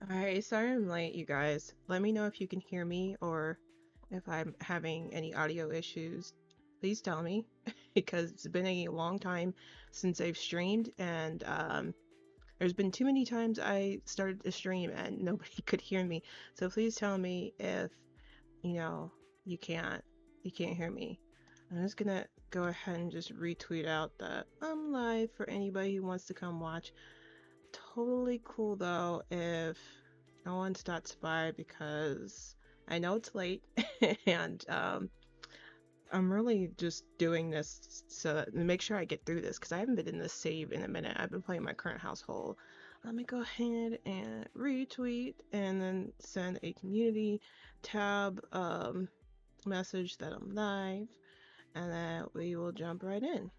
Alright, sorry I'm late, you guys. Let me know if you can hear me or if I'm having any audio issues. Please tell me because it's been a long time since I've streamed and there's been too many times I started to stream and nobody could hear me. So please tell me if, you know, you can't you can't hear me. I'm just gonna go ahead and just retweet out that I'm live for anybody who wants to come watch. Totally cool though if no one stops by because I know it's late and I'm really just doing this to make sure I get through this because I haven't been in this save in a minute. I've been playing my current household. Let me go ahead and retweet and then send a community tab message that I'm live, and then we will jump right in.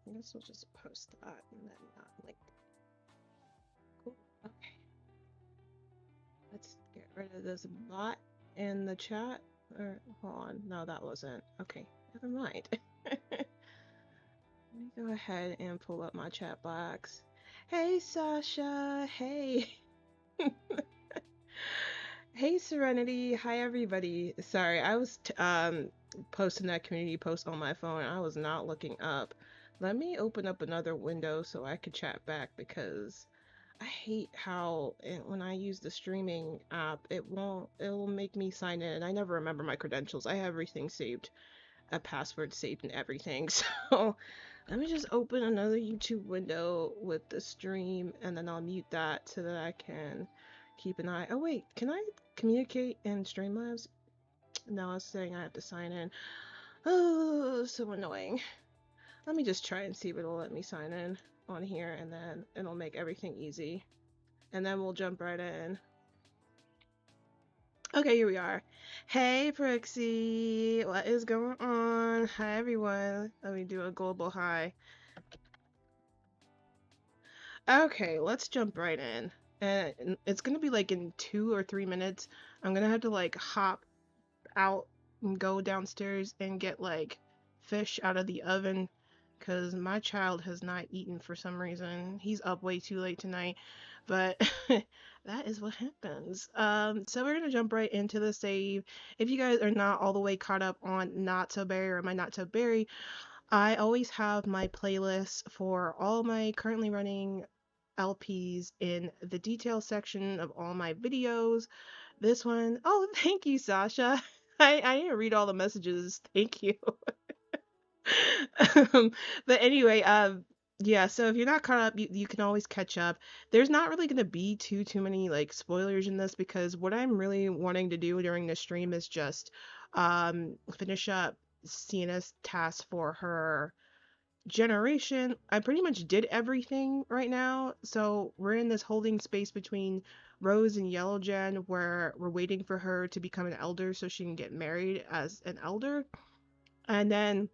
I guess we'll just post that and then not like. Cool. Okay. Let's get rid of this bot in the chat. Or hold on, no, that wasn't. Okay, never mind. Let me go ahead and pull up my chat box. Hey, Sasha. Hey. Hey, Serenity. Hi, everybody. Sorry, I was posting that community post on my phone. I was not looking up. Let me open up another window so I could chat back because I hate how when I use the streaming app, it'll make me sign in. I never remember my credentials. I have everything saved, a password saved and everything. So let me just open another YouTube window with the stream and then I'll mute that so that I can keep an eye. Oh wait, can I communicate in Streamlabs? No, it's saying I have to sign in. Oh, so annoying. Let me just try and see if it'll let me sign in on here and then it'll make everything easy. And then we'll jump right in. Okay, here we are. Hey, Prixie, what is going on? Hi, everyone. Let me do a global hi. Okay, let's jump right in. And it's gonna be like in 2 or 3 minutes. I'm gonna have to like hop out and go downstairs and get like fish out of the oven because my child has not eaten for some reason. He's up way too late tonight, but that is what happens. So we're gonna jump right into the save. If you guys are not all the way caught up on Not So Berry or my Not So Berry, I always have my playlist for all my currently running LPs in the detail section of all my videos. This one, oh, thank you, Sasha. I didn't read all the messages. Thank you. um, but anyway, yeah, so if you're not caught up, you can always catch up. There's not really gonna be too many like spoilers in this because what I'm really wanting to do during this stream is just finish up Sienna's task for her generation. I pretty much did everything right now, so we're in this holding space between Rose and Yellow Gen where we're waiting for her to become an elder so she can get married as an elder. And then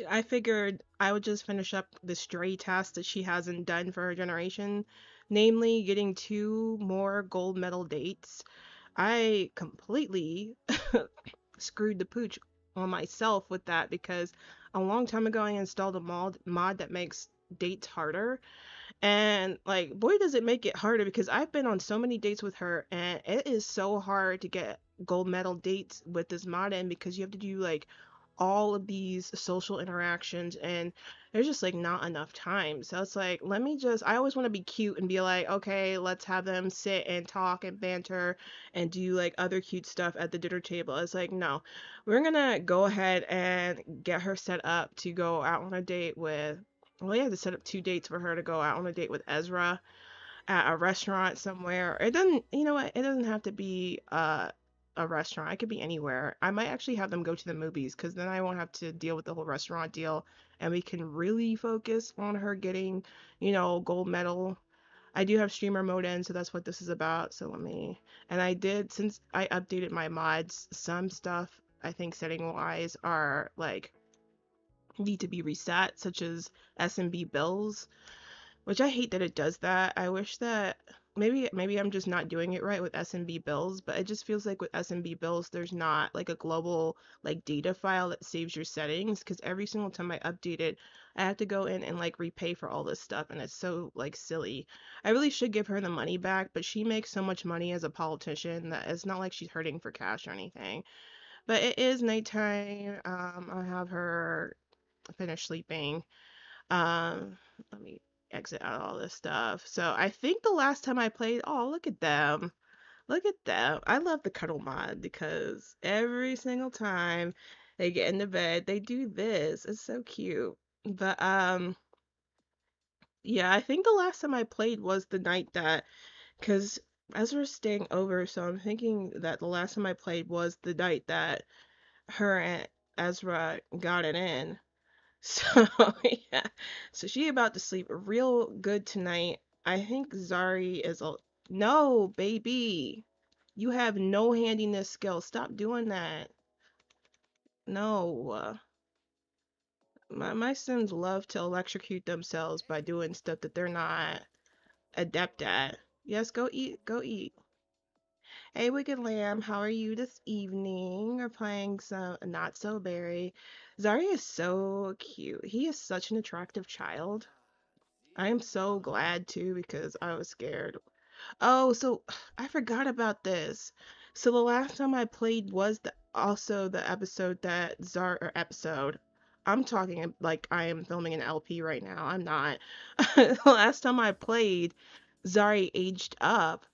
I figured I would just finish up the stray task that she hasn't done for her generation, namely getting two more gold medal dates. I completely screwed the pooch on myself with that because a long time ago I installed a mod that makes dates harder. And like, boy, does it make it harder because I've been on so many dates with her, and it is so hard to get gold medal dates with this mod in because you have to do like all of these social interactions, and there's just like not enough time. So it's like, let me just, I always want to be cute and be like, okay, let's have them sit and talk and banter and do like other cute stuff at the dinner table. It's like, no, we're gonna go ahead and get her set up to go out on a date with. Well, you have to set up two dates for her to go out on a date with Ezra at a restaurant somewhere. It doesn't, you know what? It doesn't have to be a restaurant. It could be anywhere. I might actually have them go to the movies because then I won't have to deal with the whole restaurant deal, and we can really focus on her getting, gold medal. I do have streamer mode in, so that's what this is about. So let me, and I did, since I updated my mods, some stuff I think setting wise are like need to be reset, such as SMB bills, which I hate that it does that. I wish that maybe I'm just not doing it right with SMB bills, but it just feels like with SMB bills there's not like a global like data file that saves your settings because every single time I update it, I have to go in and like repay for all this stuff and it's so like silly. I really should give her the money back, but she makes so much money as a politician that it's not like she's hurting for cash or anything. But it is nighttime. I have her finish sleeping. Let me exit out all this stuff. So I think the last time I played, oh, look at them. Look at them. I love the cuddle mod because every single time they get into bed, they do this. It's so cute. But yeah, I think the last time I played was the night that, because Ezra's staying over, so I'm thinking that the last time I played was the night that her and Ezra got it in. So yeah, so she about to sleep real good tonight. I think Zari is a no, baby. You have no handiness skill. Stop doing that. No. My Sims love to electrocute themselves by doing stuff that they're not adept at. Yes, go eat. Go eat. Hey, Wicked Lamb, how are you this evening? We're playing some Not So Berry. Zari is so cute. He is such an attractive child. I am so glad too because I was scared. Oh, so I forgot about this. So the last time I played was also the episode that Zar or episode. I'm talking like I am filming an LP right now. I'm not. The last time I played, Zari aged up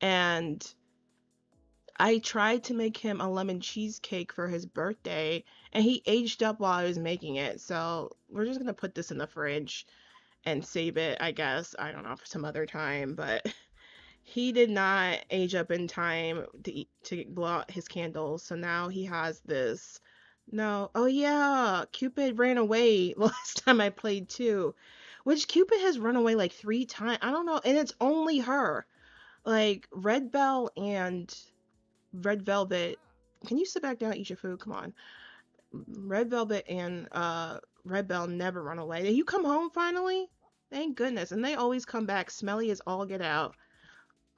and I tried to make him a lemon cheesecake for his birthday and he aged up while I was making it. So we're just gonna put this in the fridge and save it, I guess. I don't know, for some other time, but he did not age up in time to blow out his candles. So now he has this. No, oh yeah, Cupid ran away last time I played too. Which Cupid has run away like 3 times. I don't know, and it's only her. Like Red Bell and Red Velvet. Can you sit back down and eat your food? Come on. Red Velvet and Red Bell never run away. You come home finally? Thank goodness. And they always come back smelly as all get out.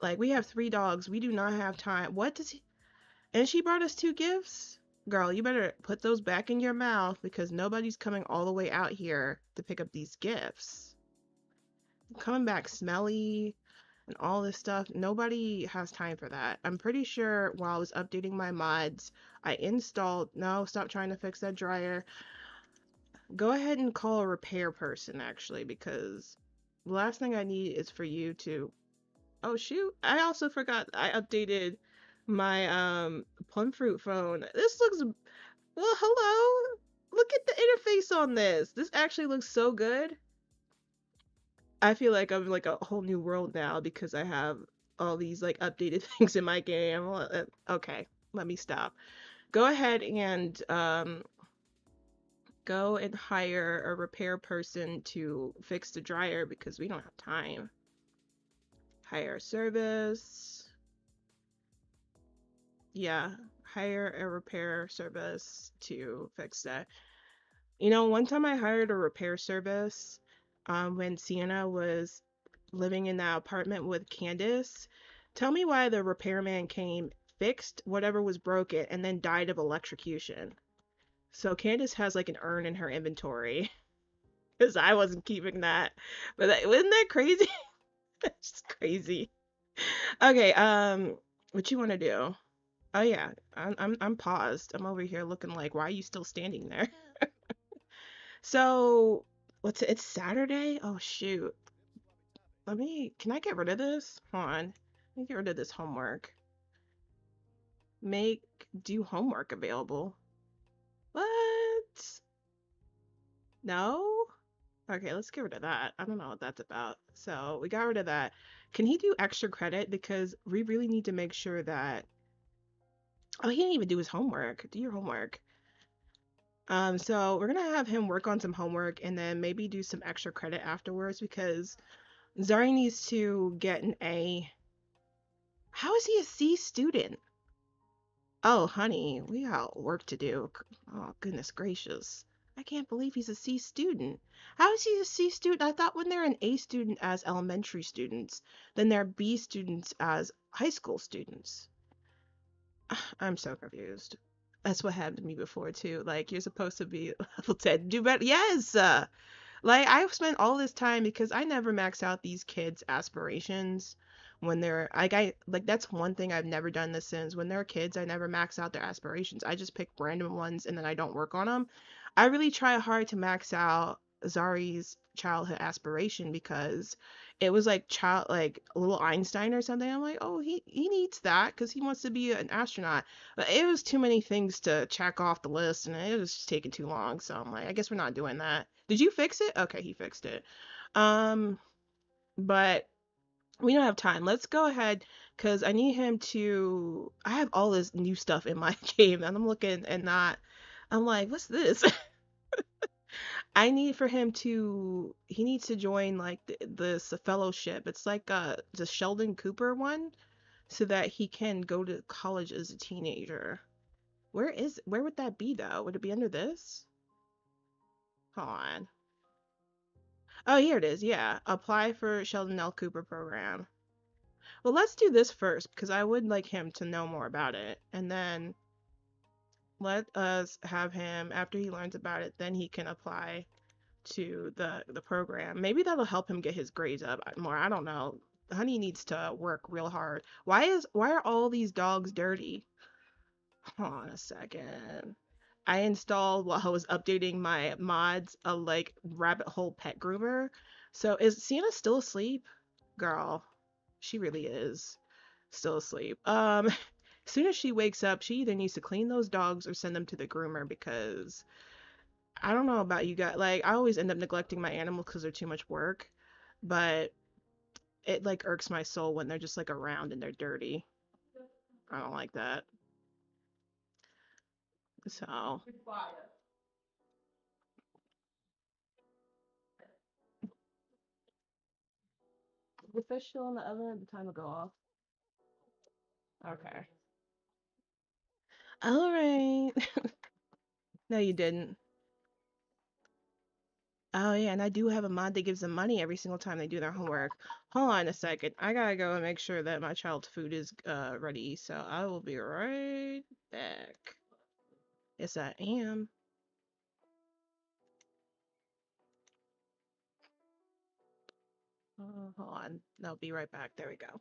Like we have 3 dogs. We do not have time. What does he? And she brought us 2 gifts? Girl, you better put those back in your mouth because nobody's coming all the way out here to pick up these gifts. Coming back smelly and all this stuff. Nobody has time for that. I'm pretty sure while I was updating my mods, I installed. No, stop trying to fix that dryer. Go ahead and call a repair person actually because the last thing I need is for you to. Oh shoot, I also forgot I updated my plum fruit phone. This looks, well, hello. Look at the interface on this. This actually looks so good. I feel like I'm like a whole new world now because I have all these like updated things in my game. Okay, let me stop. Go ahead and go and hire a repair person to fix the dryer because we don't have time. Hire a service. Yeah, hire a repair service to fix that. You know, one time I hired a repair service when Sienna was living in that apartment with Candace. Tell me why the repairman came, fixed whatever was broken, and then died of electrocution. So Candace has like an urn in her inventory because I wasn't keeping that. But that, wasn't that crazy? It's just crazy. Okay, what you want to do? Oh yeah, I'm paused. I'm over here looking like, why are you still standing there? So, it's Saturday? Oh shoot. Can I get rid of this? Hold on. Let me get rid of this homework. Make do homework available. What? No? Okay, let's get rid of that. I don't know what that's about. So we got rid of that. Can he do extra credit? Because we really need to make sure that. Oh, he didn't even do his homework. Do your homework. So we're gonna have him work on some homework and then maybe do some extra credit afterwards because Zari needs to get an A. How is he a C student? Oh, honey, we got work to do. Oh, goodness gracious. I can't believe he's a C student. How is he a C student? I thought when they're an A student as elementary students, then they're B students as high school students. I'm so confused. That's what happened to me before too. Like you're supposed to be level 10. Do better. Yes. Like I've spent all this time because I never max out these kids' aspirations when they're like that's one thing I've never done this since when they're kids I never max out their aspirations. I just pick random ones and then I don't work on them. I really try hard to max out Zari's childhood aspiration because it was like child like a little Einstein or something. I'm like, oh, he needs that because he wants to be an astronaut. But it was too many things to check off the list, and it was just taking too long. So I'm like, I guess we're not doing that. Did you fix it? Okay, he fixed it. Um, but we don't have time. Let's go ahead because I need him to. I have all this new stuff in my game, and I'm looking and not. I'm like, what's this? I need for him to he needs to join like this fellowship. It's like the Sheldon Cooper one so that he can go to college as a teenager. Where would that be though? Would it be under this? Hold on. Oh, here it is. Yeah. Apply for Sheldon L. Cooper program. Well, let's do this first because I would like him to know more about it. And then let us have him after he learns about it, then he can apply to the program. Maybe that'll help him get his grades up more. I don't know. Honey needs to work real hard. Why are all these dogs dirty? Hold on a second. I installed while I was updating my mods a like rabbit hole pet groomer. So is Sienna still asleep? Girl, she really is still asleep. As soon as she wakes up, she either needs to clean those dogs or send them to the groomer because I don't know about you guys. Like, I always end up neglecting my animals because they're too much work, but it like irks my soul when they're just like around and they're dirty. I don't like that. So, the fish still in the oven at the time to go off. Okay. All right. No, you didn't. Oh yeah, and I do have a mod that gives them money every single time they do their homework. Hold on a second. I gotta go and make sure that my child's food is ready. So I will be right back. Yes, I am. Hold on. I'll be right back. There we go.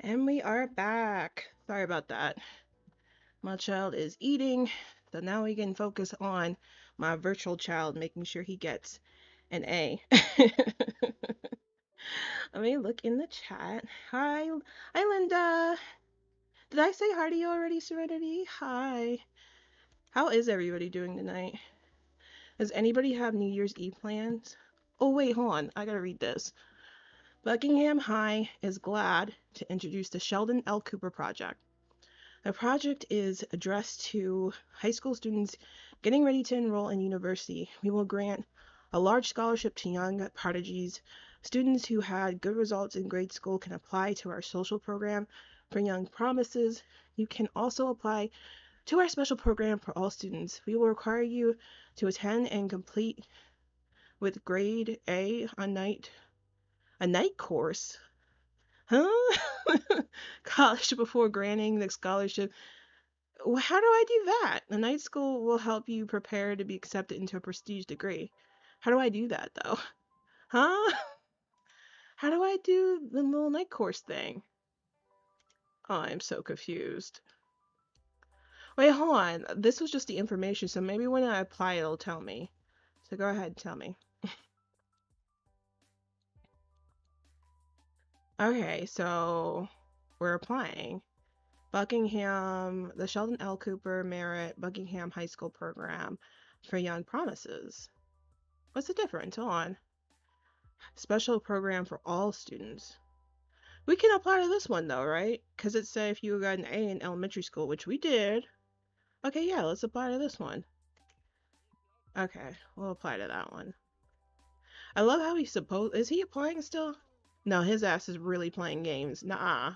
And we are back. Sorry about that. My child is eating, so now we can focus on my virtual child, making sure he gets an A. Let me look in the chat. Hi, Linda. Did I say hi to you already, Serenity? Hi. How is everybody doing tonight? Does anybody have New Year's Eve plans? Oh, wait, hold on. I gotta read this. Buckingham High is glad to introduce the Sheldon L. Cooper Project. The project is addressed to high school students getting ready to enroll in university. We will grant a large scholarship to young prodigies. Students who had good results in grade school can apply to our social program for young promises. You can also apply to our special program for all students. We will require you to attend and complete with grade A a night course. Huh? College before granting the scholarship. How do I do that? The night school will help you prepare to be accepted into a prestige degree. How do I do that though? Huh? How do I do the little night course thing? Oh, I'm so confused. Wait, hold on. This was just the information, so maybe when I apply it'll tell me. So go ahead and tell me. Okay, so we're applying. Buckingham, the Sheldon L. Cooper Merit Buckingham High School program for Young Promises. What's the difference? Hold on. Special program for all students. We can apply to this one though, right? Because it said if you got an A in elementary school, which we did. Okay, yeah, let's apply to this one. Okay, we'll apply to that one. I love how he's supposed. Is he applying still? No, his ass is really playing games. Nah.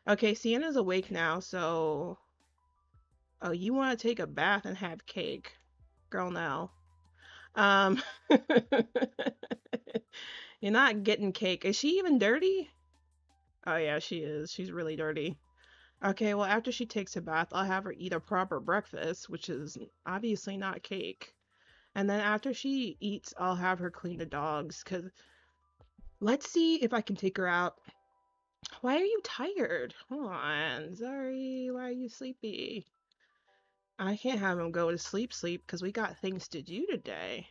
Okay, Sienna's awake now, so. Oh, you want to take a bath and have cake. Girl, no. Um. You're not getting cake. Is she even dirty? Oh, yeah, she is. She's really dirty. Okay, well, after she takes a bath, I'll have her eat a proper breakfast, which is obviously not cake. And then after she eats, I'll have her clean the dogs. Cause let's see if I can take her out. Why are you tired? Hold on. Sorry, why are you sleepy? I can't have him go to sleep because we got things to do today.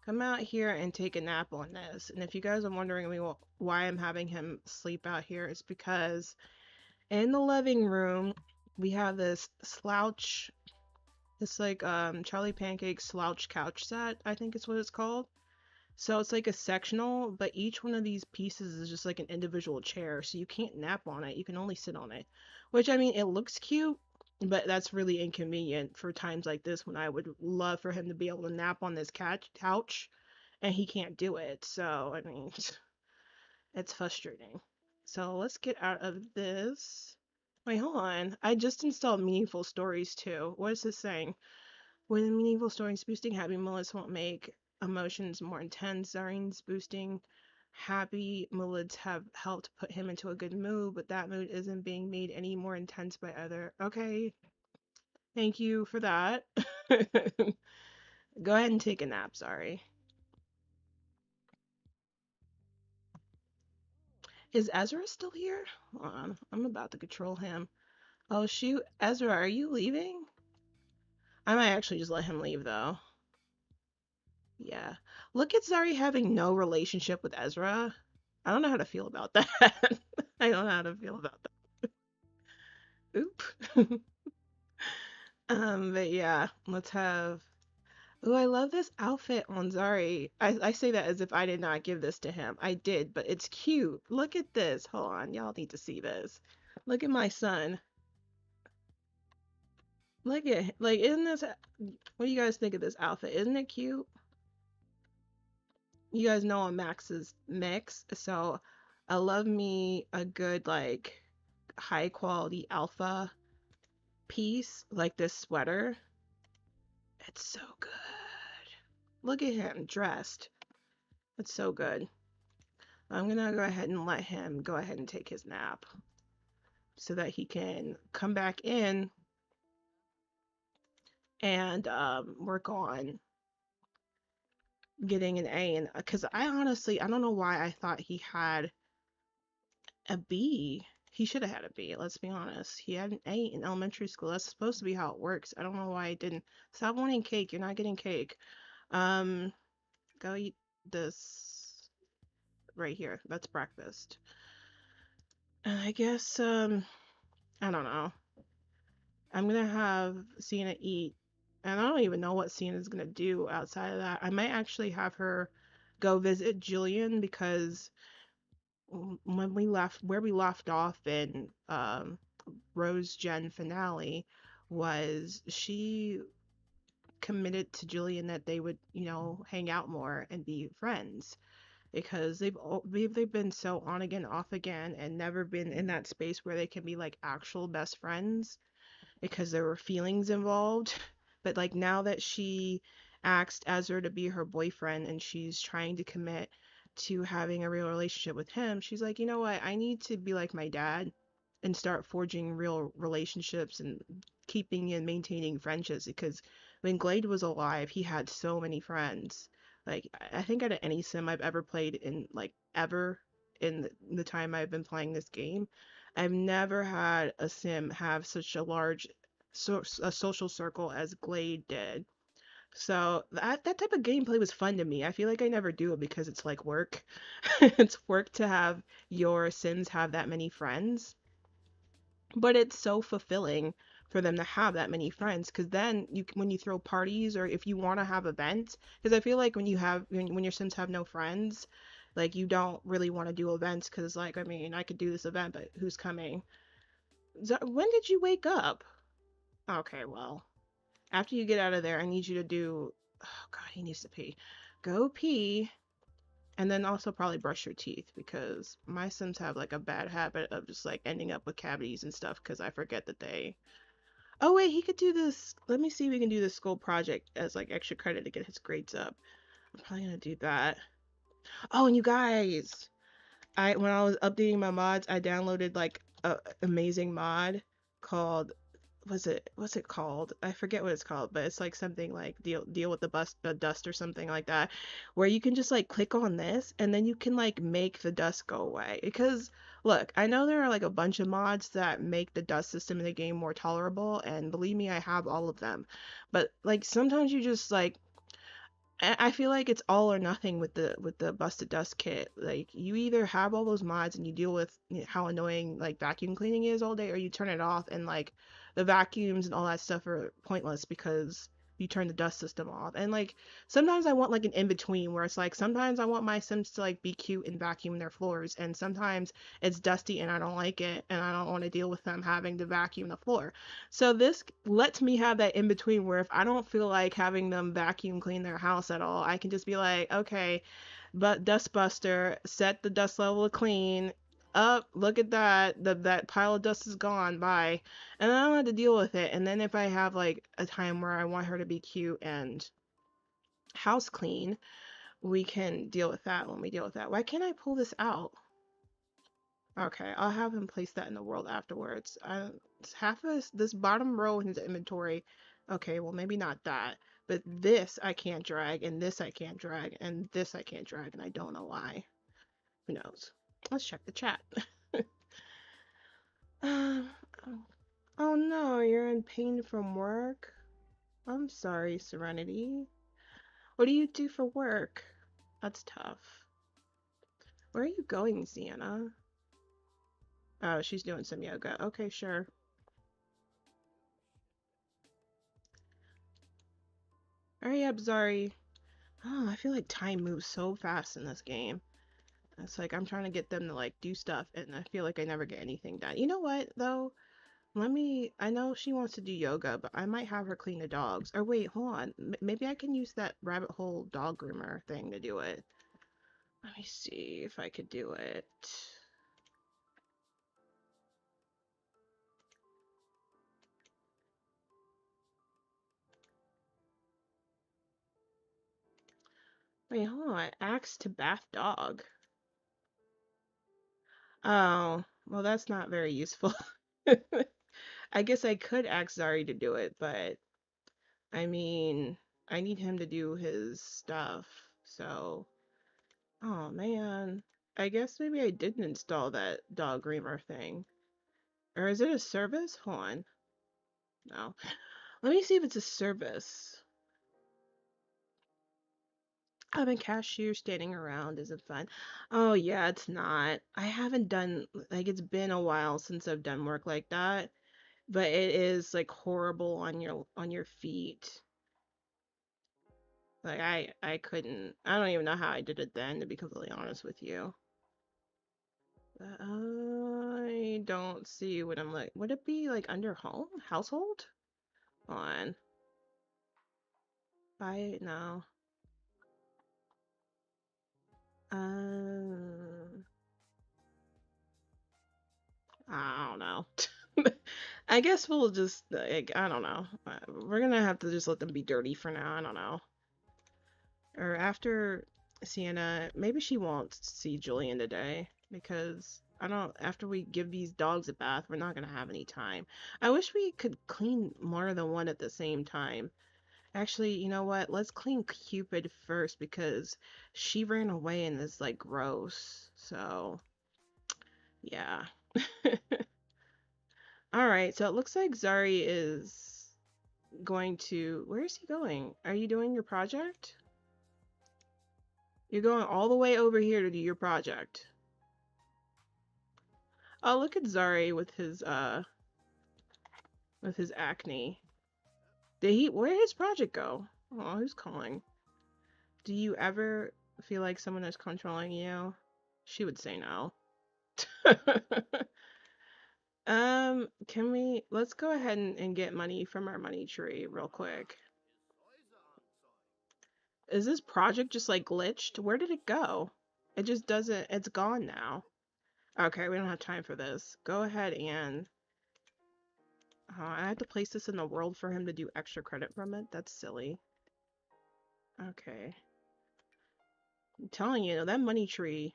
Come out here and take a nap on this. And if you guys are wondering me why I'm having him sleep out here, it's because in the living room we have this slouch. It's like Charlie Pancake's slouch couch set, I think is what it's called. So it's like a sectional, but each one of these pieces is just like an individual chair, so you can't nap on it. You can only sit on it. Which I mean, it looks cute, but that's really inconvenient for times like this when I would love for him to be able to nap on this couch, and he can't do it. So I mean, it's frustrating. So let's get out of this. Wait, hold on. I just installed Meaningful Stories too. What is this saying? When meaningful stories boosting happy moods won't make emotions more intense. Zarin's boosting happy moods have helped put him into a good mood, but that mood isn't being made any more intense by other. Okay, thank you for that. Go ahead and take a nap, sorry. Is Ezra still here? Hold on, I'm about to control him. Oh shoot, Ezra, are you leaving? I might actually just let him leave though. Yeah. Look at Zari having no relationship with Ezra. I don't know how to feel about that. I don't know how to feel about that. Oop. But yeah, let's have. Oh, I love this outfit on Zari. I say that as if I did not give this to him. I did, but it's cute. Look at this. Hold on, y'all need to see this. Look at my son. Look at like, isn't this? What do you guys think of this outfit? Isn't it cute? You guys know I'm Max's mix, so I love me a good like high quality alpha piece like this sweater. It's so good. Look at him dressed. It's so good. I'm gonna go ahead and let him go ahead and take his nap so that he can come back in and work on getting an A. And because I honestly, I don't know why I thought he had A B. He should have had a B, let's be honest. He had an A in elementary school. That's supposed to be how it works. I don't know why I didn't. Stop wanting cake. You're not getting cake. Um, go eat this right here. That's breakfast. And I guess, I don't know. I'm gonna have Sienna eat. And I don't even know what Sienna's gonna do outside of that. I might actually have her go visit Julian because when we left, where we left off in Rose Gen finale, was she committed to Julian that they would, hang out more and be friends because they've been so on again, off again, and never been in that space where they can be like actual best friends because there were feelings involved. But like now that she asked Ezra to be her boyfriend and she's trying to commit to having a real relationship with him, she's like, you know what? I need to be like my dad and start forging real relationships and keeping and maintaining friendships because when Glade was alive, he had so many friends. Like I think out of any sim I've ever played in like ever in the time I've been playing this game, I've never had a sim have such a large a social circle as Glade did. So that type of gameplay was fun to me. I feel like I never do it because it's like work. It's work to have your sims have that many friends, but it's so fulfilling for them to have that many friends because then when you throw parties or if you want to have events, because I feel like when your sims have no friends, like you don't really want to do events because it's like, I mean, I could do this event, but who's coming? When did you wake up? Okay, well, after you get out of there, I need you to do. Oh God, he needs to pee. Go pee, and then also probably brush your teeth because my Sims have like a bad habit of just like ending up with cavities and stuff because I forget that they. Oh wait, he could do this. Let me see if we can do this school project as like extra credit to get his grades up. I'm probably gonna do that. Oh, and you guys, I when I was updating my mods, I downloaded like a amazing mod called what's it called? I forget what it's called, but it's like something like deal with the dust or something like that, where you can just like click on this and then you can like make the dust go away. Because look, I know there are like a bunch of mods that make the dust system in the game more tolerable, and believe me, I have all of them. But like sometimes you just like I feel like it's all or nothing with the busted dust kit. Like you either have all those mods and you deal with how annoying like vacuum cleaning is all day, or you turn it off and like the vacuums and all that stuff are pointless because you turn the dust system off. And like sometimes I want like an in between where it's like sometimes I want my Sims to like be cute and vacuum their floors, and sometimes it's dusty and I don't like it and I don't want to deal with them having to vacuum the floor. So this lets me have that in between where if I don't feel like having them vacuum clean their house at all, I can just be like, okay, but Dustbuster, set the dust level to clean. Up, look at that. That pile of dust is gone. Bye. And then I don't have to deal with it. And then if I have like a time where I want her to be cute and house clean, we can deal with that when we deal with that. Why can't I pull this out? Okay, I'll have him place that in the world afterwards. Half of this bottom row in his inventory. Okay, well maybe not that, but this I can't drag, and this I can't drag, and this I can't drag, and I don't know why. Who knows? Let's check the chat. Um, oh no, you're in pain from work? I'm sorry, Serenity. What do you do for work? That's tough. Where are you going, Sienna? Oh, she's doing some yoga. Okay, sure. Hurry up, Zari. Oh, I feel like time moves so fast in this game. It's like I'm trying to get them to like do stuff and I feel like I never get anything done. You know what though? I know she wants to do yoga, but I might have her clean the dogs. Or wait, hold on. Maybe I can use that rabbit hole dog groomer thing to do it. Let me see if I could do it. Wait, hold on. Axe to bath dog. Oh, well that's not very useful. I guess I could ask Zari to do it, but I mean, I need him to do his stuff. So, oh man. I guess maybe I didn't install that dog groomer thing. Or is it a service? Hold on. No. Let me see if it's a service. Having cashier standing around isn't fun. Oh yeah, it's not. I haven't done like it's been a while since I've done work like that, but it is like horrible on your feet. Like I couldn't. I don't even know how I did it then, to be completely honest with you. I don't see what I'm like. Would it be like under home household? Hold on. I no. Um. I don't know. I guess we'll just like I don't know. We're gonna have to just let them be dirty for now. I don't know. Or after Sienna, maybe she won't see Julian today because I don't. After we give these dogs a bath, we're not gonna have any time. I wish we could clean more than one at the same time. Actually, you know what? Let's clean Cupid first because she ran away and is like gross. So yeah. All right, so it looks like Zari is going to. Where is he going? Are you doing your project? You're going all the way over here to do your project. Oh, look at Zari with his acne. Did he where did his project go? Oh, who's calling? Do you ever feel like someone is controlling you? She would say no. Can we let's go ahead and get money from our money tree real quick. Is this project just like glitched? Where did it go? It just doesn't, it's gone now. Okay, we don't have time for this. Go ahead and, I have to place this in the world for him to do extra credit from it? That's silly. Okay. I'm telling you, that money tree,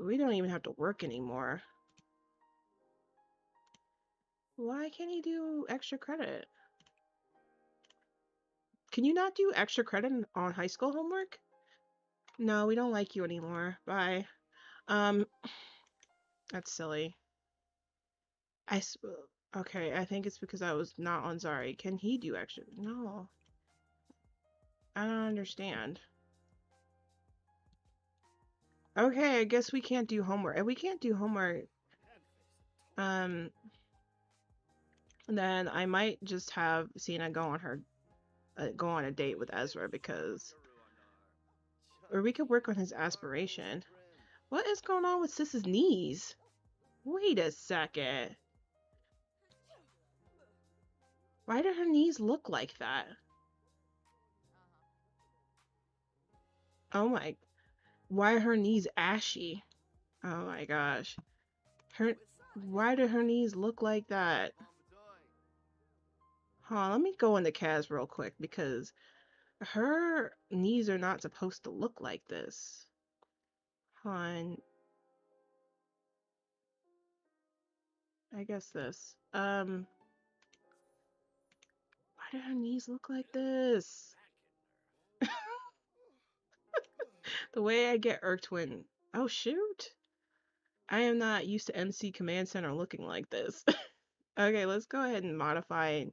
we don't even have to work anymore. Why can't he do extra credit? Can you not do extra credit on high school homework? No, we don't like you anymore. Bye. Um, that's silly. Okay, I think it's because I was not on Zari. Can he do extra? No. I don't understand. Okay, I guess we can't do homework. If we can't do homework, um, then I might just have Sienna go on a date with Ezra because, or we could work on his aspiration. What is going on with Sis's knees? Wait a second. Why do her knees look like that? Oh my, why are her knees ashy? Oh my gosh. Why do her knees look like that? Let me go into Kaz real quick because her knees are not supposed to look like this. Hon, I guess this. Why do her knees look like this? The way I get irked when, oh shoot. I am not used to MC Command Center looking like this. Okay, let's go ahead and modify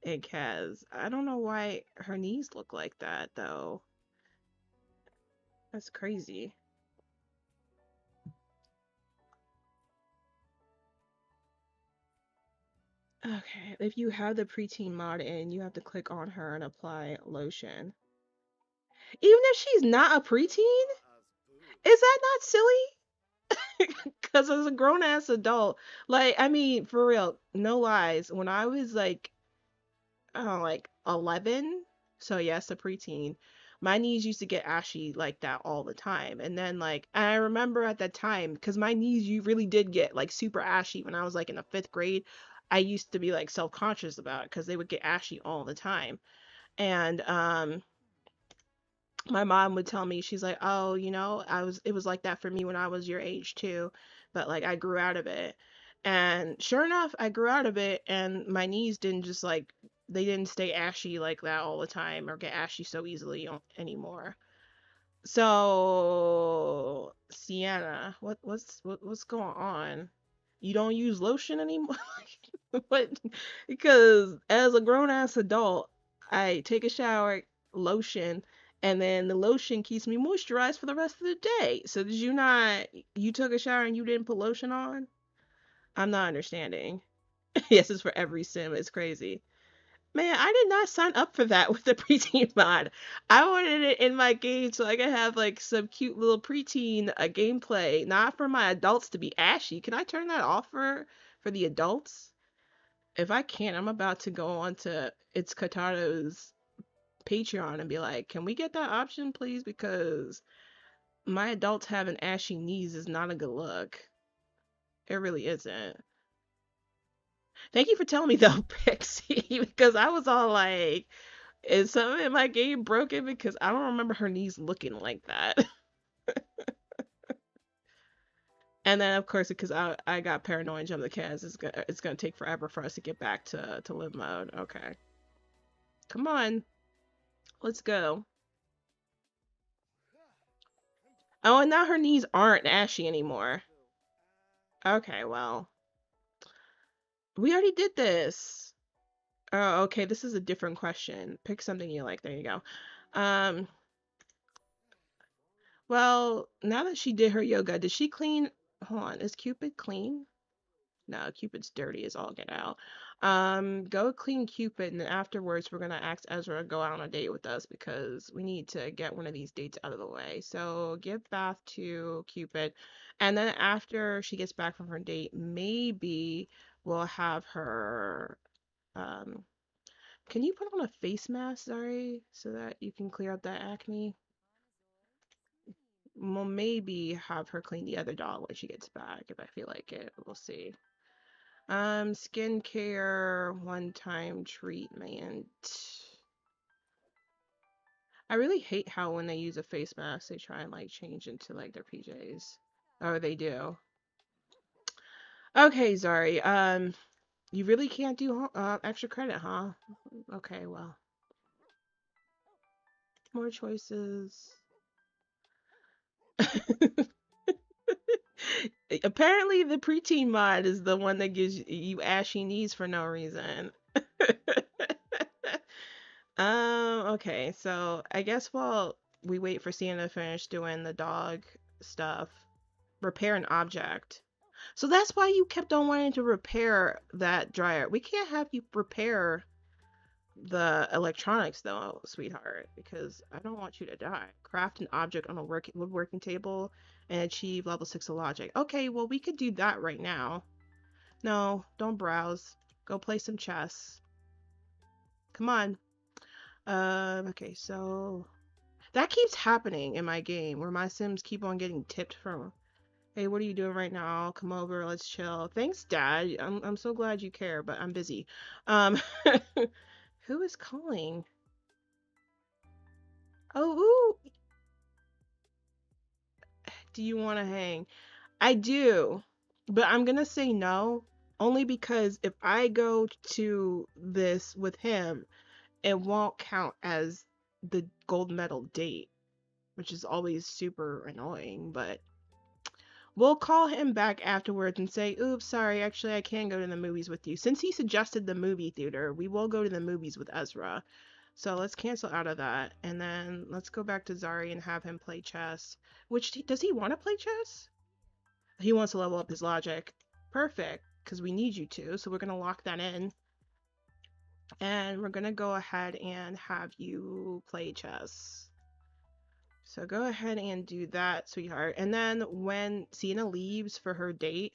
and Kaz. I don't know why her knees look like that though. That's crazy. Okay, if you have the preteen mod in, you have to click on her and apply lotion. Even if she's not a preteen? Is that not silly? Because as a grown ass adult, like, I mean, for real, no lies. When I was like 11, so yes, a preteen, my knees used to get ashy like that all the time. And then, like, I remember at that time, because my knees, you really did get like super ashy when I was like in the 5th grade. I used to be like self conscious about it because they would get ashy all the time. And, my mom would tell me, she's like, oh, it was like that for me when I was your age too, but like I grew out of it. And sure enough, I grew out of it and my knees didn't just like, they didn't stay ashy like that all the time or get ashy so easily anymore. So Sienna, what's going on? You don't use lotion anymore? What? Because as a grown ass adult, I take a shower, lotion, and then the lotion keeps me moisturized for the rest of the day. So did you not? You took a shower and you didn't put lotion on? I'm not understanding. Yes, it's for every sim. It's crazy. Man, I did not sign up for that with the preteen mod. I wanted it in my game so I could have like some cute little preteen gameplay, not for my adults to be ashy. Can I turn that off for the adults? If I can't, I'm about to go on to It's Kataro's Patreon and be like, can we get that option, please? Because my adults having ashy knees is not a good look. It really isn't. Thank you for telling me though, Pixie, because I was all like, is something in my game broken? Because I don't remember her knees looking like that. And then of course, because I got paranoid and jumped the cast, it's gonna take forever for us to get back to live mode. Okay, come on, let's go. Oh, and now her knees aren't ashy anymore. Okay, well, we already did this. Oh, okay, this is a different question. Pick something you like. There you go. Um, well, now that she did her yoga, did she clean? Hold on, is Cupid clean? No, Cupid's dirty as all get out. Go clean Cupid, and then afterwards we're gonna ask Ezra to go out on a date with us because we need to get one of these dates out of the way. So give bath to Cupid, and then after she gets back from her date, maybe we'll have her. Um, can you put on a face mask, Zari, so that you can clear up that acne? We'll maybe have her clean the other dog when she gets back if I feel like it. We'll see. Skincare one-time treatment. I really hate how when they use a face mask, they try and like change into like their PJs. Oh, they do. Okay, Zari. You really can't do extra credit, huh? Okay, well, more choices. Apparently, the preteen mod is the one that gives you ashy knees for no reason. Okay, so I guess while we wait for Sienna to finish doing the dog stuff, repair an object. So that's why you kept on wanting to repair that dryer. We can't have you repair the electronics though, sweetheart, because I don't want you to die. Craft an object on a woodworking table and achieve level 6 of logic. Okay, well we could do that right now. No, don't browse. Go play some chess. Come on. Okay, so that keeps happening in my game where my Sims keep on getting tipped from, hey, what are you doing right now? Come over, let's chill. Thanks, Dad. I'm so glad you care, but I'm busy. Um, who is calling? Oh, ooh, do you want to hang? I do, but I'm gonna say no, only because if I go to this with him, it won't count as the gold medal date, which is always super annoying, but we'll call him back afterwards and say, oops, sorry, actually, I can go to the movies with you. Since he suggested the movie theater, we will go to the movies with Ezra. So let's cancel out of that. And then let's go back to Zari and have him play chess. Does he want to play chess? He wants to level up his logic. Perfect, because we need you to. So we're going to lock that in. And we're going to go ahead and have you play chess. So go ahead and do that, sweetheart. And then when Sienna leaves for her date,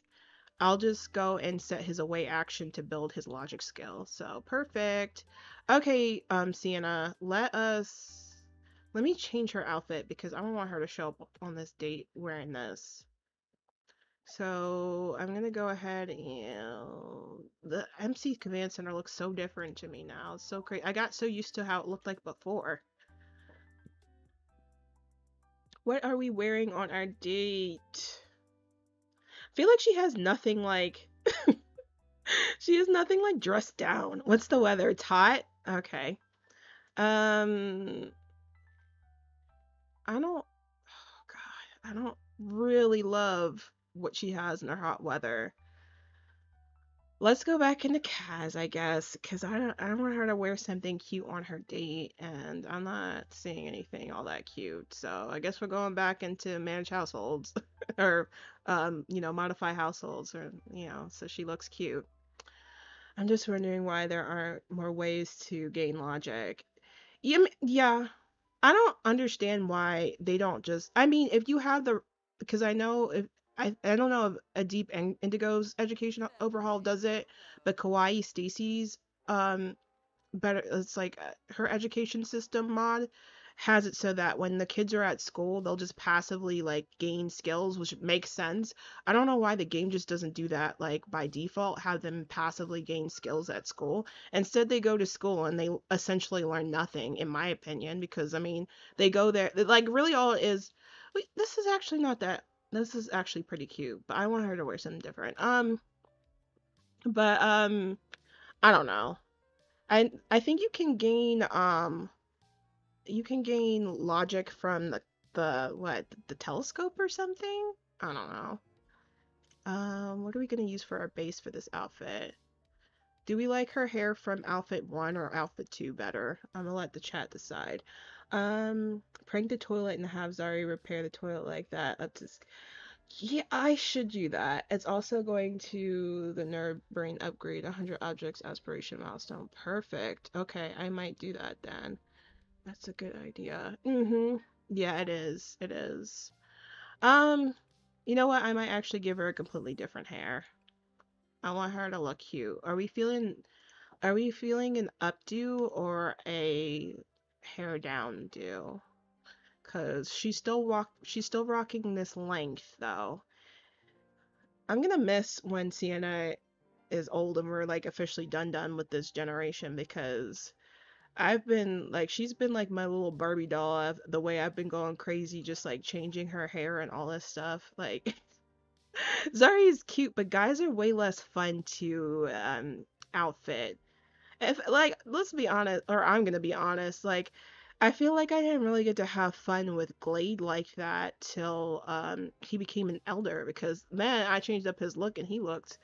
I'll just go and set his away action to build his logic skill. So perfect. Okay, Sienna, let me change her outfit because I don't want her to show up on this date wearing this. So I'm gonna go ahead and the MC Command Center looks so different to me now. It's so great. I got so used to how it looked like before. What are we wearing on our date? I feel like she has nothing like she has nothing like dressed down. What's the weather? It's hot? Okay. Um I don't, oh God, I don't really love what she has in her hot weather. Let's go back into Kaz, I guess, because I want her to wear something cute on her date, and I'm not seeing anything all that cute. So I guess we're going back into manage households, or modify households, or so she looks cute. I'm just wondering why there aren't more ways to gain logic. Yeah, yeah. I don't understand why they don't just. I mean, if you have the, because I know if I don't know if a Deep Indigo's education overhaul does it, but Kawaii Stacy's better, it's like her education system mod has it so that when the kids are at school they'll just passively like gain skills, which makes sense. I don't know why the game just doesn't do that, like by default have them passively gain skills at school. Instead they go to school and they essentially learn nothing, in my opinion, because I mean they go there like really all it is. Wait, this is actually not that, this is actually pretty cute, but I want her to wear something different. But I don't know. I think you can gain logic from the what, the telescope or something? I don't know. What are we gonna use for our base for this outfit? Do we like her hair from outfit 1 or outfit 2 better? I'm gonna let the chat decide. Prank the toilet and have Zari repair the toilet like that. Up to Yeah, I should do that. It's also going to the nerd brain upgrade 100 objects aspiration milestone. Perfect. Okay, I might do that then. That's a good idea. Yeah, it is. It is. Um, you know what? I might actually give her a completely different hair. I want her to look cute. Are we feeling an updo or a hair down do? Cause she's still rocking this length though. I'm gonna miss when Sienna is old and we're like officially done with this generation, because I've been like, she's been like my little Barbie doll. The way I've been going crazy, just like changing her hair and all this stuff. Like, Zari is cute, but guys are way less fun to outfit. If like, let's be honest, or I'm gonna be honest, like, I feel like I didn't really get to have fun with Glade like that till he became an elder, because man, I changed up his look and he looked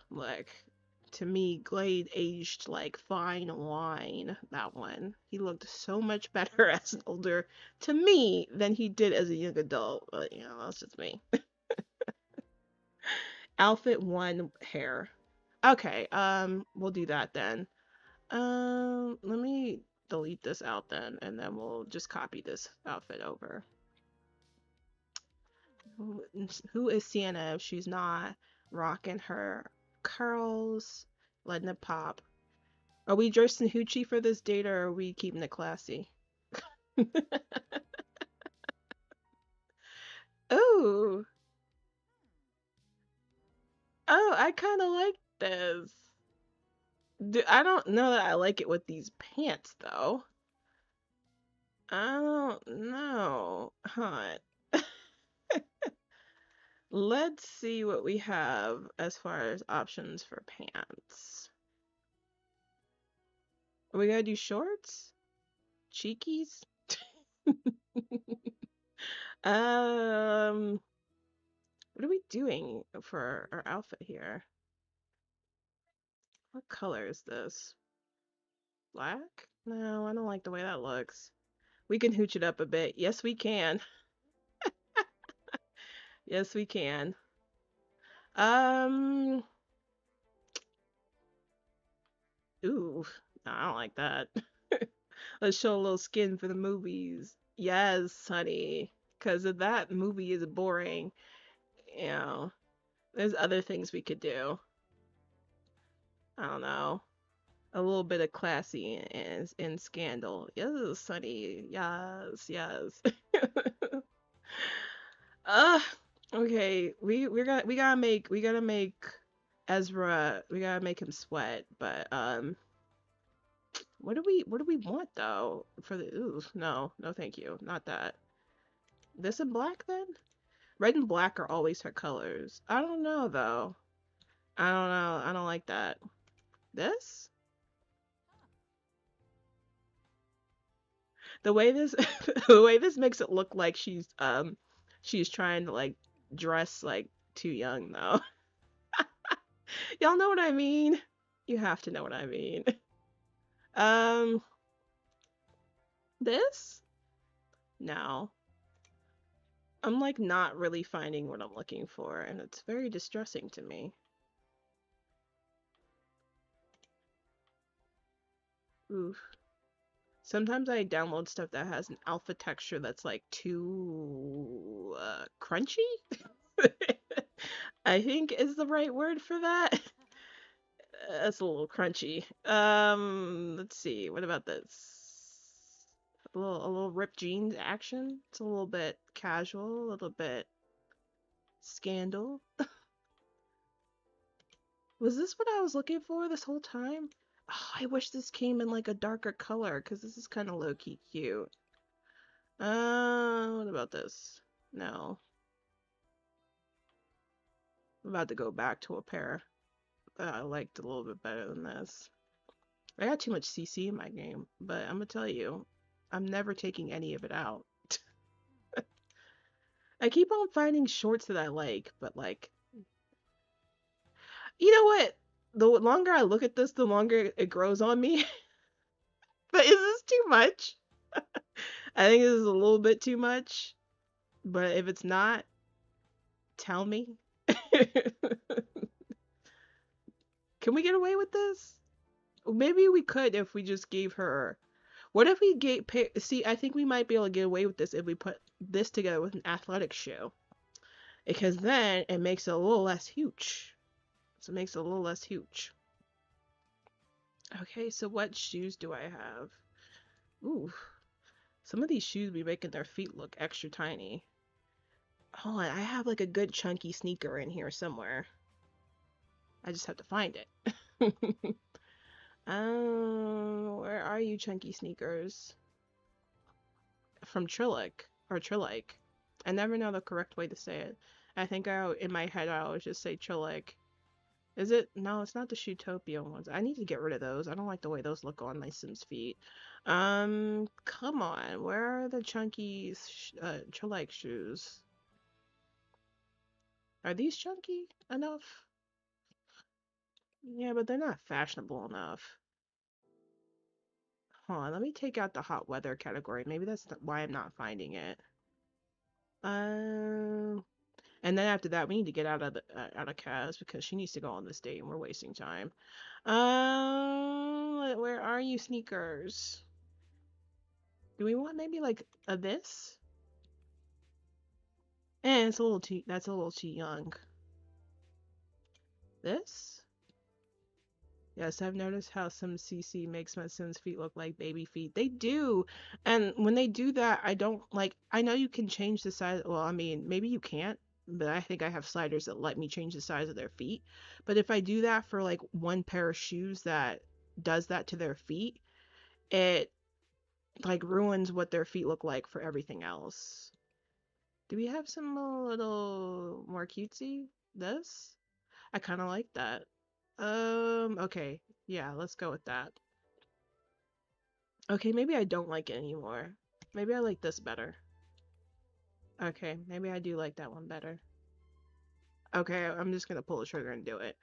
like, to me, Glade aged like fine wine. That one. He looked so much better as an older, to me, than he did as a young adult. But, that's just me. Outfit 1 hair. Okay, we'll do that then. Let me delete this out then, and then we'll just copy this outfit over. Who is Sienna if she's not rocking her curls, letting it pop? Are we dressing hoochie for this date, or are we keeping it classy? Oh, oh, I kind of like this. I don't know that I like it with these pants, though. I don't know. Huh. Let's see what we have as far as options for pants. Are we gonna do shorts? Cheekies? Um, what are we doing for our outfit here? What color is this? Black? No, I don't like the way that looks. We can hooch it up a bit. Yes, we can. Yes, we can. Um, ooh, no, I don't like that. Let's show a little skin for the movies. Yes, honey. Because if that movie is boring, you know, there's other things we could do. I don't know. A little bit of classy and scandal. Yes, honey. Yes, yes. Uh, okay. We gotta make Ezra. We gotta make him sweat. But what do we want though for the? Ooh, no, no, thank you. Not that. This in black then? Red and black are always her colors. I don't know though. I don't know. I don't like that. This? The way this the way this makes it look like She's trying to like dress like too young though. Y'all know what I mean? You have to know what I mean. Um, this? No. I'm like not really finding what I'm looking for, and it's very distressing to me. Oof. Sometimes I download stuff that has an alpha texture that's like too crunchy. I think is the right word for that. That's a little crunchy. Let's see. What about this? A little ripped jeans action. It's a little bit casual, a little bit scandal. Was this what I was looking for this whole time? Oh, I wish this came in like a darker color because this is kind of low-key cute. What about this? No. I'm about to go back to a pair that I liked a little bit better than this. I got too much CC in my game, but I'm gonna tell you, I'm never taking any of it out. I keep on finding shorts that I like, but like, you know what? The longer I look at this, the longer it grows on me. But is this too much? I think this is a little bit too much. But if it's not, tell me. Can we get away with this? Maybe we could if we just gave her. What if we see, I think we might be able to get away with this if we put this together with an athletic shoe. Because then it makes it a little less huge. So it makes it a little less huge. Okay, so what shoes do I have? Ooh, some of these shoes be making their feet look extra tiny. Hold on, I have like a good chunky sneaker in here somewhere. I just have to find it. Where are you, chunky sneakers? From Trillic or Trilike. I never know the correct way to say it. I think in my head I always just say Trilike. Is it? No, it's not the Shootopia ones. I need to get rid of those. I don't like the way those look on my Sims feet. Come on. Where are the chunky Trilike shoes? Are these chunky enough? Yeah, but they're not fashionable enough. Hold on, let me take out the hot weather category. Maybe that's why I'm not finding it. And then after that, we need to get out of Kaz because she needs to go on this date and we're wasting time. Where are you, sneakers? Do we want maybe like a this? It's a little too. That's a little too young. This? Yes, I've noticed how some CC makes my Sims feet look like baby feet. They do. And when they do that, I don't like, I know you can change the size. Well, I mean, maybe you can't, but I think I have sliders that let me change the size of their feet. But if I do that for like one pair of shoes that does that to their feet, it like ruins what their feet look like for everything else. Do we have some a little more cutesy? This? I kind of like that. Okay. Yeah, let's go with that. Okay, maybe I don't like it anymore. Maybe I like this better. Okay, maybe I do like that one better. Okay, I'm just gonna pull the trigger and do it.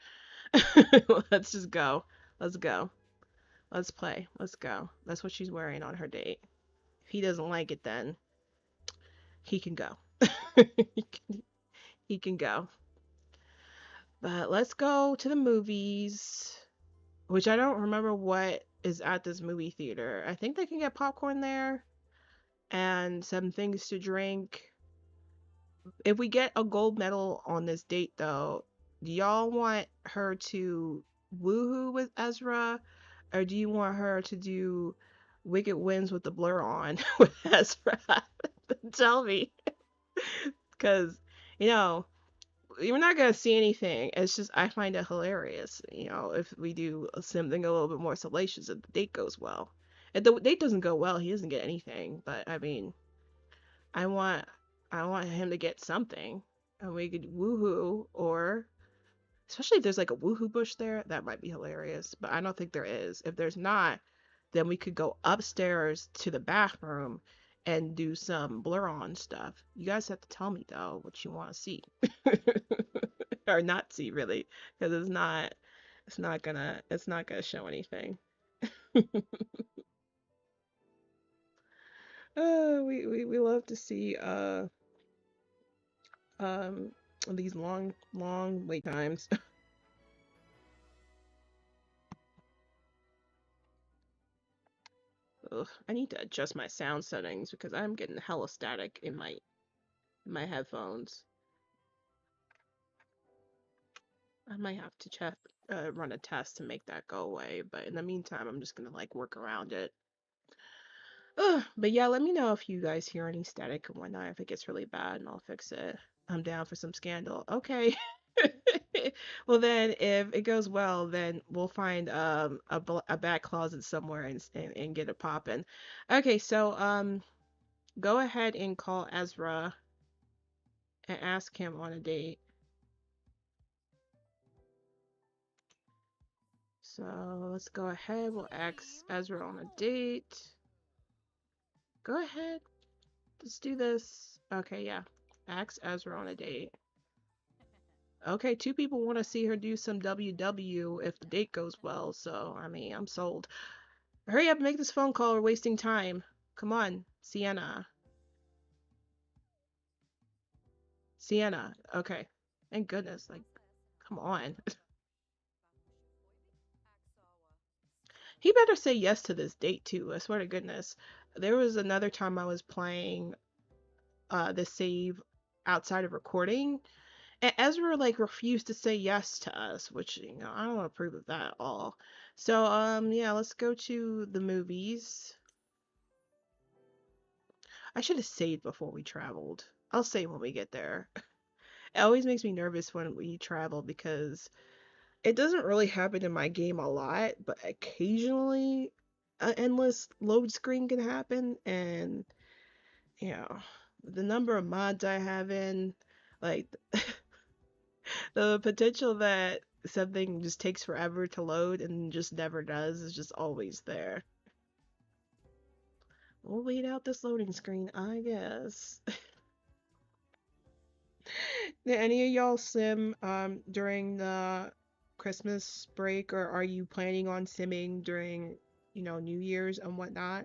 Let's just go. Let's go. Let's play. Let's go. That's what she's wearing on her date. If he doesn't like it, then he can go. he can go. But let's go to the movies, which I don't remember what is at this movie theater. I think they can get popcorn there and some things to drink. If we get a gold medal on this date, though, do y'all want her to woohoo with Ezra, or do you want her to do Wicked Wins with the blur on with Ezra? Tell me, because you know you're not gonna see anything. It's just I find it hilarious. If we do something a little bit more salacious, if the date goes well. If the date doesn't go well, he doesn't get anything. But I mean, I want I want him to get something. And we could woohoo, or especially if there's like a woohoo bush there, that might be hilarious. But I don't think there is. If there's not, then we could go upstairs to the bathroom and do some blur on stuff. You guys have to tell me though what you want to see or not see really, because it's not gonna show anything. We love to see um these long wait times. Ugh, I need to adjust my sound settings because I'm getting hella static in my headphones. I might have to check run a test to make that go away, but in the meantime, I'm just gonna like work around it. Ugh, but yeah, let me know if you guys hear any static and whatnot, if it gets really bad, and I'll fix it. I'm down for some scandal. Okay. Well then, if it goes well, then we'll find a back closet somewhere and get it popping. Okay, so go ahead and call Ezra and ask him on a date. So let's go ahead. We'll ask Ezra on a date. Go ahead. Let's do this. Okay, yeah. Ask Ezra on a date. Okay, two people want to see her do some WW if the date goes well, so I mean, I'm sold. Hurry up, make this phone call. We're wasting time. Come on, Sienna. Sienna. Okay. Thank goodness. Like, come on. He better say yes to this date too. I swear to goodness. There was another time I was playing the save outside of recording, and Ezra like refused to say yes to us, which I don't approve of that at all. So yeah, let's go to the movies. I should have saved before we traveled. I'll save when we get there. It always makes me nervous when we travel because it doesn't really happen in my game a lot, but occasionally an endless load screen can happen, and you know, the number of mods I have in, like the potential that something just takes forever to load and just never does is just always there. We'll wait out this loading screen, I guess. Did any of y'all sim during the Christmas break, or are you planning on simming during, New Year's and whatnot?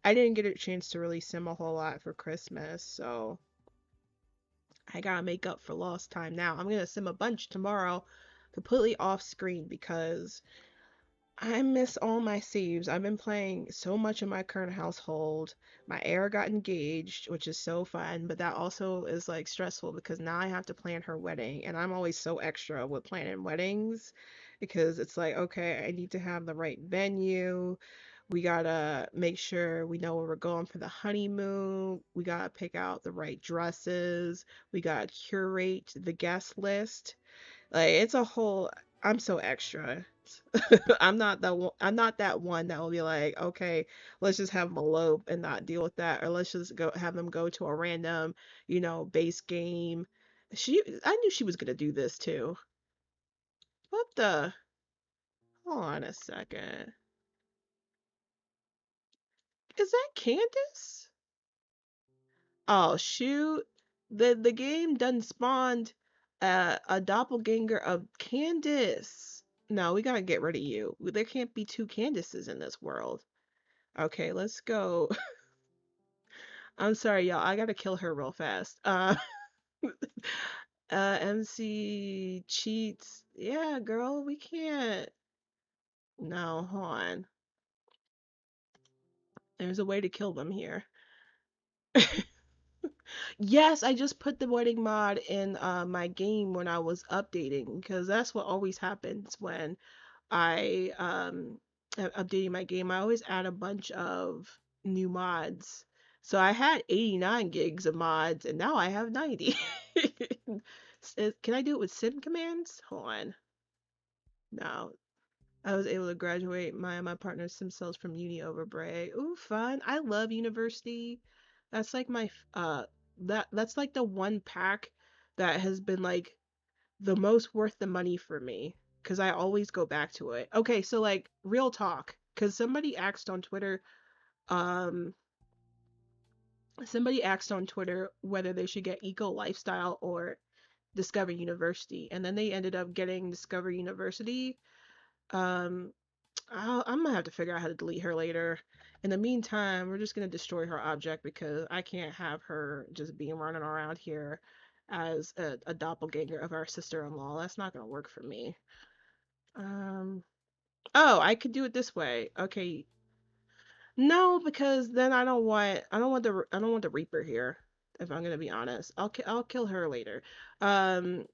I didn't get a chance to really sim a whole lot for Christmas, so I gotta make up for lost time now. I'm gonna sim a bunch tomorrow, completely off screen because I miss all my saves. I've been playing so much in my current household. My heir got engaged, which is so fun, but that also is like stressful because now I have to plan her wedding, and I'm always so extra with planning weddings because it's like, okay, I need to have the right venue. We gotta make sure we know where we're going for the honeymoon. We gotta pick out the right dresses. We gotta curate the guest list. Like it's a whole I'm so extra. I'm not that one that will be like, okay, let's just have them elope and not deal with that, or let's just go have them go to a random, base game. I knew she was gonna do this too. What the? Hold on a second. Is that Candace? Oh shoot. The game done spawned a doppelganger of Candace. No, we gotta get rid of you. There can't be two Candaces in this world. Okay, let's go. I'm sorry, y'all. I gotta kill her real fast. MC cheats. Yeah, girl, we can't. No, hold on. There's a way to kill them here. Yes, I just put the wedding mod in my game when I was updating because that's what always happens when I am updating my game. I always add a bunch of new mods. So I had 89 gigs of mods and now I have 90. Can I do it with sim commands? Hold on. No. I was able to graduate my partner's sim cells from uni over break. Ooh, fun. I love university. That's like that's like the one pack that has been like the most worth the money for me because I always go back to it. Okay, so like real talk, because somebody asked on Twitter, um, Somebody asked on Twitter whether they should get Eco Lifestyle or Discover University, and then they ended up getting Discover University. Um, I'm gonna have to figure out how to delete her later. In the meantime, we're just gonna destroy her object because I can't have her just being running around here as a doppelganger of our sister-in-law. That's not gonna work for me. Um, oh, I could do it this way. Okay, no, because then I don't want the Reaper here. If I'm gonna be honest, I'll kill her later. Um,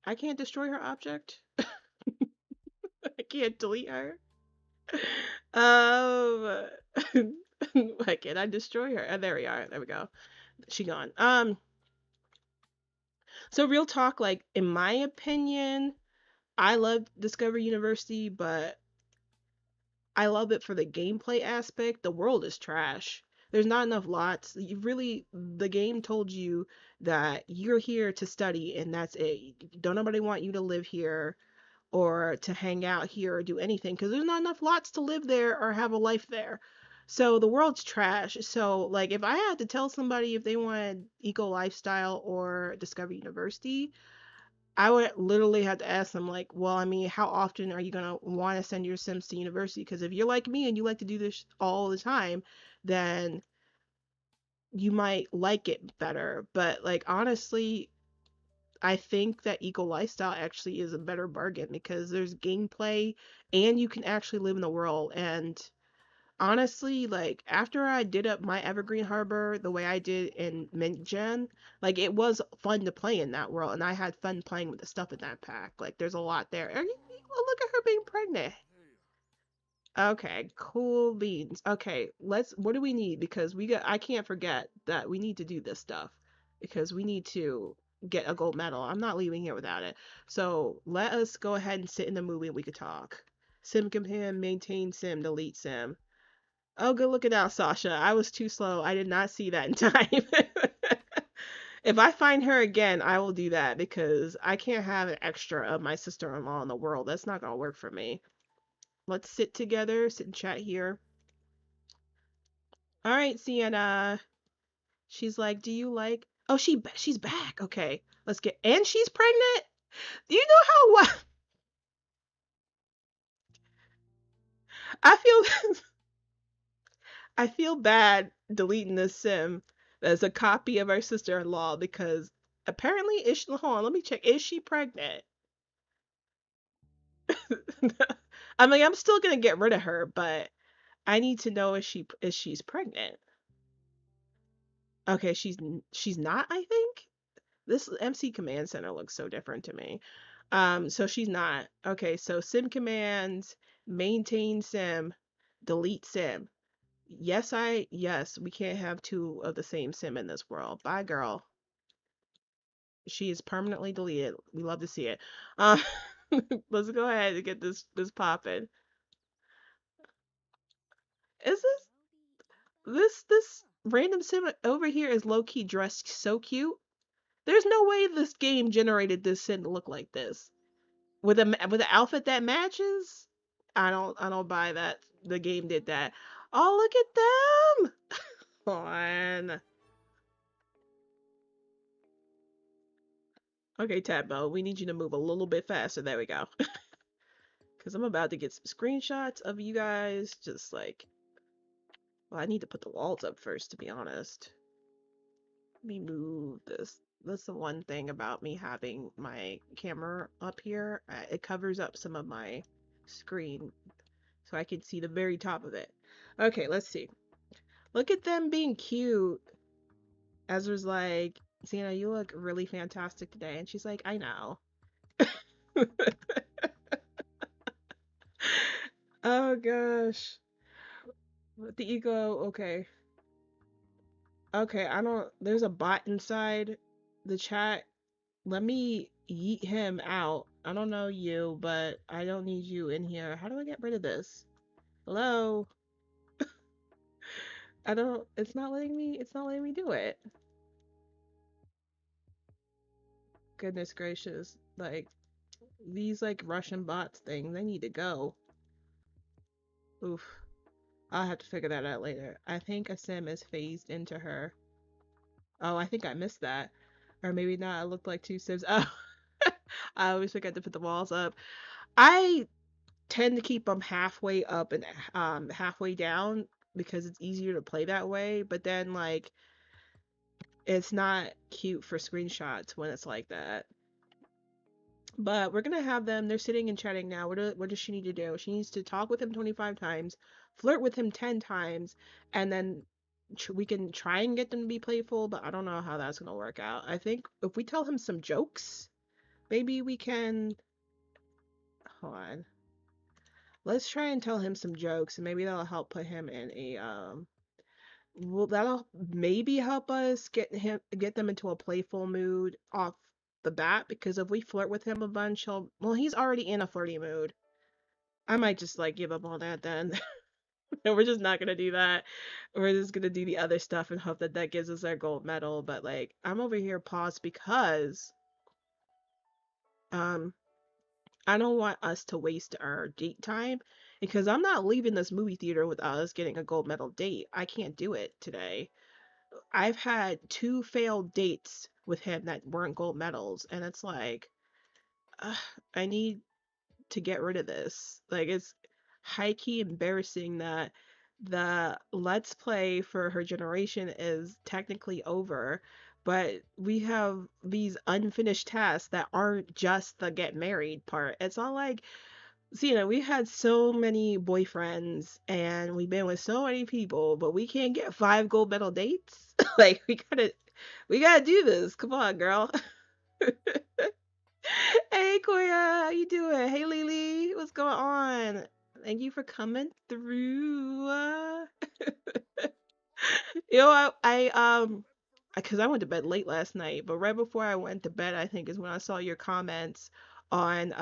I can't destroy her object. I can't delete her. Um, why can't I destroy her? There we are. There we go. She gone. So real talk, like in my opinion, I love Discover University, but I love it for the gameplay aspect. The world is trash. There's not enough lots. You really, the game told you that you're here to study and that's it. Don't nobody want you to live here or to hang out here or do anything because there's not enough lots to live there or have a life there. So the world's trash. So like if I had to tell somebody if they wanted eco lifestyle or Discover University, I would literally have to ask them like, well, I mean, how often are you gonna want to send your Sims to university? Because if you're like me and you like to do this all the time, then you might like it better. But like honestly, I think that Eco Lifestyle actually is a better bargain because there's gameplay and you can actually live in the world. And honestly, like after I did up my Evergreen Harbor the way I did in Mint Gen, like it was fun to play in that world, and I had fun playing with the stuff in that pack. Like there's a lot there. Oh, look at her being pregnant. Okay, cool beans. Okay, let's. What do we need? Because we got. I can't forget that we need to do this stuff because we need to get a gold medal. I'm not leaving here without it. So let us go ahead and sit in the movie and we could talk. Sim companion, maintain sim, delete sim. Oh, good looking out, Sasha. I was too slow. I did not see that in time. If I find her again, I will do that because I can't have an extra of my sister-in-law in the world. That's not gonna work for me. Let's sit together, sit and chat here. All right, Sienna. She's like, "Do you like?" Oh, she's back. Okay, let's get. And she's pregnant. Do you know how what? I feel I feel bad deleting this sim as a copy of our sister-in-law because apparently is hold on, let me check. Is she pregnant? I mean, I'm still gonna get rid of her, but I need to know if she's pregnant. Okay, she's not, I think. This MC Command Center looks so different to me. So she's not. Okay, so sim commands, maintain sim, delete sim. Yes, we can't have two of the same sim in this world. Bye, girl. She is permanently deleted. We love to see it. Uh, let's go ahead and get this popping. Is this random sim over here is low key dressed so cute? There's no way this game generated this sim to look like this with an outfit that matches. I don't buy that the game did that. Oh, look at them! On. Okay, Tadbo, we need you to move a little bit faster. There we go. Because I'm about to get some screenshots of you guys. Just like, well, I need to put the walls up first, to be honest. Let me move this. That's the one thing about me having my camera up here. It covers up some of my screen so I can see the very top of it. Okay, let's see. Look at them being cute. Ezra's like, Sienna, you look really fantastic today. And she's like, I know. Oh gosh. The ego, okay. Okay, I don't, there's a bot inside the chat. Let me yeet him out. I don't know you, but I don't need you in here. How do I get rid of this? Hello? I don't, it's not letting me do it. Goodness gracious. Like, these like Russian bots things, they need to go. Oof. I'll have to figure that out later. I think a sim is phased into her. Oh, I think I missed that. Or maybe not. I looked like two Sims. Oh, I always forget to put the walls up. I tend to keep them halfway up and halfway down because it's easier to play that way. But then like it's not cute for screenshots when it's like that. But we're gonna have them. They're sitting and chatting now. What does she need to do? She needs to talk with him 25 times, flirt with him 10 times, and then we can try and get them to be playful. But I don't know how that's gonna work out. I think if we tell him some jokes, maybe we can. Hold on. Let's try and tell him some jokes, and maybe that'll help put him in a well, that'll maybe help us get them into a playful mood off the bat, because if we flirt with him a bunch, he's already in a flirty mood. I might just like give up on that then. And we're just not gonna do that. We're just gonna do the other stuff and hope that that gives us our gold medal. But like, I'm over here paused because um I don't want us to waste our date time, because I'm not leaving this movie theater without us getting a gold medal date. I can't do it today. I've had two failed dates with him that weren't gold medals, and it's like, ugh, I need to get rid of this. Like, it's high key embarrassing that the let's play for her generation is technically over, but we have these unfinished tasks that aren't just the get married part. It's all like, so, we had so many boyfriends and we've been with so many people, but we can't get five gold medal dates. Like, we gotta do this. Come on, girl. Hey, Koya, how you doing? Hey, Lily, what's going on? Thank you for coming through. Because I went to bed late last night, but right before I went to bed, I think is when I saw your comments on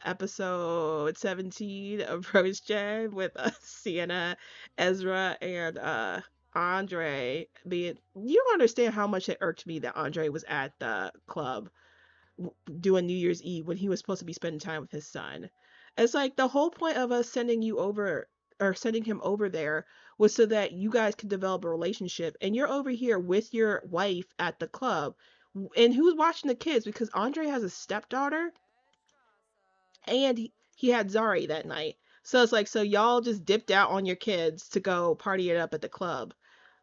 episode 17 of OBiGem with Sienna, Ezra, and Andre. Being, you don't understand how much it irked me that Andre was at the club doing New Year's Eve when he was supposed to be spending time with his son. It's like the whole point of us sending you over or sending him over there was so that you guys could develop a relationship. And you're over here with your wife at the club. And who's watching the kids? Because Andre has a stepdaughter and he had Zari that night. So it's like, so y'all just dipped out on your kids to go party it up at the club.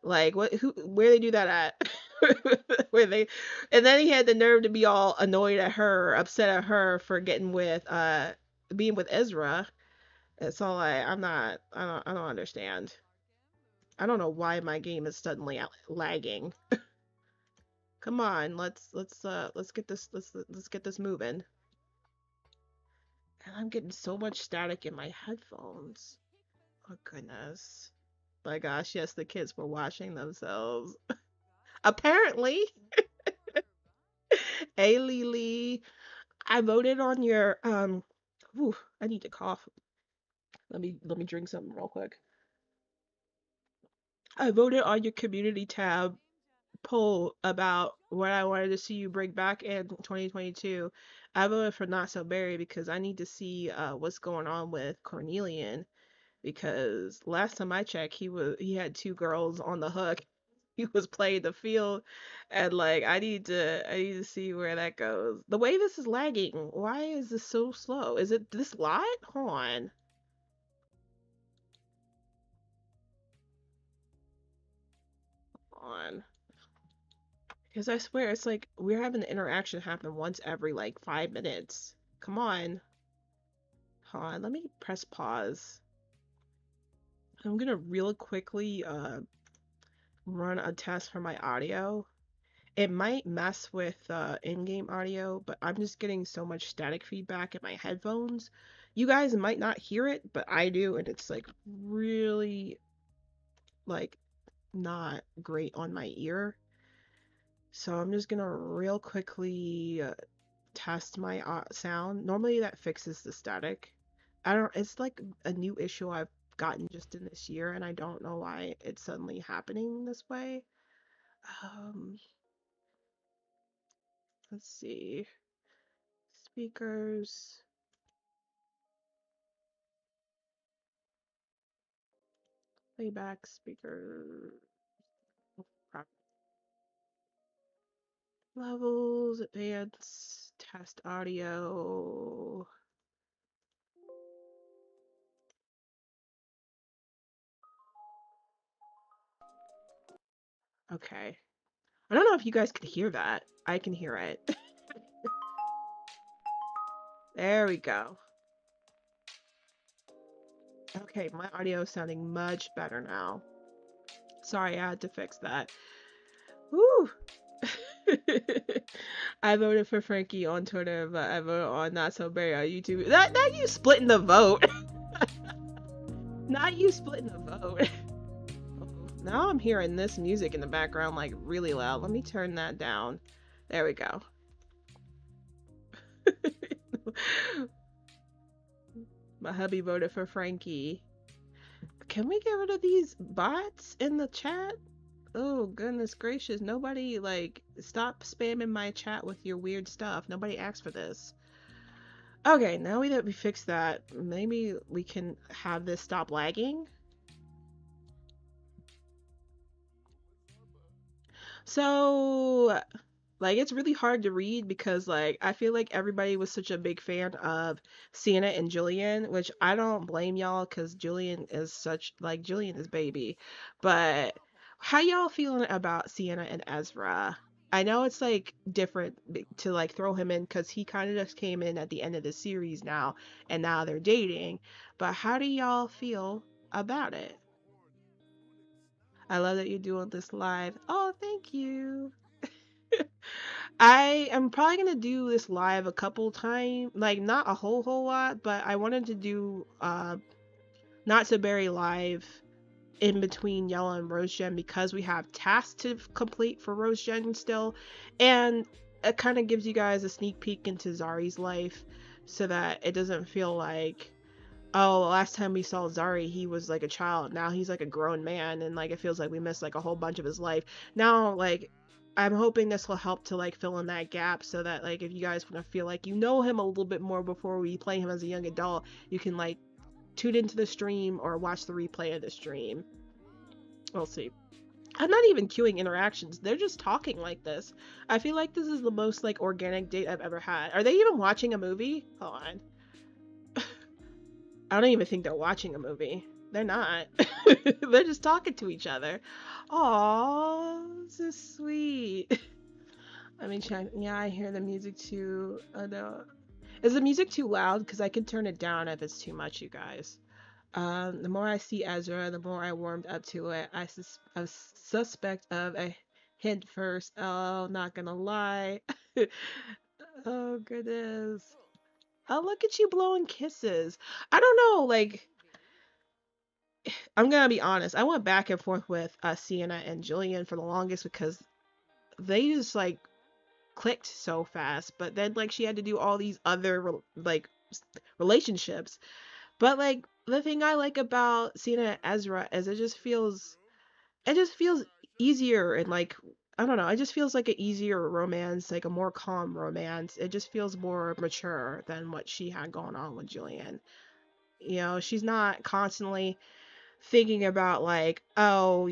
Like, what? Who? Where they do that at? Where they? And then he had the nerve to be all annoyed at her, upset at her for getting with, being with Ezra. It's all like, I don't understand. I don't know why my game is suddenly lagging. Come on, let's get this, let's get this moving. And I'm getting so much static in my headphones. Oh goodness. My gosh, yes, the kids were watching themselves. Apparently. Hey Lily. I voted on your ooh, I need to cough. Let me drink something real quick. I voted on your community tab poll about what I wanted to see you bring back in 2022. I voted for Not So Berry because I need to see what's going on with Cornelian, because last time I checked, he had two girls on the hook. He was playing the field, and like I need to see where that goes. The way this is lagging, why is this so slow? Is it this lot? Hold on. On. Because I swear it's like we're having the interaction happen once every like 5 minutes. Come on. Hold on, let me press pause. I'm gonna real quickly run a test for my audio. It might mess with in-game audio, but I'm just getting so much static feedback in my headphones. You guys might not hear it, but I do, and it's like really like not great on my ear. So I'm just gonna real quickly test my sound. Normally that fixes the static. I don't, it's like a new issue I've gotten just in this year, and I don't know why it's suddenly happening this way. Um, let's see. Speakers, playback speaker. Levels, advanced, test audio. Okay. I don't know if you guys could hear that. I can hear it. There we go. Okay, my audio is sounding much better now. Sorry, I had to fix that. Woo! I voted for Frankie on Twitter, but I voted on Not So Berry on YouTube. That you splitting the vote. Not you splitting the vote. Now I'm hearing this music in the background like really loud. Let me turn that down. There we go. My hubby voted for Frankie. Can we get rid of these bots in the chat? Oh, goodness gracious. Nobody, like, stop spamming my chat with your weird stuff. Nobody asked for this. Okay, now that we fixed that, maybe we can have this stop lagging. So, like, it's really hard to read because, like, I feel like everybody was such a big fan of Sienna and Julian, which I don't blame y'all because Julian is such, like, Julian is baby. But how y'all feeling about Sienna and Ezra? I know it's, like, different to, like, throw him in because he kind of just came in at the end of the series now, and now they're dating. But how do y'all feel about it? I love that you're doing this live. Oh, thank you. I am probably gonna do this live a couple times, like not a whole lot, but I wanted to do not so very live in between Yellow and Rose Gem because we have tasks to complete for Rose Gem still, and it kind of gives you guys a sneak peek into Zari's life so that it doesn't feel like, oh, last time we saw Zari, he was like a child. Now he's like a grown man, and like it feels like we missed like a whole bunch of his life. Now, like, I'm hoping this will help to like fill in that gap so that like if you guys want to feel like you know him a little bit more before we play him as a young adult, you can like tune into the stream or watch the replay of the stream. We'll see. I'm not even queuing interactions. They're just talking like this. I feel like this is the most like organic date I've ever had. Are they even watching a movie? Hold on. I don't even think they're watching a movie. They're not. They're just talking to each other. Aww, this is sweet. Let me check. Yeah, I hear the music too. No. Is the music too loud? Because I can turn it down if it's too much, you guys. The more I see Ezra, the more I warmed up to it. I suspect of a hint first. Oh, not gonna lie. Oh, goodness. Oh, look at you blowing kisses. I don't know, like, I'm gonna be honest. I went back and forth with Sienna and Julian for the longest because they just like clicked so fast. But then like she had to do all these other like relationships. But like the thing I like about Sienna and Ezra is it just feels easier and like I don't know. It just feels like an easier romance, like a more calm romance. It just feels more mature than what she had going on with Julian. You know, she's not constantly thinking about like, oh,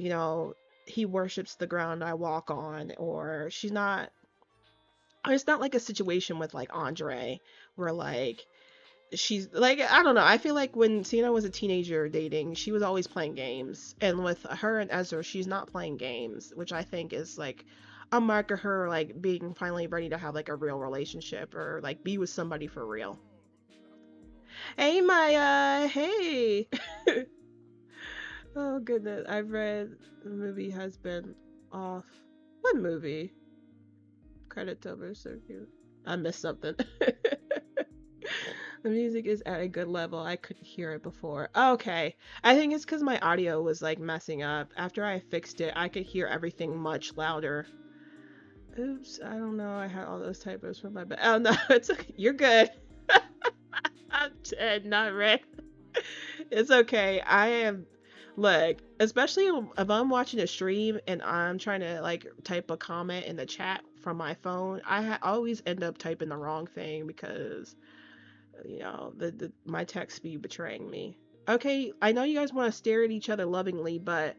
he worships the ground I walk on, or she's not. It's not like a situation with like Andre, where like she's like I don't know. I feel like when Sienna was a teenager dating, she was always playing games, and with her and Ezra, she's not playing games, which I think is like a mark of her like being finally ready to have like a real relationship or like be with somebody for real. Hey Maya, hey. Oh goodness, I've read the movie has been off. What movie? Credits over circuit. I missed something. The music is at a good level. I couldn't hear it before. Okay. I think it's because my audio was like messing up. After I fixed it, I could hear everything much louder. Oops, I don't know. I had all those typos from my bed. Oh no, it's okay. You're good. I'm dead, not red. It's okay. I am look, especially if I'm watching a stream and I'm trying to like type a comment in the chat from my phone, I always end up typing the wrong thing because the my text be betraying me. Okay, I know you guys want to stare at each other lovingly, but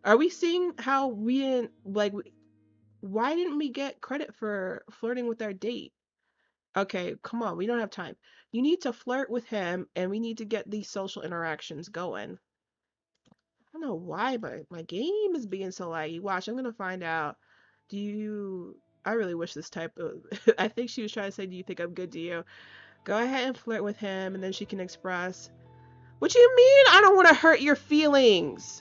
are we seeing how we didn't like Why didn't we get credit for flirting with our date? Okay, come on, we don't have time. You need to flirt with him, and we need to get these social interactions going. I don't know why, but my game is being so laggy. Watch, I'm gonna find out. Do you? I really wish this type of. I think she was trying to say, "Do you think I'm good to you?" Go ahead and flirt with him, and then she can express. What you mean? I don't want to hurt your feelings.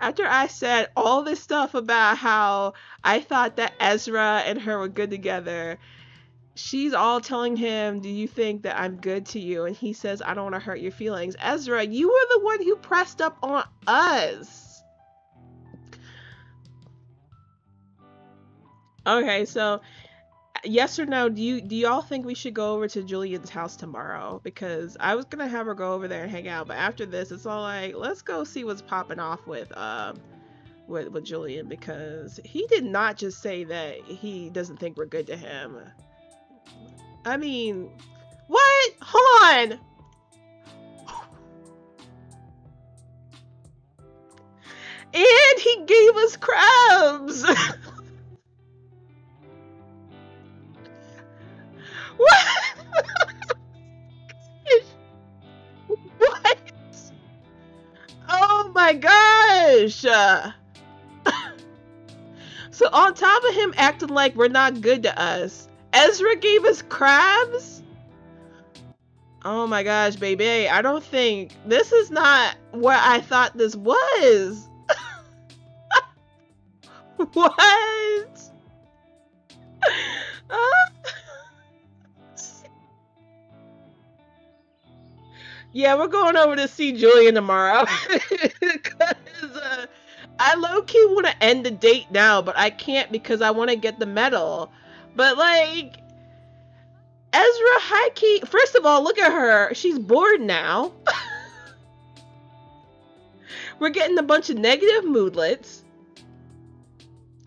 After I said all this stuff about how I thought that Ezra and her were good together, she's all telling him, "Do you think that I'm good to you?" And he says, "I don't want to hurt your feelings." Ezra, you were the one who pressed up on us. Okay, so yes or no, do y'all think we should go over to Julian's house tomorrow? Because I was gonna have her go over there and hang out, but after this, it's all like, let's go see what's popping off with Julian, because he did not just say that he doesn't think we're good to him. I mean, what? Hold on. And he gave us crabs. What? What? Oh my gosh. So on top of him acting like we're not good to us, Ezra gave us crabs? Oh my gosh, baby. I don't think this is not what I thought this was. What? Uh, yeah, we're going over to see Julian tomorrow. Because I low key want to end the date now, but I can't because I want to get the medal. But like, Ezra high key. First of all, look at her. She's bored now. We're getting a bunch of negative moodlets.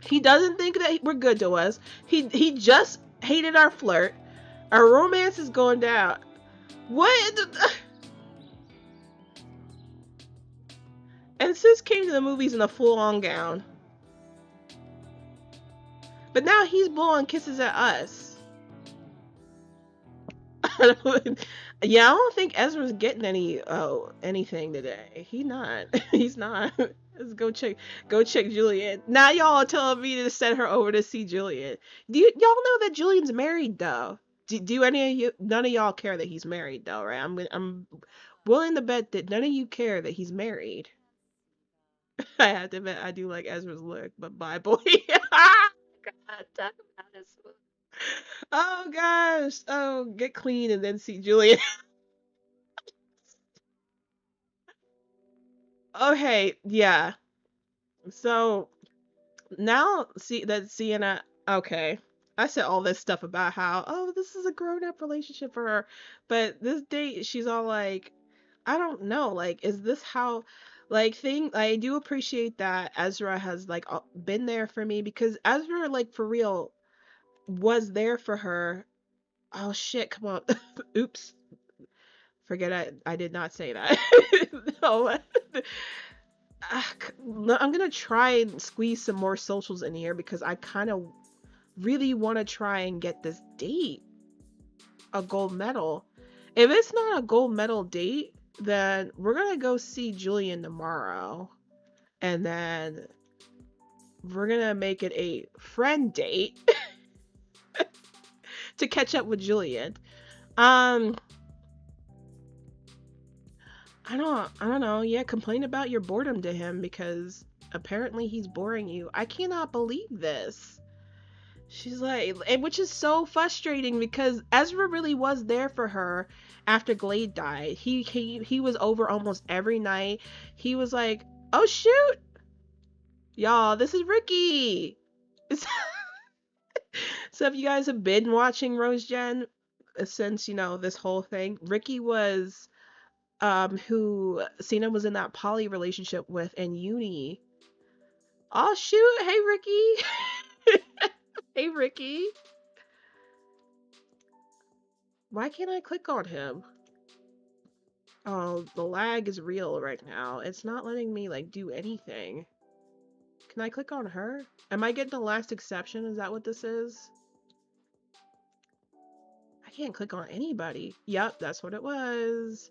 He doesn't think that we're good to us. He just hated our flirt. Our romance is going down. What? And Sis came to the movies in a full-on gown. But now he's blowing kisses at us. Yeah, I don't think Ezra's getting anything today. He not. He's not. Let's go check Juliet. Now y'all are telling me to send her over to see Juliet. Y'all know that Julian's married though? Do any of you? None of y'all care that he's married though, right? I'm willing to bet that none of you care that he's married. I have to admit I do like Ezra's look, but bye boy. God, talk about his. Oh gosh. Oh, get clean and then see Juliet. Okay, yeah. So now see that Sienna. Okay, I said all this stuff about how, oh, this is a grown up relationship for her, but this date she's all like, I don't know, like, is this how? Like, thing I do appreciate that Ezra has like been there for me, because Ezra, like, for real, was there for her. Oh shit, come on. Oops. Forget I did not say that. No. I'm gonna try and squeeze some more socials in here because I kind of really want to try and get this date a gold medal. If it's not a gold medal date, then we're gonna go see Julian tomorrow, and then we're gonna make it a friend date to catch up with Julian. Um, I don't know. Yeah, complain about your boredom to him because apparently he's boring you. I cannot believe this. She's like, and which is so frustrating because Ezra really was there for her after Glade died. He was over almost every night. He was like, "Oh shoot, y'all, this is Ricky." So if you guys have been watching Rose Gen since this whole thing, Ricky was who Sienna was in that poly relationship with in uni. Oh shoot, hey Ricky. Hey Ricky. Why can't I click on him? Oh, the lag is real right now. It's not letting me like do anything. Can I click on her? Am I getting the last exception? Is that what this is? I can't click on anybody. Yep, that's what it was.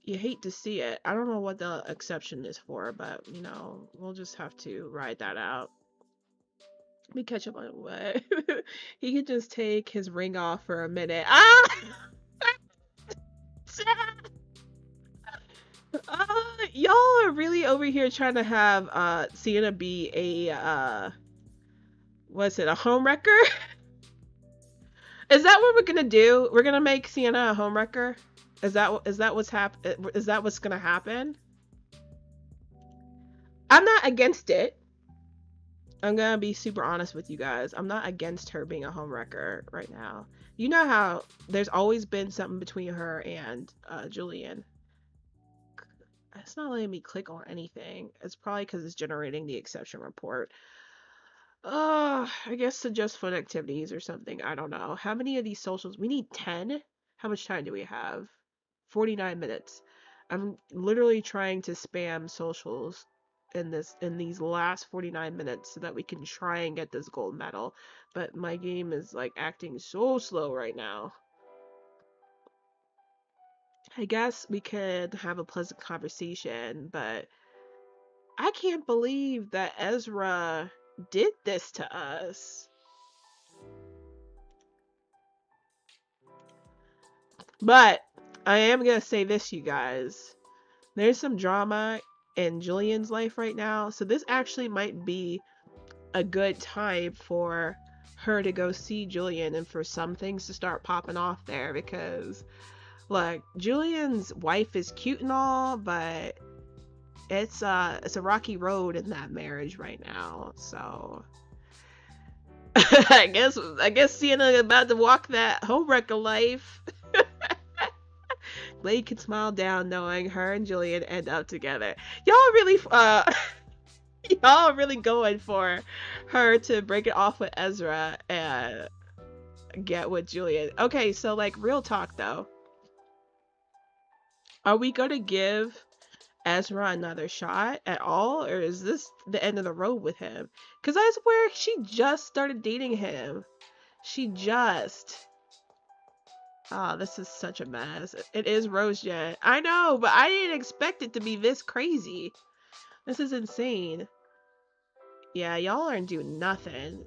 You hate to see it. I don't know what the exception is for, but you know, we'll just have to ride that out. Let me catch up on what. He could just take his ring off for a minute. Ah! Y'all are really over here trying to have Sienna be a what's it, a homewrecker? Is that what we're gonna do? We're gonna make Sienna a homewrecker? Is that what's gonna happen? I'm not against it. I'm gonna be super honest with you guys. I'm not against her being a homewrecker right now. You know how there's always been something between her and Julian. It's not letting me click on anything. It's probably because it's generating the exception report. I guess suggest fun activities or something. I don't know. How many of these socials? We need 10? How much time do we have? 49 minutes. I'm literally trying to spam socials in these last 49 minutes so that we can try and get this gold medal. But my game is like acting so slow right now. I guess we could have a pleasant conversation, but I can't believe that Ezra did this to us. But I am gonna say this, you guys. There's some drama in Julian's life right now, so this actually might be a good time for her to go see Julian and for some things to start popping off there because look, Julian's wife is cute and all, but it's a rocky road in that marriage right now. So I guess Sienna about to walk that homewrecker life. Blade can smile down knowing her and Julian end up together. Y'all really y'all really going for her to break it off with Ezra and get with Julian. Okay, so like real talk though. Are we gonna give Ezra another shot at all, or is this the end of the road with him? Because I swear she just started dating him. She just. Oh, this is such a mess. It is Rosejet. I know, but I didn't expect it to be this crazy. This is insane. Yeah, y'all aren't doing nothing.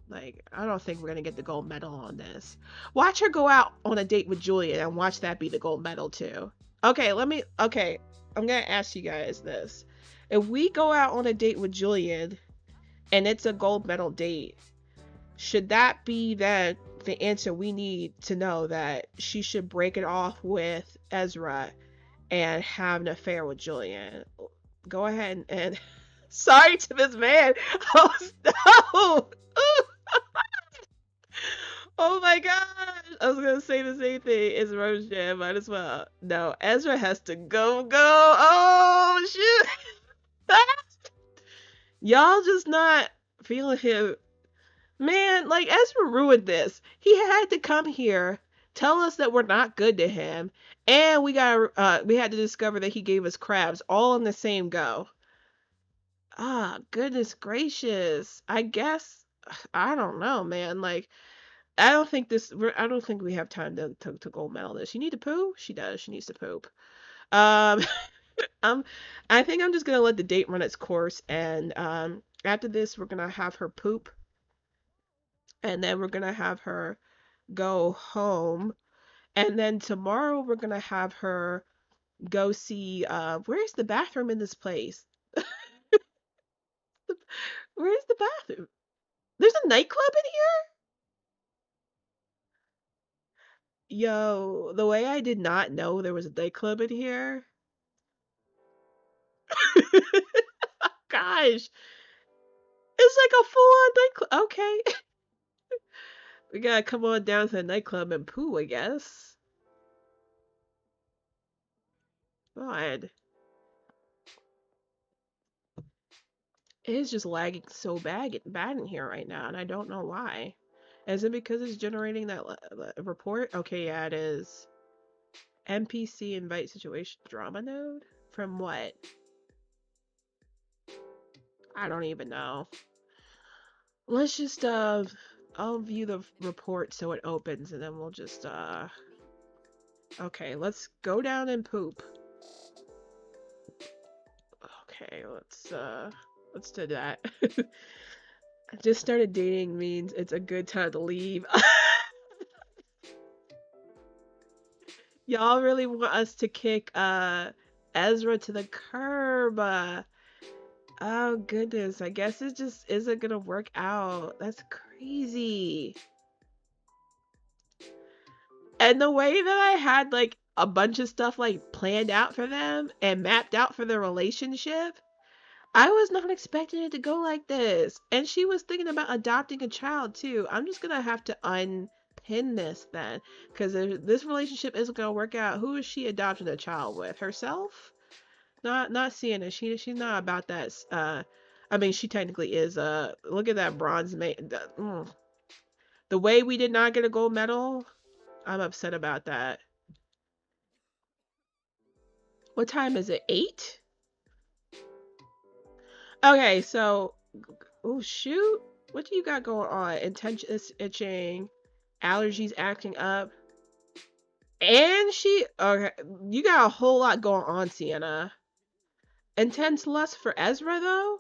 Like, I don't think we're gonna get the gold medal on this. Watch her go out on a date with Julian and watch that be the gold medal too. Okay, okay, I'm gonna ask you guys this. If we go out on a date with Julian and it's a gold medal date, should that be then the answer we need to know that she should break it off with Ezra and have an affair with Julian? Go ahead and sorry to this man. Oh no! Oh my gosh! I was gonna say the same thing. It's Rose Jam. Might as well. No, Ezra has to go. Oh shoot! Y'all just not feeling him. Man, like Ezra ruined this. He had to come here, tell us that we're not good to him, and we had to discover that he gave us crabs all in the same go. Ah, goodness gracious. I guess I don't know, man. Like I don't think we have time to gold medal this. You need to poo? She does. She needs to poop. Um um I think I'm just gonna let the date run its course and after this we're gonna have her poop and then we're gonna have her go home and then tomorrow we're gonna have her go see where's the bathroom in this place? Where's the bathroom? There's a nightclub in here? Yo, the way I did not know there was a nightclub in here. Gosh, it's like a full-on nightclub. Okay. We gotta come on down to the nightclub and poo, I guess. God. It is just lagging so bad in here right now, and I don't know why. Is it because it's generating that report? Okay, yeah, it is. NPC invite situation drama node? From what? I don't even know. Let's just I'll view the report so it opens and then we'll just okay, let's go down and poop. Okay, let's do that. I just started dating means it's a good time to leave. Y'all really want us to kick Ezra to the curb. Oh goodness, I guess it just isn't gonna work out. That's crazy. And the way that I had like a bunch of stuff like planned out for them and mapped out for their relationship, I was not expecting it to go like this. And she was thinking about adopting a child too. I'm just gonna have to unpin this then, because if this relationship isn't gonna work out, who is she adopting a child with? Herself? Not Sienna. She's not about that. I mean, she technically is. Look at that bronze mate. The way we did not get a gold medal, I'm upset about that. What time is it? 8? Okay, so oh shoot. What do you got going on? Intention is itching, allergies acting up. And she okay, you got a whole lot going on, Sienna. Intense lust for Ezra though?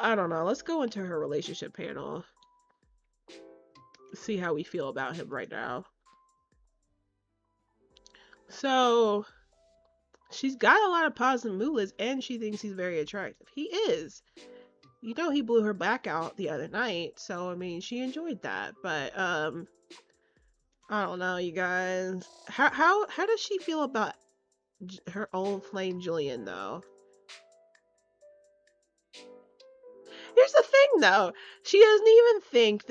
I don't know. Let's go into her relationship panel. See how we feel about him right now. So she's got a lot of positive moods and she thinks he's very attractive. He is. You know he blew her back out the other night, so I mean she enjoyed that. But I don't know, you guys. How does she feel about her old flame Julian though? Here's the thing though. She doesn't even think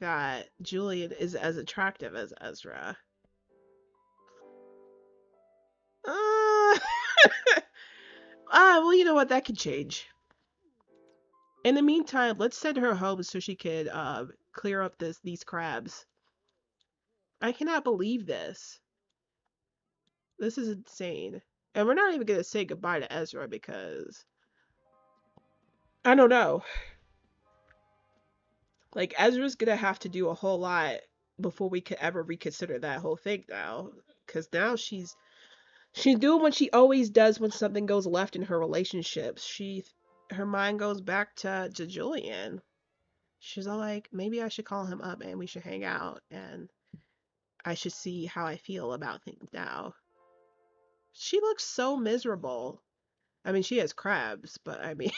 that Julian is as attractive as Ezra. Uh, well, you know what? That could change. In the meantime, let's send her home so she could clear up these crabs. I cannot believe this. This is insane. And we're not even gonna say goodbye to Ezra because I don't know. Like Ezra's gonna have to do a whole lot before we could ever reconsider that whole thing now. Cause now she's doing what she always does when something goes left in her relationships. Her mind goes back to Julian. She's all like, maybe I should call him up and we should hang out and I should see how I feel about things now. She looks so miserable. I mean, she has crabs, but I mean,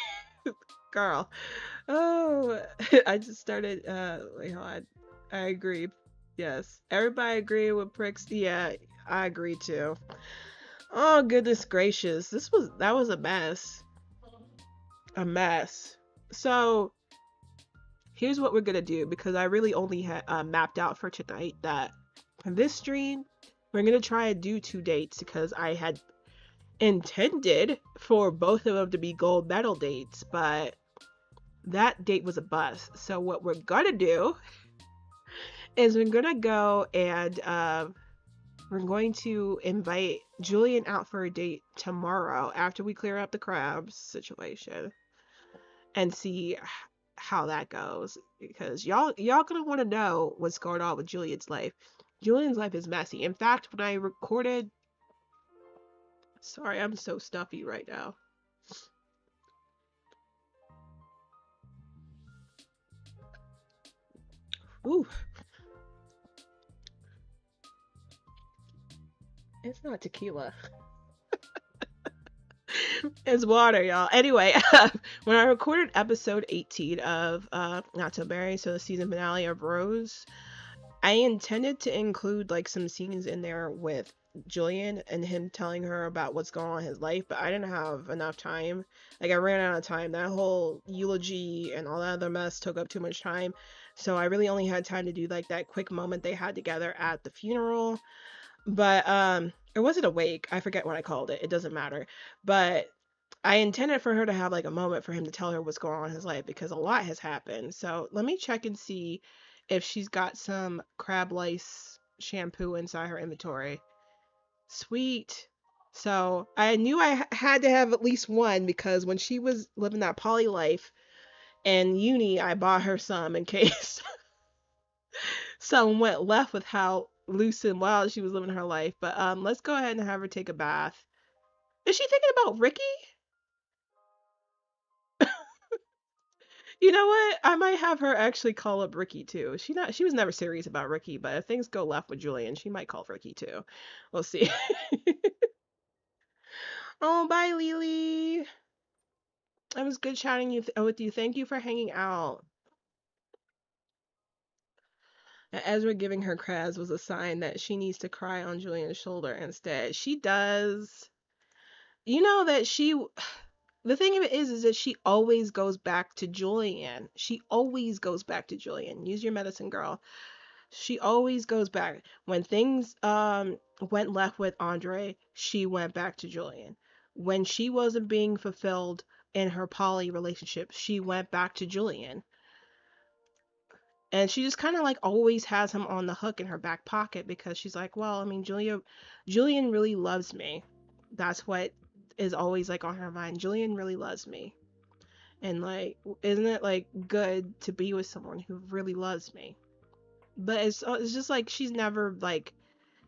girl. Oh, I just started. Wait, hold on. I agree. Yes, everybody agree with Pricks. Yeah, I agree too. Oh goodness gracious, that was a mess. A mess. So here's what we're gonna do because I really only had mapped out for tonight that in this stream we're gonna try and do 2 dates because I had intended for both of them to be gold medal dates, but that date was a bust. So what we're gonna do is we're gonna go and we're going to invite Julian out for a date tomorrow after we clear up the crabs situation and see how that goes because y'all gonna want to know what's going on with Julian's life. Julian's life is messy. In fact, when I recorded, sorry, I'm so stuffy right now. Ooh. It's not tequila. It's water, y'all. Anyway, when I recorded episode 18 of Not So Berry, so the season finale of Rose, I intended to include like some scenes in there with Julian and him telling her about what's going on in his life, but I didn't have enough time. Like I ran out of time. That whole eulogy and all that other mess took up too much time. So I really only had time to do like that quick moment they had together at the funeral. But or was it a wake? I forget what I called it. It doesn't matter. But I intended for her to have like a moment for him to tell her what's going on in his life because a lot has happened. So let me check and see if she's got some crab lice shampoo inside her inventory. Sweet. So I knew I had to have at least one because when she was living that poly life in uni, I bought her some in case someone went left with how loose and wild she was living her life. But let's go ahead and have her take a bath. Is she thinking about Ricky? You know what? I might have her actually call up Ricky too. She was never serious about Ricky, but if things go left with Julian, she might call Ricky too. We'll see. Oh, bye, Lily. It was good chatting with you. Thank you for hanging out. Ezra giving her crabs was a sign that she needs to cry on Julian's shoulder instead. She does. You know that the thing of it is that she always goes back to Julian. She always goes back to Julian. Use your medicine, girl. She always goes back. When things went left with Andre, she went back to Julian. When she wasn't being fulfilled in her poly relationship, she went back to Julian. And she just kind of like always has him on the hook in her back pocket because she's like, well, I mean, Julian really loves me. That's what is always like on her mind. Julian really loves me. And like, isn't it like good to be with someone who really loves me? But it's just like she's never like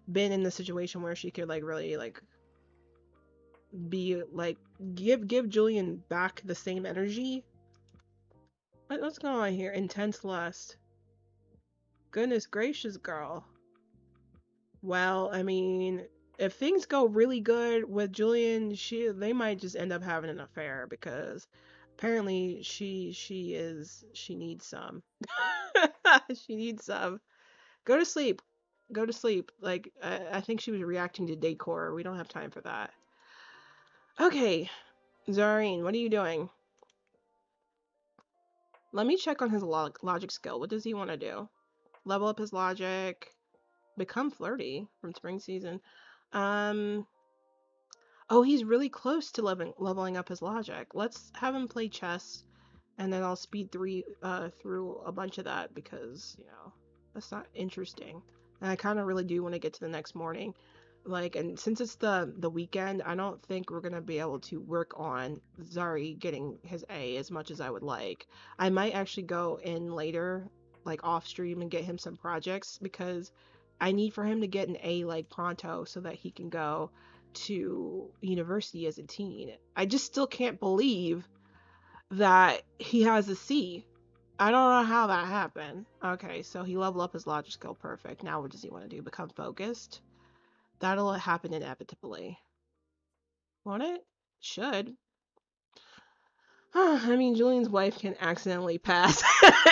been in the situation where she could like really like be like give Julian back the same energy. What's going on here? Intense lust. Goodness gracious, girl. Well, I mean, if things go really good with Julian, they might just end up having an affair because apparently she needs some. She needs some. Go to sleep. Go to sleep. Like I think she was reacting to decor. We don't have time for that. Okay, Zareen, what are you doing? Let me check on his logic skill. What does he want to do? Level up his logic. Become flirty from spring season. Um, Oh, he's really close to leveling up his logic. Let's have him play chess, and then I'll speed through a bunch of that because, that's not interesting. And I kind of really do want to get to the next morning. Like, and since it's the weekend, I don't think we're gonna be able to work on Zari getting his A as much as I would like. I might actually go in later, like off stream, and get him some projects because I need for him to get an A like pronto so that he can go to university as a teen. I just still can't believe that he has a C. I don't know how that happened. Okay, so he leveled up his logic skill. Perfect. Now what does he want to do? Become focused? That'll happen inevitably. Won't it? Should. I mean, Julian's wife can accidentally pass,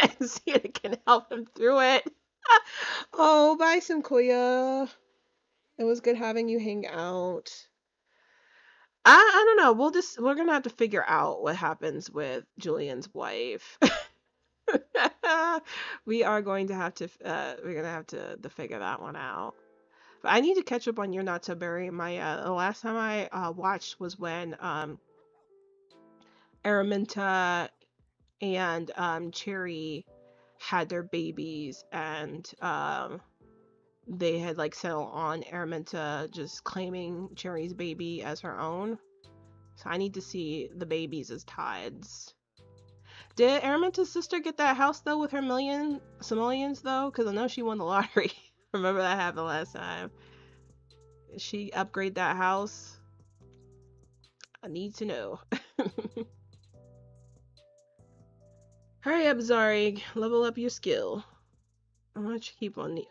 and Sienna can help him through it. Oh, bye, Simkoya. It was good having you hang out. I don't know. We're gonna have to figure out what happens with Julian's wife. We are going to have to we're gonna have to figure that one out. But I need to catch up on You're Not So Berry. My the last time I watched was when Araminta and Cherry had their babies, and they had like settled on Araminta just claiming Cherry's baby as her own. So I need to see the babies as tides. Did Araminta's sister get that house though with her simoleons though? Because I know she won the lottery. Remember that happened last time. She upgrade that house? I need to know. Hurry up, Zari. Level up your skill. I want you to keep on the.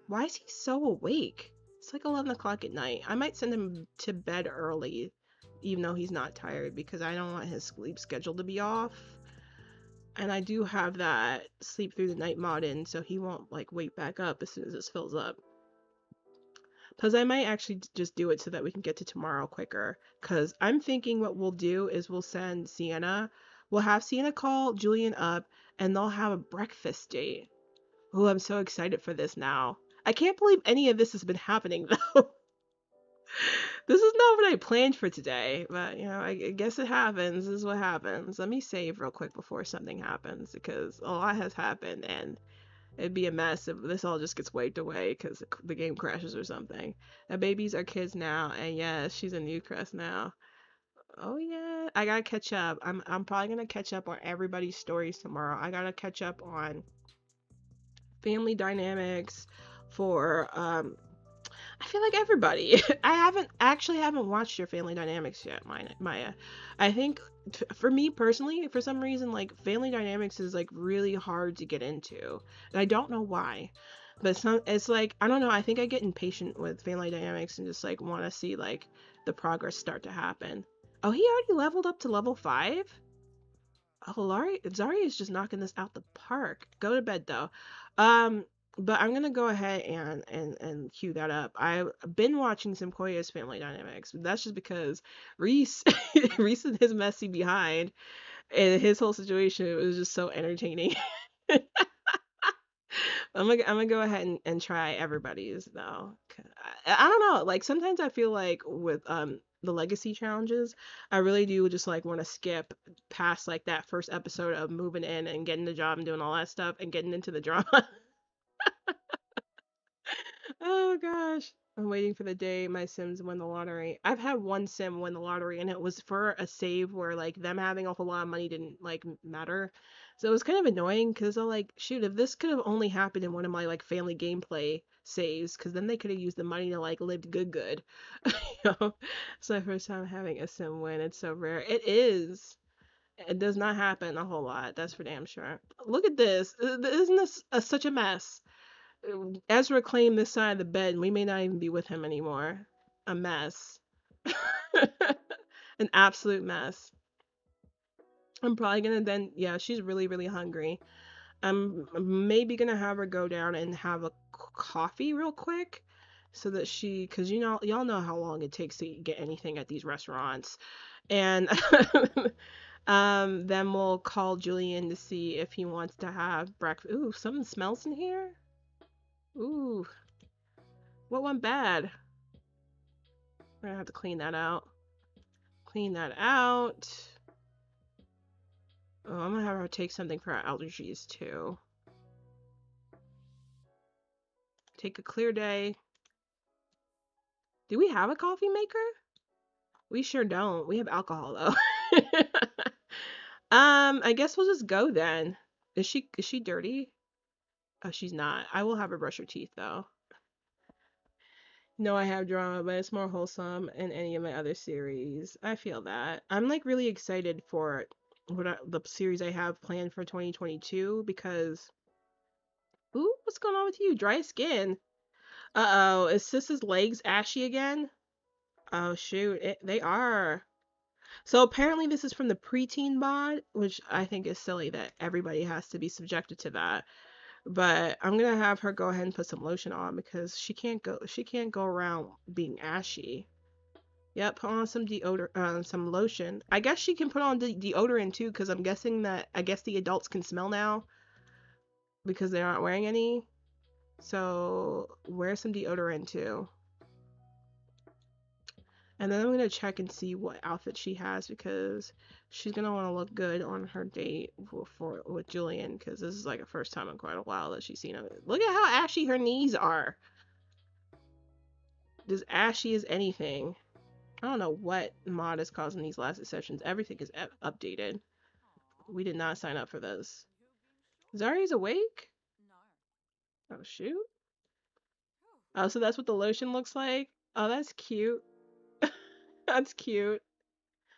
Why is he so awake? It's like 11 o'clock at night. I might send him to bed early, even though he's not tired, because I don't want his sleep schedule to be off. And I do have that sleep through the night mod in, so he won't like wake back up as soon as this fills up. Because I might actually just do it so that we can get to tomorrow quicker. Because I'm thinking what we'll do is we'll send Sienna. We'll have Sienna call Julian up, and they'll have a breakfast date. Oh, I'm so excited for this now. I can't believe any of this has been happening, though. This is not what I planned for today, but, I guess it happens. This is what happens. Let me save real quick before something happens, because a lot has happened, and It'd be a mess if this all just gets wiped away because the game crashes or something. The babies are kids now, and yes, she's a new crest now. Oh yeah, I gotta catch up. I'm probably gonna catch up on everybody's stories tomorrow. I gotta catch up on family dynamics for I feel like everybody. I haven't watched your family dynamics yet, Maya. I think for me personally, for some reason, like family dynamics is like really hard to get into, and I don't know why. But it's like I don't know. I think I get impatient with family dynamics and just like want to see like the progress start to happen. Oh, he already leveled up to level 5. Oh, Zari is just knocking this out the park. Go to bed though. Um, but I'm gonna go ahead and cue that up. I've been watching some Koya's Family Dynamics. But that's just because Reese Reese and his messy behind and his whole situation was just so entertaining. I'm gonna go ahead and try everybody's though. I don't know. Like sometimes I feel like with the legacy challenges, I really do just like want to skip past like that first episode of moving in and getting the job and doing all that stuff and getting into the drama. Oh gosh. I'm waiting for the day my Sims win the lottery. I've had one Sim win the lottery and it was for a save where like them having a whole lot of money didn't like matter. So it was kind of annoying because I'm like, shoot, if this could have only happened in one of my like family gameplay saves, because then they could have used the money to like live good. You know? It's my first time having a Sim win. It's so rare. It is. It does not happen a whole lot. That's for damn sure. Look at this. Isn't this such a mess? Ezra claimed this side of the bed, and we may not even be with him anymore. A mess. An absolute mess. I'm probably gonna then, yeah, she's really, really hungry. I'm maybe gonna have her go down and have a coffee real quick so that because y'all know how long it takes to get anything at these restaurants. And then we'll call Julian to see if he wants to have breakfast. Ooh, something smells in here. Ooh, what went bad? We're gonna have to clean that out. Clean that out. Oh, I'm gonna have her take something for our allergies too. Take a clear day. Do we have a coffee maker? We sure don't. We have alcohol though. I guess we'll just go then. Is she dirty? Oh, she's not. I will have her brush her teeth though. No, I have drama, but it's more wholesome in any of my other series. I feel that. I'm like really excited for the series I have planned for 2022 because ooh, what's going on with you? Dry skin. Uh-oh, is Sis's legs ashy again? Oh shoot, they are. So apparently this is from the preteen mod, which I think is silly that everybody has to be subjected to that. But I'm gonna have her go ahead and put some lotion on because she can't go around being ashy. Yep, put on some some lotion. I guess she can put on deodorant too, because I'm guessing that I guess the adults can smell now because they aren't wearing any. So wear some deodorant too. And then I'm gonna check and see what outfit she has because she's gonna want to look good on her date with Julian because this is like a first time in quite a while that she's seen it. Look at how ashy her knees are. As ashy as anything. I don't know what mod is causing these last sessions. Everything is updated. We did not sign up for this. Zari's awake? Oh shoot. Oh, so that's what the lotion looks like? Oh, that's cute. That's cute.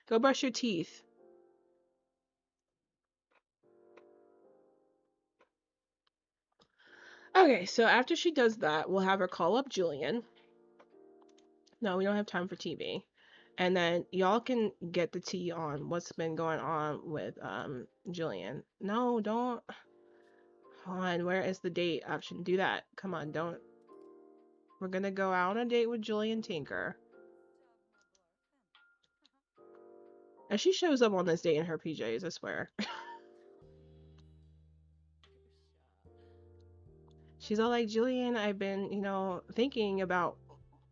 Go brush your teeth. Okay, so after she does that, we'll have her call up Julian. No, we don't have time for TV. And then y'all can get the tea on what's been going on with Julian. No, don't. Hold on, where is the date option? Do that. Come on, don't. We're gonna go out on a date with Julian Tinker. And she shows up on this date in her PJs, I swear. She's all like, Julian, I've been, thinking about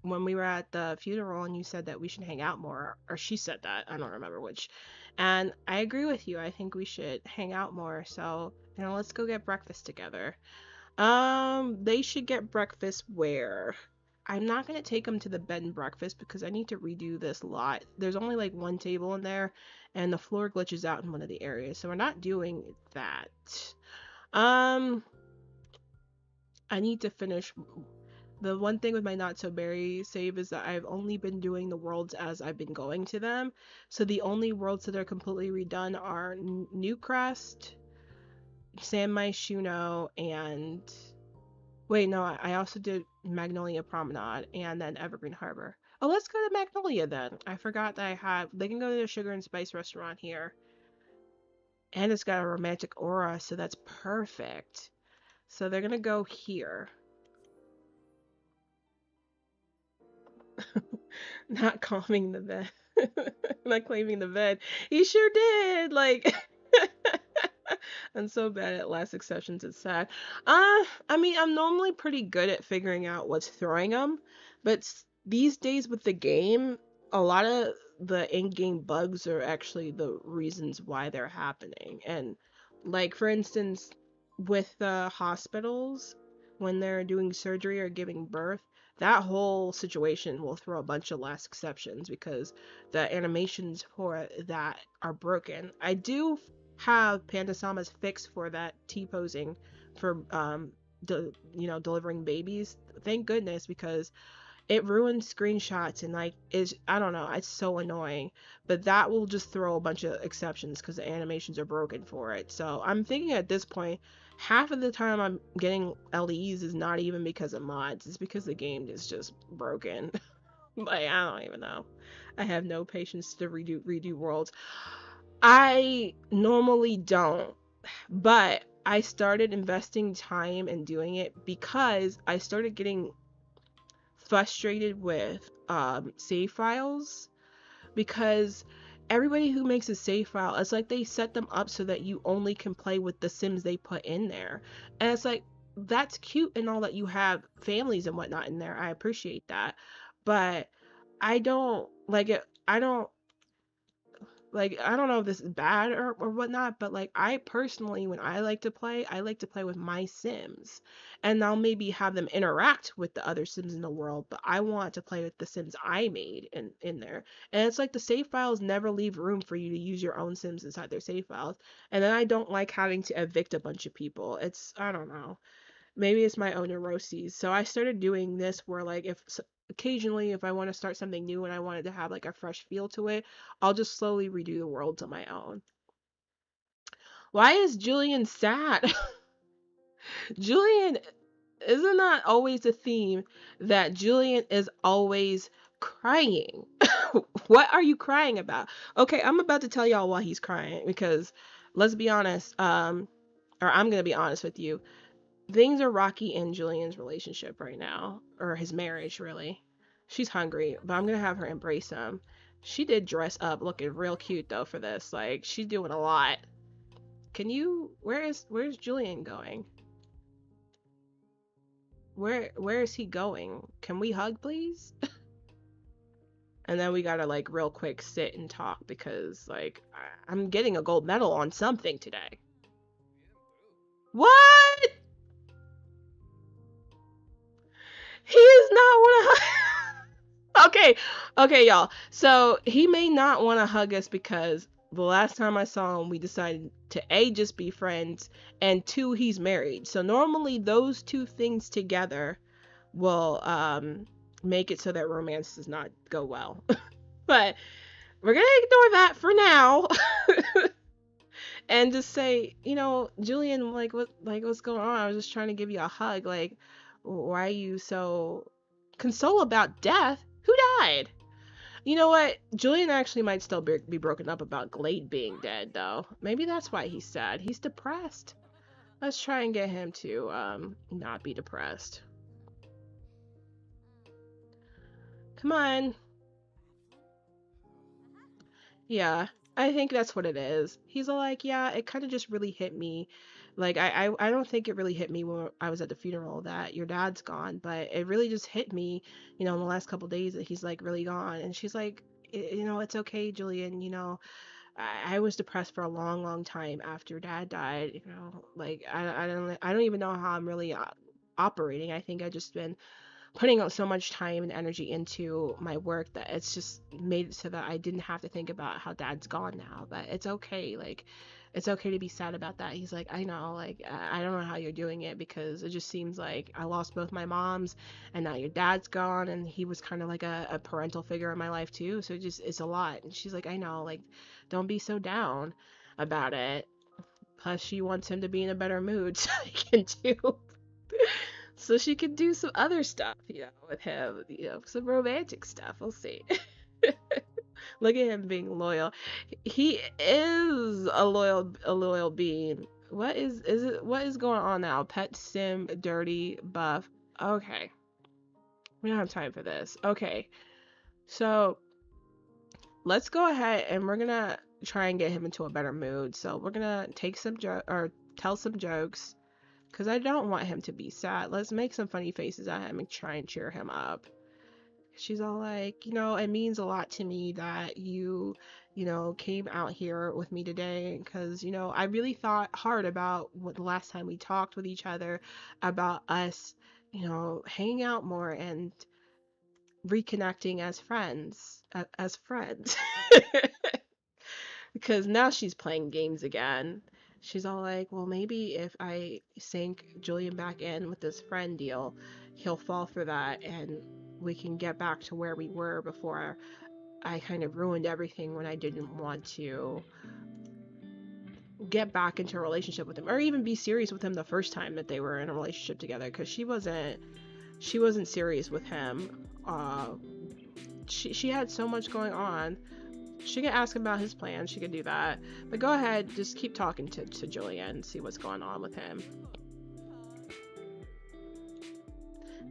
when we were at the funeral and you said that we should hang out more. Or she said that. I don't remember which. And I agree with you. I think we should hang out more. So, let's go get breakfast together. They should get breakfast where? I'm not gonna take them to the bed and breakfast because I need to redo this lot. There's only like one table in there, and the floor glitches out in one of the areas, so we're not doing that. Um, I need to finish. The one thing with my not so berry save is that I've only been doing the worlds as I've been going to them. So the only worlds that are completely redone are Newcrest, San Myshuno, and wait, no, I also did Magnolia Promenade and then Evergreen Harbor. Oh, let's go to Magnolia then. I forgot that I have. They can go to the Sugar and Spice restaurant here, and it's got a romantic aura, so that's perfect. So they're gonna go here. Not calming the bed. Not claiming the bed. He sure did. Like, I'm so bad at last exceptions. It's sad. I mean, I'm normally pretty good at figuring out what's throwing them, but these days with the game, a lot of the in-game bugs are actually the reasons why they're happening. And like, for instance, with the hospitals, when they're doing surgery or giving birth, that whole situation will throw a bunch of last exceptions because the animations for that are broken. I do have Panda-sama's fix for that T-posing for delivering babies. Thank goodness, because it ruins screenshots and like is I don't know, it's so annoying. But that will just throw a bunch of exceptions because the animations are broken for it. So I'm thinking at this point, half of the time I'm getting LEs is not even because of mods, it's because the game is just broken. Like I don't even know. I have no patience to redo worlds. I normally don't, but I started investing time in doing it because I started getting frustrated with save files because everybody who makes a save file, it's like they set them up so that you only can play with the Sims they put in there. And it's like, that's cute and all that you have families and whatnot in there. I appreciate that. But I don't like it. I don't like I don't know if this is bad or whatnot, but like I personally, when I like to play with my Sims, and I'll maybe have them interact with the other Sims in the world, but I want to play with the Sims I made in there. And it's like the save files never leave room for you to use your own Sims inside their save files, and then I don't like having to evict a bunch of people. It's I don't know, maybe it's my own neuroses. So I started doing this where like if occasionally if I want to start something new and I wanted to have like a fresh feel to it, I'll just slowly redo the worlds on my own. Why is Julian sad? Julian, isn't that always a theme that Julian is always crying? What are you crying about? Okay, I'm about to tell y'all why he's crying because let's be honest, or I'm gonna be honest with you. Things are rocky in Julian's relationship right now, or his marriage, really. She's hungry, but I'm gonna have her embrace him. She did dress up looking real cute though for this. Like she's doing a lot. Can you? Where's Julian going? Where is he going? Can we hug, please? And then we gotta like real quick sit and talk because like I'm getting a gold medal on something today. What? He is not one of okay, okay, y'all. So he may not want to hug us because the last time I saw him, we decided to A, just be friends, and two, he's married. So normally those two things together will make it so that romance does not go well. But we're gonna ignore that for now. And just say, Julian, what's going on? I was just trying to give you a hug. Like, why are you so console about death? Who died? You know what? Julian actually might still be broken up about Glade being dead, though. Maybe that's why he's sad. He's depressed. Let's try and get him to not be depressed. Come on. Yeah, I think that's what it is. He's all like, yeah, it kind of just really hit me. Like, I don't think it really hit me when I was at the funeral that your dad's gone, but it really just hit me, in the last couple days that he's like really gone. And she's like, It's okay, Julian, I was depressed for a long, long time after dad died. You know, like I don't even know how I'm really operating. I think I just been putting out so much time and energy into my work that it's just made it so that I didn't have to think about how dad's gone now. But it's okay. Like, it's okay to be sad about that. He's like, I know, like, I don't know how you're doing it because it just seems like I lost both my moms and now your dad's gone. And he was kind of like a parental figure in my life too. So it's a lot. And she's like, I know, like, don't be so down about it. Plus, she wants him to be in a better mood so he can do so she could do some other stuff, with him, some romantic stuff. We'll see. Look at him being loyal. He is a loyal being. What is going on now? Pet sim dirty buff. Okay. We don't have time for this. Okay. So let's go ahead and we're gonna try and get him into a better mood. So we're gonna take some or tell some jokes because I don't want him to be sad. Let's make some funny faces at him and try and cheer him up. She's all like, it means a lot to me that you came out here with me today because, I really thought hard about what the last time we talked with each other about us, hanging out more and reconnecting as friends, as friends. Because now she's playing games again. She's all like, well, maybe if I sink Julian back in with this friend deal, he'll fall for that and we can get back to where we were before I kind of ruined everything when I didn't want to get back into a relationship with him or even be serious with him the first time that they were in a relationship together because she wasn't serious with him. She had so much going on. She could ask him about his plans. She could do that. But go ahead, just keep talking to Julian and see what's going on with him.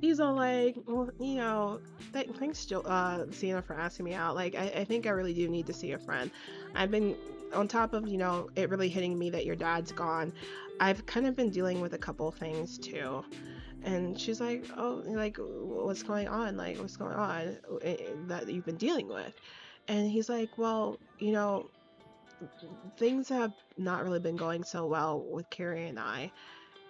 He's all like, well, thanks, Sienna, for asking me out. Like, I think I really do need to see a friend. I've been on top of, it really hitting me that your dad's gone. I've kind of been dealing with a couple things too. And she's like, oh, like, what's going on? Like, what's going on that you've been dealing with? And he's like, well, things have not really been going so well with Carrie and I.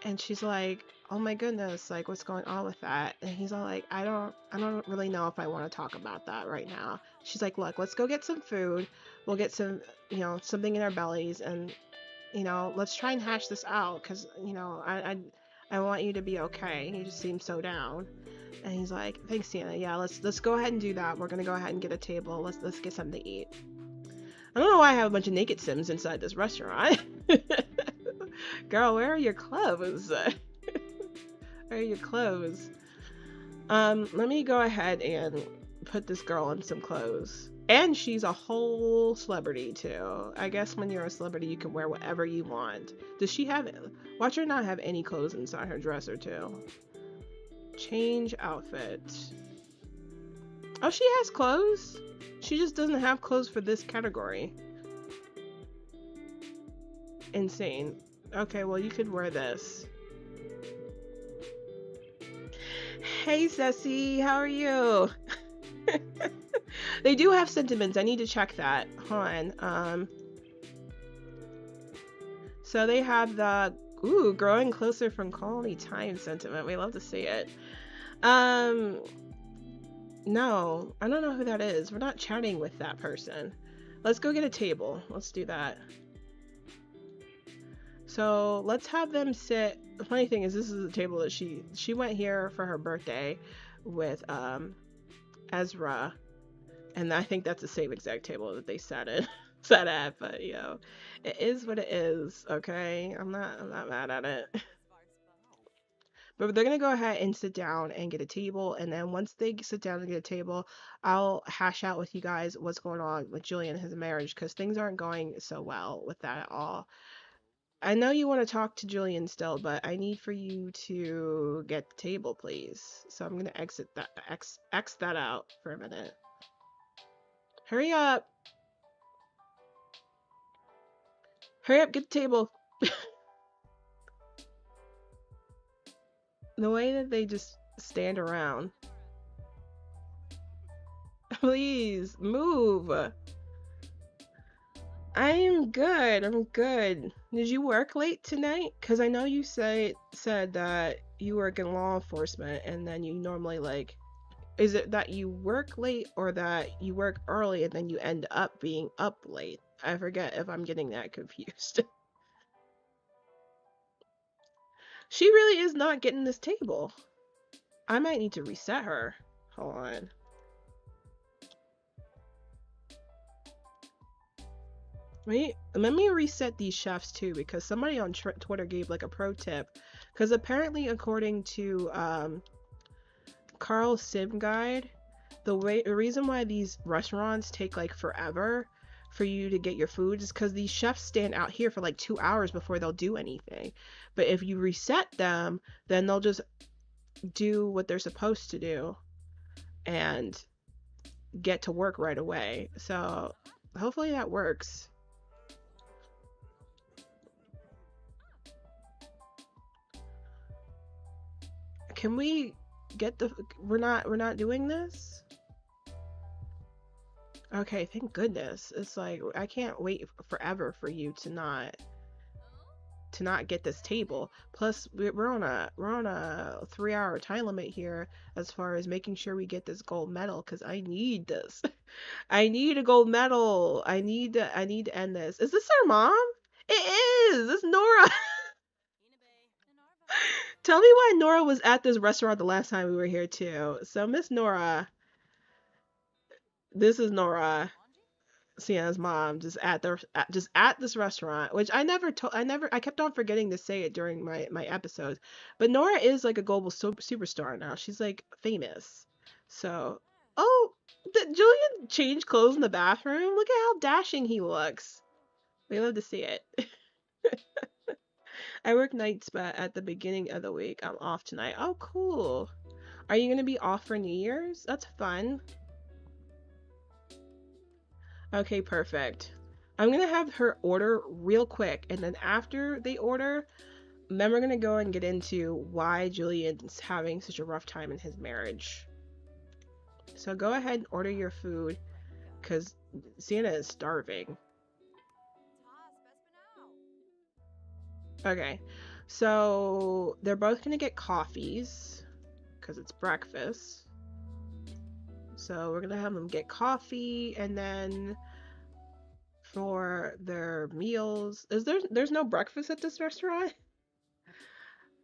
And she's like, oh my goodness, like, what's going on with that? And he's all like, I don't really know if I want to talk about that right now. She's like, look, let's go get some food. We'll get some, something in our bellies, and, let's try and hash this out, because, I want you to be okay. You just seem so down. And he's like, thanks, Sienna. Yeah, let's go ahead and do that. We're gonna go ahead and get a table. Let's get something to eat. I don't know why I have a bunch of naked Sims inside this restaurant. Girl, where are your clothes? Where are your clothes? Let me go ahead and put this girl in some clothes. And she's a whole celebrity too. I guess when you're a celebrity, you can wear whatever you want. Does she have it? Watch her not have any clothes inside her dresser too. Change outfit. Oh, she has clothes. She just doesn't have clothes for this category. Insane. Okay, well, you could wear this. Hey, Ceci, how are you? They do have sentiments. I need to check that. Hold on. So they have the growing closer from quality time sentiment. We love to see it. No, I don't know who that is. We're not chatting with that person. Let's go get a table. Let's do that. So let's have them sit. The funny thing is, this is the table that she went here for her birthday with Ezra, and I think that's the same exact table that they sat at. But it is what it is. Okay, I'm not mad at it. But they're gonna go ahead and sit down and get a table, and then once they sit down and get a table, I'll hash out with you guys what's going on with Julian and his marriage, because things aren't going so well with that at all. I know you want to talk to Julian still, but I need for you to get the table, please. So I'm gonna exit that, X that out for a minute. Hurry up! Hurry up, get the table! The way that they just stand around. Please, move! I'm good. I'm good. Did you work late tonight? Because I know you said that you work in law enforcement and then you normally like is it that you work late or that you work early and then you end up being up late? I forget if I'm getting that confused. She really is not getting this table. I might need to reset her. Hold on. Let me reset these chefs too because somebody on Twitter gave like a pro tip. Because apparently, according to Carl Sim Guide, the reason why these restaurants take like forever for you to get your food is because these chefs stand out here for like 2 hours before they'll do anything. But if you reset them, then they'll just do what they're supposed to do and get to work right away. So hopefully that works. Can we get the we're not doing this? Okay, thank goodness. It's like I can't wait forever for you to not get this table. Plus we're on a 3-hour time limit here as far as making sure we get this gold medal because I need this. I need a gold medal. I need to end this. Is this our mom? It is. It's Nora. Tell me why Nora was at this restaurant the last time we were here too. So Miss Nora, this is Nora, Sienna's mom, just at this restaurant, which I kept on forgetting to say it during my episodes. But Nora is like a global superstar now. She's like famous. So, oh, did Julian change clothes in the bathroom? Look at how dashing he looks. We love to see it. I work nights, but at the beginning of the week, I'm off tonight. Oh, cool. Are you gonna be off for New Year's? That's fun. Okay, perfect. I'm gonna have her order real quick, and then after they order, then we're gonna go and get into why Julian's having such a rough time in his marriage. So go ahead and order your food, because Sienna is starving. Okay, so they're both gonna get coffees, because it's breakfast. So we're gonna have them get coffee, and then for their meals, there's no breakfast at this restaurant?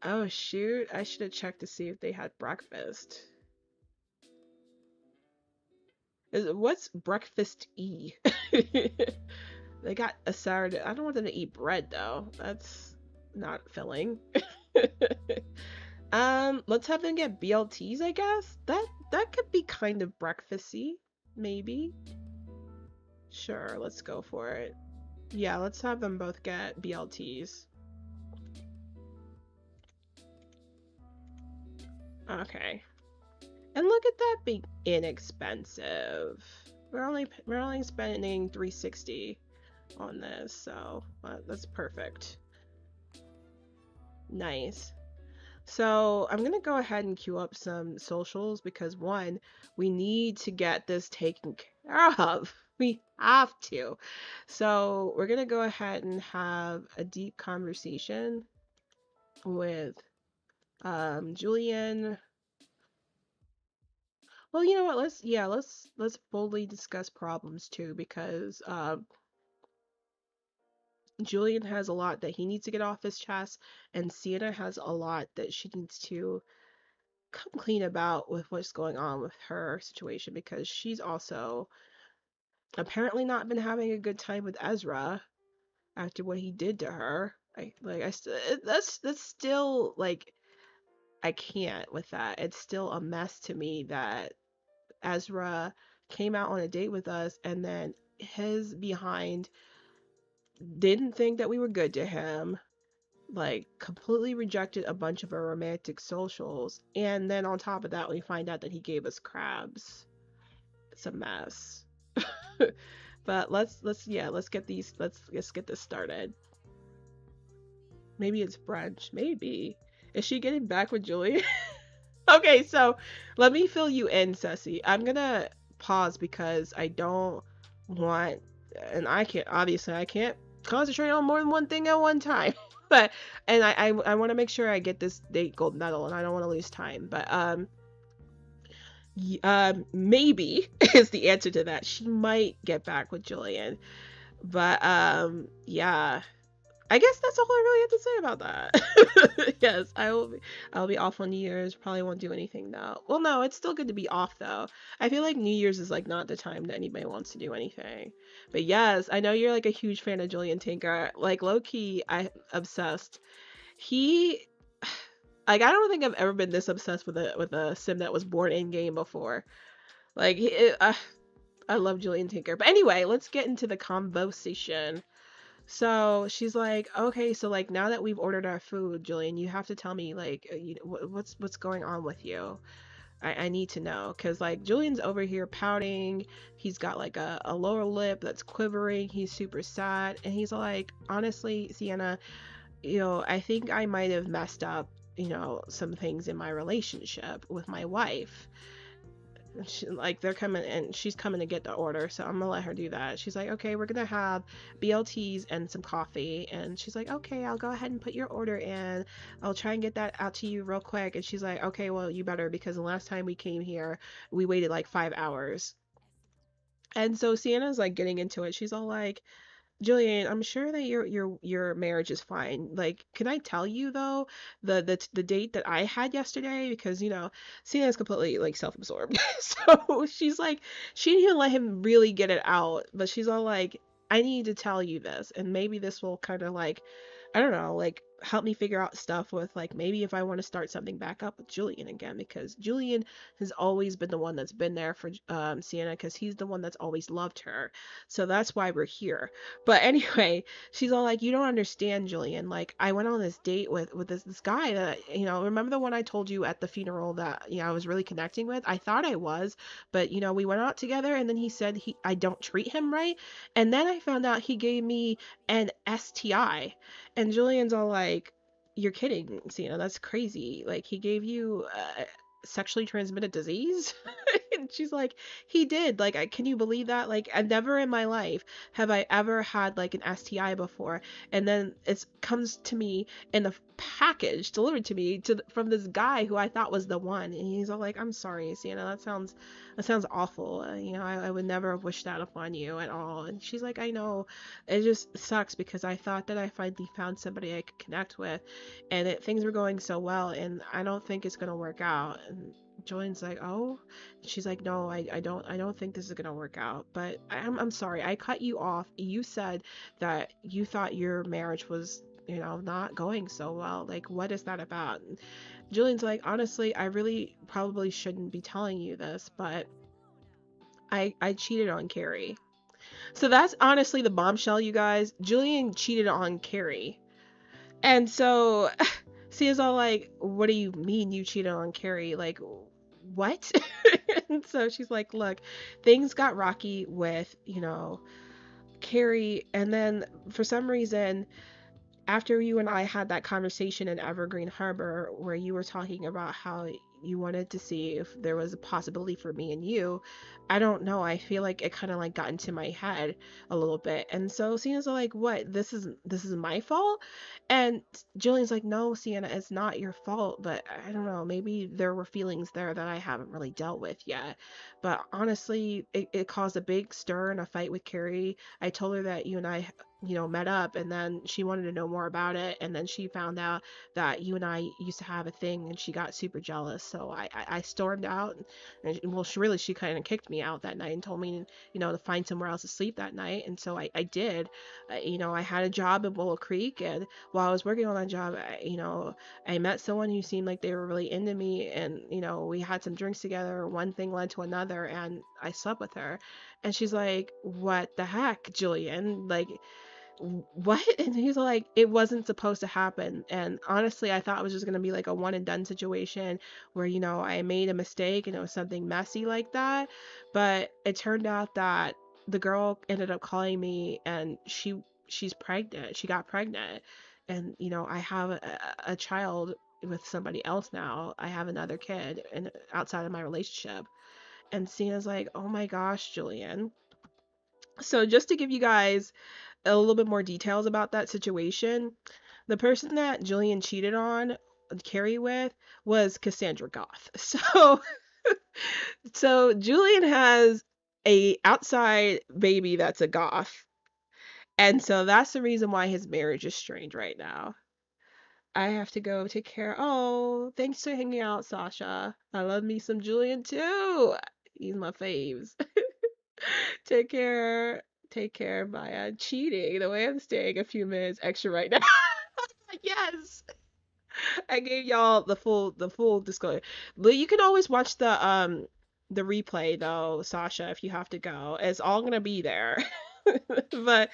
Oh shoot, I should have checked to see if they had breakfast. What's breakfast E? They got a sourdough. I don't want them to eat bread though. That's not filling. Let's have them get BLTs, I guess. That could be kind of breakfasty, maybe. Sure, let's go for it. Yeah, let's have them both get BLTs. Okay. And look at that being inexpensive. We're only spending 360 on this, so that's perfect. Nice. So I'm gonna go ahead and queue up some socials because one, we need to get this taken care of. We have to. So we're gonna go ahead and have a deep conversation with Julian. Well, you know what? Let's boldly discuss problems too because Julian has a lot that he needs to get off his chest, and Sienna has a lot that she needs to come clean about with what's going on with her situation because she's also apparently not been having a good time with Ezra after what he did to her. That's still like I can't with that. It's still a mess to me that Ezra came out on a date with us and then his behind didn't think that we were good to him, like completely rejected a bunch of our romantic socials, and then on top of that we find out that he gave us crabs. It's a mess. But let's get these let's get this started. Maybe it's brunch. Maybe. Is she getting back with Julie? Okay, so let me fill you in, Ceci. I'm gonna pause because I don't want and I can't concentrate on more than one thing at one time. But and I want to make sure I get this date gold medal, and I don't want to lose time. But maybe is the answer to that. She might get back with Julian, but yeah. I guess that's all I really have to say about that. Yes, I'll be off on New Year's. Probably won't do anything though. Well, no, it's still good to be off though. I feel like New Year's is like not the time that anybody wants to do anything. But yes, I know you're like a huge fan of Julian Tinker. Like low key, I obsessed. He like I don't think I've ever been this obsessed with a sim that was born in game before. Like I love Julian Tinker. But anyway, let's get into the conversation. So she's like, okay, so like now that we've ordered our food, Julian, you have to tell me like, what's going on with you. I need to know because like Julian's over here pouting. He's got like a lower lip that's quivering. He's super sad, and he's like, honestly, Sienna, I think I might have messed up, some things in my relationship with my wife. Like they're coming and she's coming to get the order, so I'm gonna let her do that. She's like, okay, we're gonna have BLTs and some coffee, and she's like, okay, I'll go ahead and put your order in. I'll try and get that out to you real quick. And she's like, okay, well, you better, because the last time we came here we waited like 5 hours. And so Sienna's like getting into it. She's all like, Julian, I'm sure that your marriage is fine. Like, can I tell you though, the date that I had yesterday, because Sienna's completely like self-absorbed. So she's like, she didn't even let him really get it out, but she's all like, I need to tell you this, and maybe this will kind of like, I don't know, like help me figure out stuff with like maybe if I want to start something back up with Julian again, because Julian has always been the one that's been there for Sienna, because he's the one that's always loved her. So that's why we're here. But anyway, she's all like, "You don't understand, Julian. Like, I went on this date with this guy that remember the one I told you at the funeral that I was really connecting with. I thought I was, but we went out together, and then he said I don't treat him right, and then I found out he gave me an STI." And Julian's all like, "You're kidding, Sienna. That's crazy. Like, he gave you sexually transmitted disease?" And she's like, he did. Like, can you believe that? Like, I never in my life have I ever had like an STI before. And then it comes to me in a package delivered to me from this guy who I thought was the one. And he's all like, I'm sorry, Sienna. That sounds awful. I would never have wished that upon you at all. And she's like, I know. It just sucks because I thought that I finally found somebody I could connect with, and things were going so well, and I don't think it's gonna work out. And Julian's like, oh. She's like, no, I don't think this is gonna work out. But I'm sorry, I cut you off. You said that you thought your marriage was, not going so well. Like, what is that about? And Julian's like, honestly, I really probably shouldn't be telling you this, but I cheated on Carrie. So that's honestly the bombshell, you guys. Julian cheated on Carrie. And so Sia's all like, what do you mean you cheated on Carrie? Like, what? And so she's like, look, things got rocky with, Carrie. And then for some reason, after you and I had that conversation in Evergreen Harbor where you were talking about how you wanted to see if there was a possibility for me and you, I don't know. I feel like it kind of like got into my head a little bit. And so Sienna's like, "What? This is my fault?" And Jillian's like, "No, Sienna, it's not your fault, but I don't know. Maybe there were feelings there that I haven't really dealt with yet." But honestly, it caused a big stir and a fight with Carrie. I told her that you and I met up, and then she wanted to know more about it, and then she found out that you and I used to have a thing, and she got super jealous. So I stormed out, and well, she kind of kicked me out that night and told me, to find somewhere else to sleep that night. And so I did. I had a job in Willow Creek, and while I was working on that job, I met someone who seemed like they were really into me, and we had some drinks together. One thing led to another, and I slept with her. And she's like, what the heck, Julian? Like, what? And he's like, it wasn't supposed to happen. And honestly, I thought it was just gonna be like a one and done situation where I made a mistake and it was something messy like that. But it turned out that the girl ended up calling me, and she's pregnant. She got pregnant. And I have a child with somebody else now. I have another kid and outside of my relationship. And Cena's like, oh my gosh, Julian. So just to give you guys a little bit more details about that situation, the person that Jillian cheated on Carrie with was Cassandra Goth. So Julian has a outside baby that's a goth. And so that's the reason why his marriage is strained right now. I have to go take care. Oh, thanks for hanging out, Sasha. I love me some Julian too. He's my faves. Take care. Take care, Maya. Cheating. The way I'm staying a few minutes extra right now. Yes. I gave y'all the full disclosure. But you can always watch the replay though, Sasha, if you have to go. It's all gonna be there. But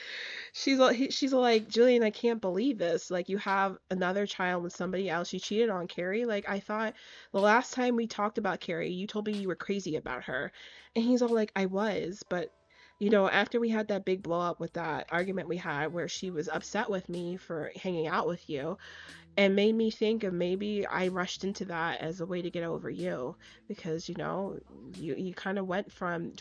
she's like, Jillian, I can't believe this. Like, you have another child with somebody else. You cheated on Carrie. Like, I thought the last time we talked about Carrie, you told me you were crazy about her. And he's all like, I was, but after we had that big blow up with that argument we had where she was upset with me for hanging out with you, and made me think of maybe I rushed into that as a way to get over you, because you kind of went from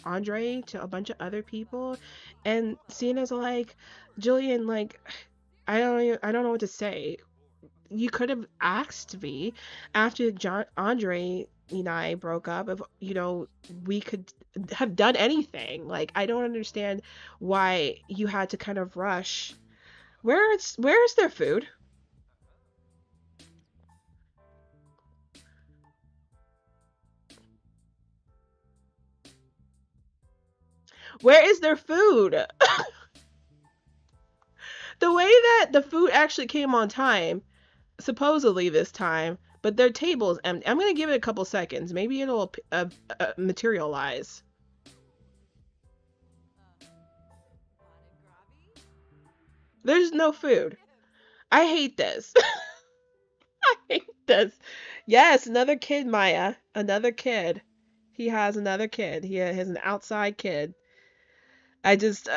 Andre to a bunch of other people. And Sienna's like, Jillian, like, I don't know what to say. You could have asked me after Andre and I broke up if we could have done anything. Like, I don't understand why you had to kind of rush. Where's their food? Where is their food? The way that the food actually came on time, supposedly this time, but their table is empty. I'm gonna give it a couple seconds. Maybe it'll materialize. There's no food. I hate this. I hate this. Yes, another kid, Maya. Another kid. He has another kid. He has an outside kid. I just,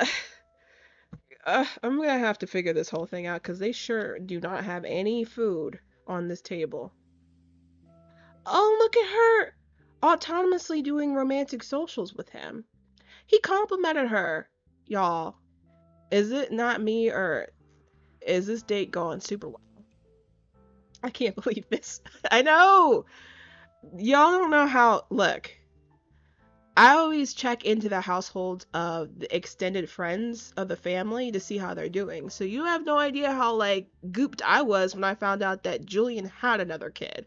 I'm gonna have to figure this whole thing out because they sure do not have any food on this table. Oh, look at her autonomously doing romantic socials with him. He complimented her. Y'all, is it not me, or is this date going super well? I can't believe this. I know. Y'all don't know how. Look, I always check into the households of the extended friends of the family to see how they're doing. So you have no idea how, like, gooped I was when I found out that Julian had another kid.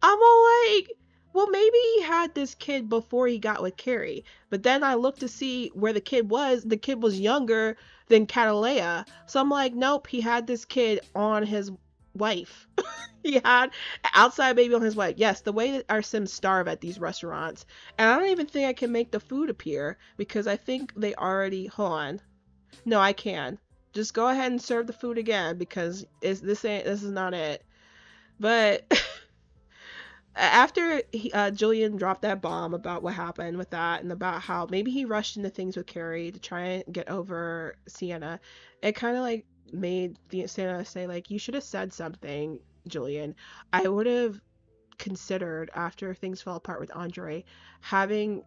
I'm all like, well, maybe he had this kid before he got with Carrie. But then I looked to see where the kid was. The kid was younger than Catalea. So I'm like, nope, he had this kid on his wife. He had an outside baby on his wife. Yes, the way that our Sims starve at these restaurants. And I don't even think I can make the food appear because I think they already. Hold on. No, I can. Just go ahead and serve the food again because this is not it. But after Julian dropped that bomb about what happened with that and about how maybe he rushed into things with Carrie to try and get over Sienna, it kind of like made the Sienna say like, you should have said something, Julian. I would have considered after things fell apart with Andre having,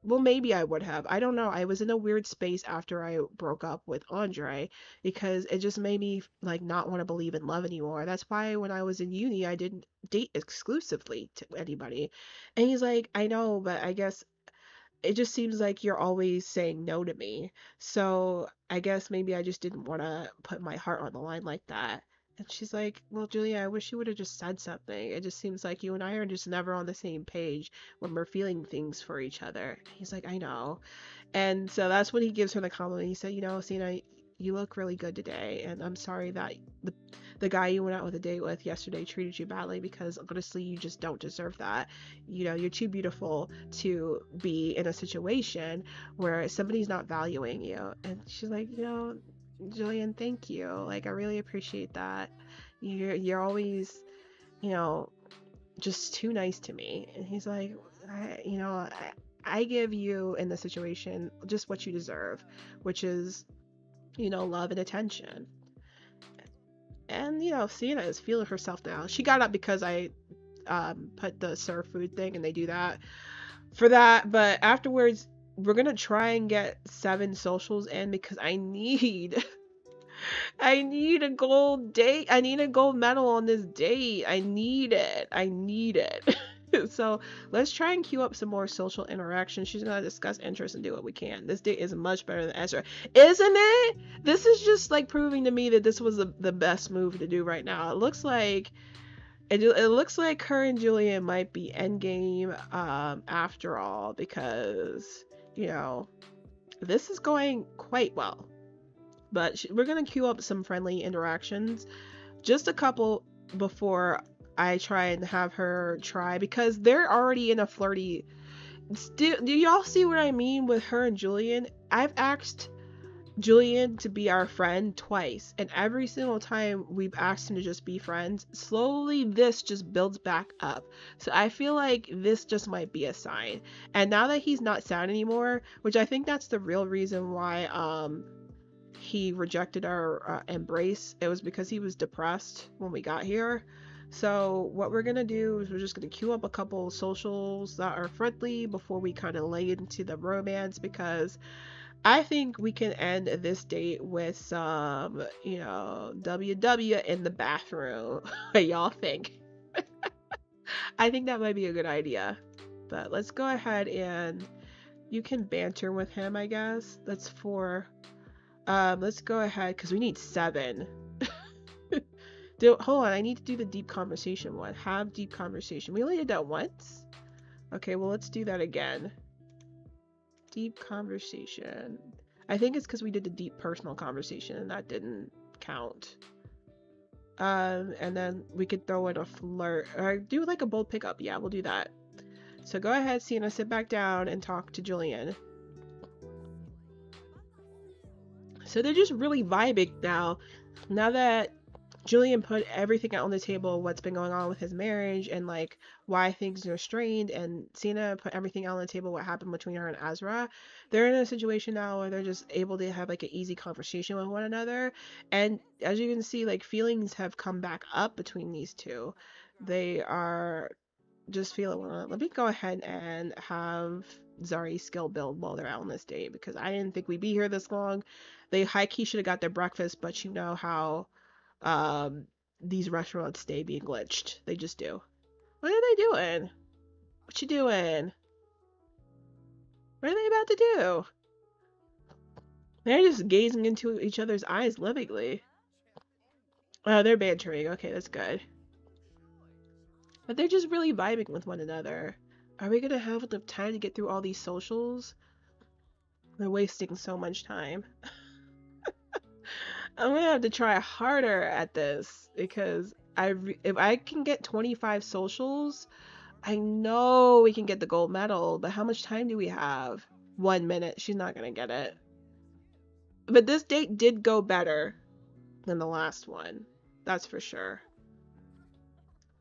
well, maybe I would have. I don't know. I was in a weird space after I broke up with Andre because it just made me like not want to believe in love anymore. That's why when I was in uni I didn't date exclusively to anybody. And he's like, I know, but I guess it just seems like you're always saying no to me. So I guess maybe I just didn't want to put my heart on the line like that. And she's like, well, Julia, I wish you would have just said something. It just seems like you and I are just never on the same page when we're feeling things for each other. He's like, I know. And so that's when he gives her the compliment. He said, Sienna, you look really good today. And I'm sorry that the guy you went out with a date with yesterday treated you badly because honestly, you just don't deserve that. You're too beautiful to be in a situation where somebody's not valuing you. And she's like, Jillian, thank you. Like, I really appreciate that. You're always, you know, just too nice to me. And he's like, I give you in this situation just what you deserve, which is, love and attention. And, Sienna is feeling herself now. She got up because I put the serve food thing and they do that for that. But afterwards, we're gonna try and get 7 socials in because I need I need a gold date. I need a gold medal on this date. I need it. I need it. So let's try and queue up some more social interaction. She's gonna discuss interests and do what we can. This date is much better than Ezra, isn't it? This is just like proving to me that this was the best move to do right now. It looks like her and Julian might be endgame after all because you know this is going quite well. But we're gonna queue up some friendly interactions, just a couple before I try and have her try because they're already in a flirty. Do y'all see what I mean with her and Julian? I've asked Julian to be our friend twice, and every single time we've asked him to just be friends, slowly this just builds back up. So I feel like this just might be a sign. And now that he's not sad anymore, which I think that's the real reason why he rejected our embrace, it was because he was depressed when we got here. So what we're gonna do is we're just gonna queue up a couple socials that are friendly before we kind of lay into the romance because I think we can end this date with some, WW in the bathroom. What y'all think? I think that might be a good idea. But let's go ahead and you can banter with him, I guess. That's 4. Let's go ahead because we need 7. Hold on, I need to do the deep conversation one. Have deep conversation. We only did that once? Okay, well, let's do that again. Deep conversation. I think it's because we did the deep personal conversation and that didn't count. And then we could throw in a flirt or do like a bold pickup. Yeah, we'll do that. So go ahead, Sienna, sit back down and talk to Julian. So they're just really vibing now. Now that Julian put everything out on the table, what's been going on with his marriage and like why things are strained, and Sienna put everything out on the table, what happened between her and Ezra. They're in a situation now where they're just able to have like an easy conversation with one another. And as you can see, like feelings have come back up between these two. They are just feeling one another. Let me go ahead and have Zari skill build while they're out on this date because I didn't think we'd be here this long. They high key should have got their breakfast, but you know how um, these restaurants stay being glitched. They just do. What are they doing? What you doing? What are they about to do? They're just gazing into each other's eyes lovingly. Oh, they're bantering. Okay, that's good. But they're just really vibing with one another. Are we gonna have enough time to get through all these socials? They're wasting so much time. I'm gonna have to try harder at this because if I can get 25 socials, I know we can get the gold medal, but how much time do we have? 1 minute. She's not gonna get it. But this date did go better than the last one. That's for sure.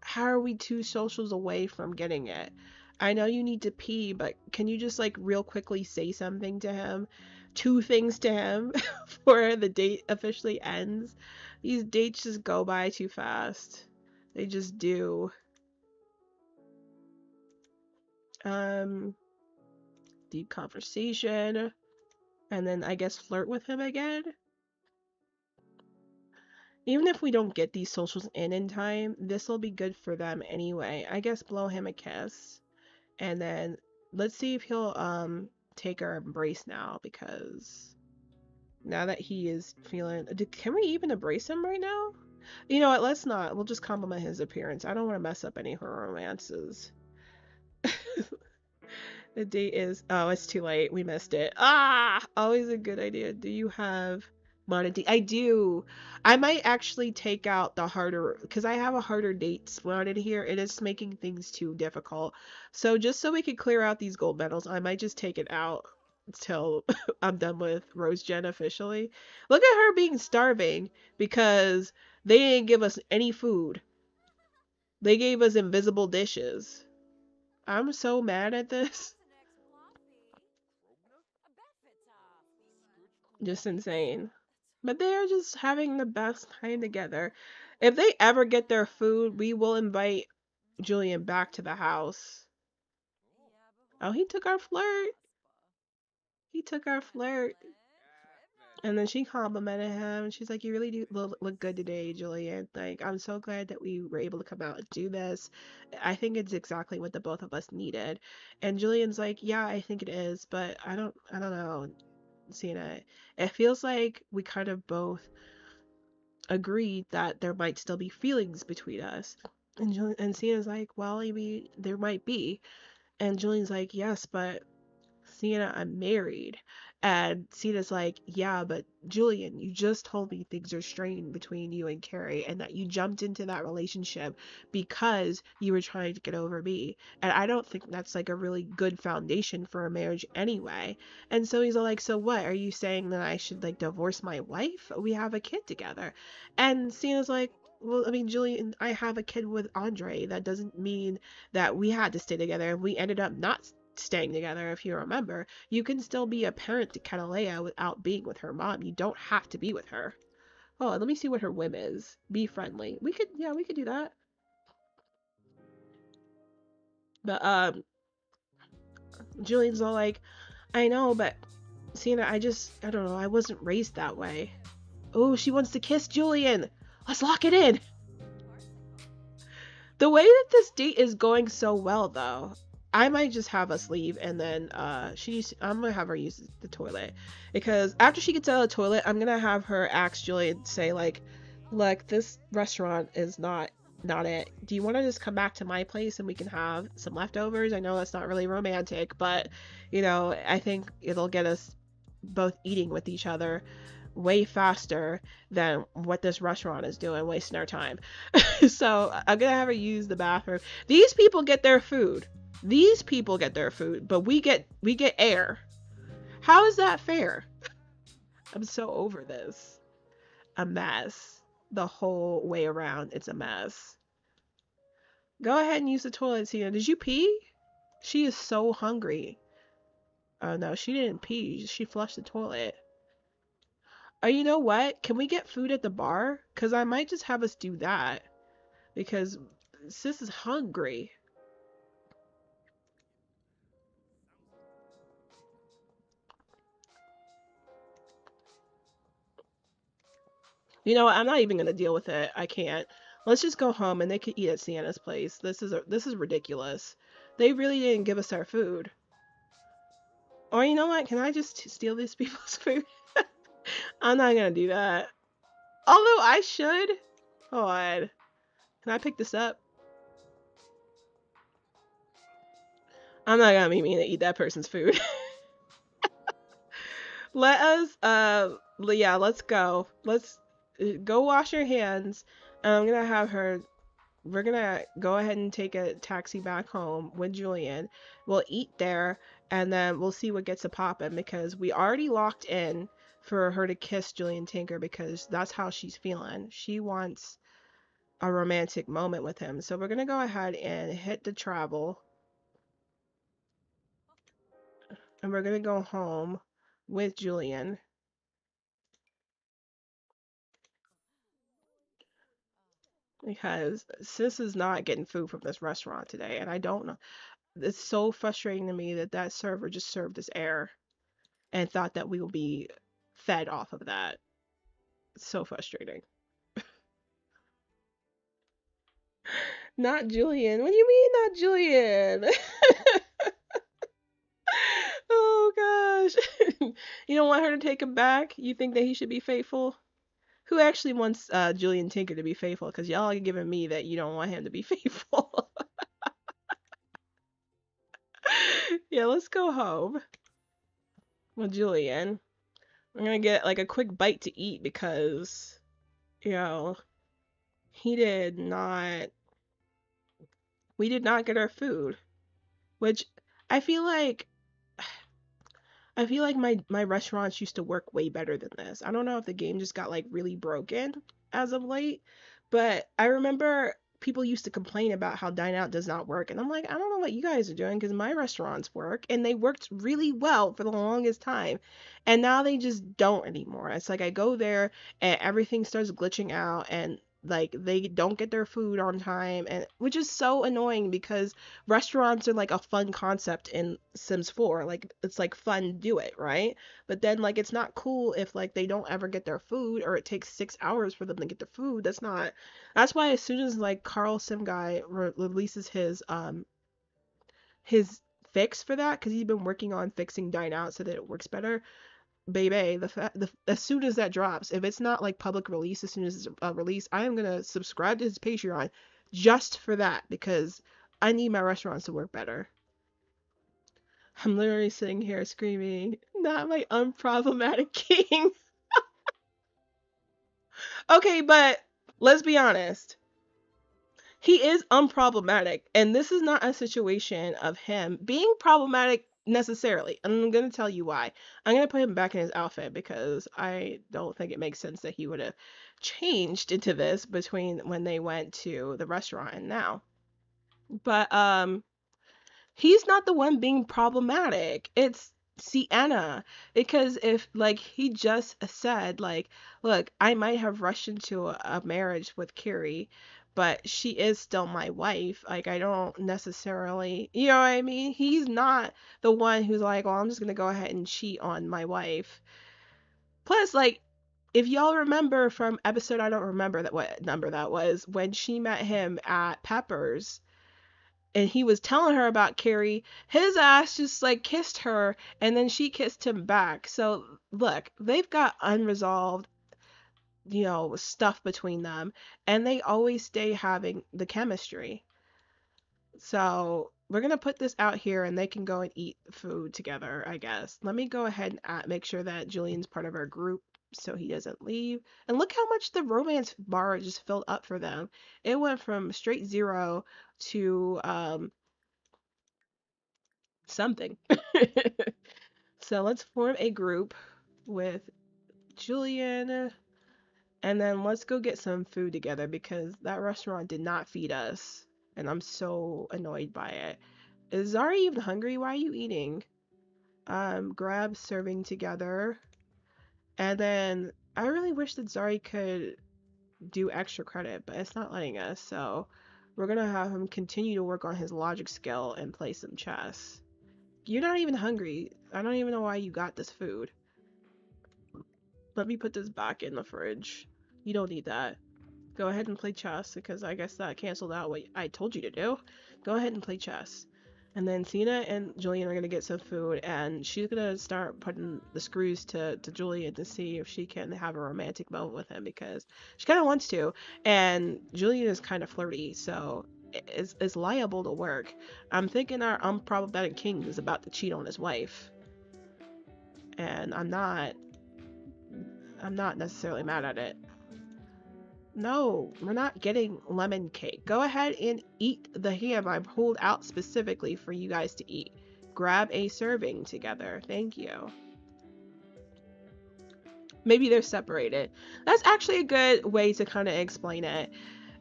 How are we 2 socials away from getting it? I know you need to pee, but can you just like real quickly say something to him? 2 things to him before the date officially ends. These dates just go by too fast. They just do. Um, deep conversation. And then I guess flirt with him again. Even if we don't get these socials in time, this will be good for them anyway. I guess blow him a kiss. And then let's see if he'll take our embrace now because now that he is feeling can we even embrace him right now? You know what, let's not. We'll just compliment his appearance. I don't want to mess up any of her romances. The date is it's too late. We missed it. Ah, always a good idea. Do you have Monty? I do. I might actually take out the harder because I have a harder date slotted here and it's making things too difficult. So just so we can clear out these gold medals, I might just take it out till I'm done with Rose Jen officially. Look at her being starving because they didn't give us any food. They gave us invisible dishes. I'm so mad at this. Just insane. But they're just having the best time together. If they ever get their food, we will invite Julian back to the house. Oh, he took our flirt. He took our flirt. And then she complimented him, and she's like, "You really do look good today, Julian. Like, I'm so glad that we were able to come out and do this. I think it's exactly what the both of us needed." And Julian's like, "Yeah, I think it is, but I don't know, Sienna. It feels like we kind of both agreed that there might still be feelings between us." And Sienna's like, "Well, maybe there might be." And Julian's like, "Yes, but Sienna, I'm married." And Siena's like, "Yeah, but Julian, you just told me things are strained between you and Carrie and that you jumped into that relationship because you were trying to get over me. And I don't think that's like a really good foundation for a marriage anyway." And so he's like, "So what? Are you saying that I should like divorce my wife? We have a kid together." And Siena's like, "Well, I mean, Julian, I have a kid with Andre. That doesn't mean that we had to stay together. We ended up not staying together, if you remember. You can still be a parent to Catalea without being with her mom. You don't have to be with her." Oh, let me see what her whim is. Be friendly. Yeah, we could do that. But Julian's all like, "I know, but Sienna, I don't know, I wasn't raised that way." Oh, she wants to kiss Julian. Let's lock it in. The way that this date is going so well, though, I might just have us leave and then I'm gonna have her use the toilet because after she gets out of the toilet, I'm gonna have her ask Julian, say like, "Look, this restaurant is not it. Do you want to just come back to my place and we can have some leftovers? I know that's not really romantic, but I think it'll get us both eating with each other way faster than what this restaurant is doing, wasting our time." So I'm gonna have her use the bathroom. These people get their food. These people get their food, but we get air. How is that fair? I'm so over this. A mess. The whole way around, it's a mess. Go ahead and use the toilet, Tina. Did you pee? She is so hungry. Oh no, she didn't pee. She flushed the toilet. Oh, you know what? Can we get food at the bar? Because I might just have us do that. Because sis is hungry. You know what? I'm not even gonna deal with it. I can't. Let's just go home and they can eat at Sienna's place. This is ridiculous. They really didn't give us our food. Or you know what? Can I just steal these people's food? I'm not gonna do that. Although I should. Hold on. Can I pick this up? I'm not gonna be mean to eat that person's food. Let us yeah, let's go. Let's go wash your hands. And I'm gonna have her we're gonna go ahead and take a taxi back home with Julian. We'll eat there and then we'll see what gets a poppin' because we already locked in for her to kiss Julian Tinker because that's how she's feeling. She wants a romantic moment with him. So we're gonna go ahead and hit the travel and we're gonna go home with Julian because sis is not getting food from this restaurant today and I don't know. It's so frustrating to me that that server just served us air and thought that we will be fed off of that. It's so frustrating. Not Julian. What do you mean, not Julian? Oh gosh. You don't want her to take him back? You think that he should be faithful? Who actually wants Julian Tinker to be faithful? Because y'all are giving me that you don't want him to be faithful. Yeah, let's go home with Julian. I'm gonna get like a quick bite to eat because, you know, he did not, we did not get our food, which I feel like my restaurants used to work way better than this. I don't know if the game just got like really broken as of late, but I remember people used to complain about how Dine Out does not work, and I'm like, I don't know what you guys are doing because my restaurants work and they worked really well for the longest time, and now they just don't anymore. It's like I go there and everything starts glitching out, and like they don't get their food on time, and which is so annoying because restaurants are like a fun concept in Sims 4. Like it's like fun to do it, right? But then like it's not cool if like they don't ever get their food or it takes 6 hours for them to get their food. That's why as soon as like Carl Sim guy releases his fix for that, because he's been working on fixing Dine Out so that it works better, baby, as soon as that drops, if it's not like public release, as soon as it's released, I am gonna subscribe to his Patreon just for that, because I need my restaurants to work better. I'm literally sitting here screaming, not my unproblematic king. Okay, but let's be honest. He is unproblematic, and this is not a situation of him being problematic necessarily. And I'm going to tell you why. I'm going to put him back in his outfit because I don't think it makes sense that he would have changed into this between when they went to the restaurant and now. But he's not the one being problematic. It's Sienna. Because if like he just said like, look, I might have rushed into a marriage with Carrie, but she is still my wife. Like I don't necessarily, you know what I mean? He's not the one who's like, well, I'm just gonna go ahead and cheat on my wife. Plus, like, if y'all remember from episode, I don't remember that what number that was, when she met him at Pepper's and he was telling her about Carrie, his ass just like kissed her and then she kissed him back. So look, they've got unresolved, stuff between them, and they always stay having the chemistry. So we're gonna put this out here and they can go and eat food together, I guess. Let me go ahead and make sure that Julian's part of our group so he doesn't leave. And look how much the romance bar just filled up for them. It went from straight 0 to something. So let's form a group with Julian, and then let's go get some food together because that restaurant did not feed us, and I'm so annoyed by it. Is Zari even hungry? Why are you eating? Grab serving together, and then I really wish that Zari could do extra credit, but it's not letting us, so we're gonna have him continue to work on his logic skill and play some chess. You're not even hungry. I don't even know why you got this food. Let me put this back in the fridge. You don't need that. Go ahead and play chess because I guess that canceled out what I told you to do. Go ahead and play chess. And then Sienna and Julian are going to get some food, and she's going to start putting the screws to Julian to see if she can have a romantic moment with him because she kind of wants to. And Julian is kind of flirty, so it's liable to work. I'm thinking our unproblematic king is about to cheat on his wife. And I'm not necessarily mad at it. No, we're not getting lemon cake. Go ahead and eat the ham I pulled out specifically for you guys to eat. Grab a serving together. Thank you. Maybe they're separated. That's actually a good way to kind of explain it.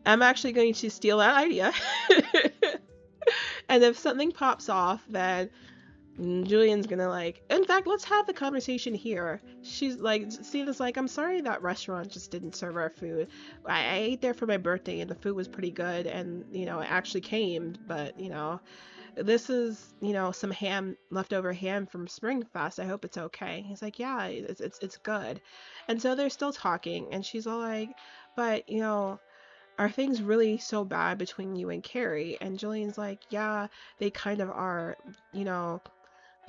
I'm actually going to steal that idea. And if something pops off, then Julian's gonna like, in fact, let's have the conversation here. She's like, Sienna's like, I'm sorry that restaurant just didn't serve our food. I ate there for my birthday and the food was pretty good and, it actually came, but, this is, some ham, leftover ham from Springfest. I hope it's okay. He's like, yeah, it's good. And so they're still talking and she's all like, but, are things really so bad between you and Carrie? And Julian's like, yeah, they kind of are,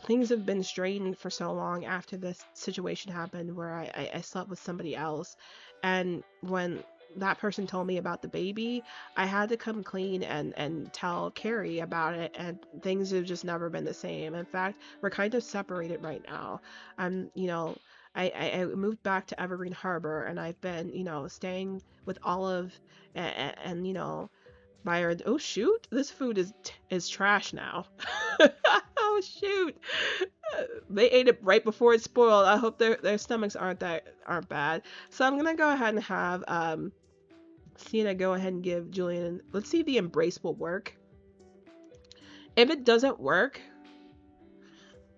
things have been strained for so long after this situation happened where I slept with somebody else. And when that person told me about the baby, I had to come clean and tell Carrie about it, and things have just never been the same. In fact, we're kind of separated right now. I moved back to Evergreen Harbor and I've been, staying with Olive and Byron. Oh shoot, this food is trash now. Oh shoot, they ate it right before it spoiled. I hope their stomachs aren't bad. So I'm gonna go ahead and have Sienna go ahead and give Julian. Let's see if the embrace will work. If it doesn't work,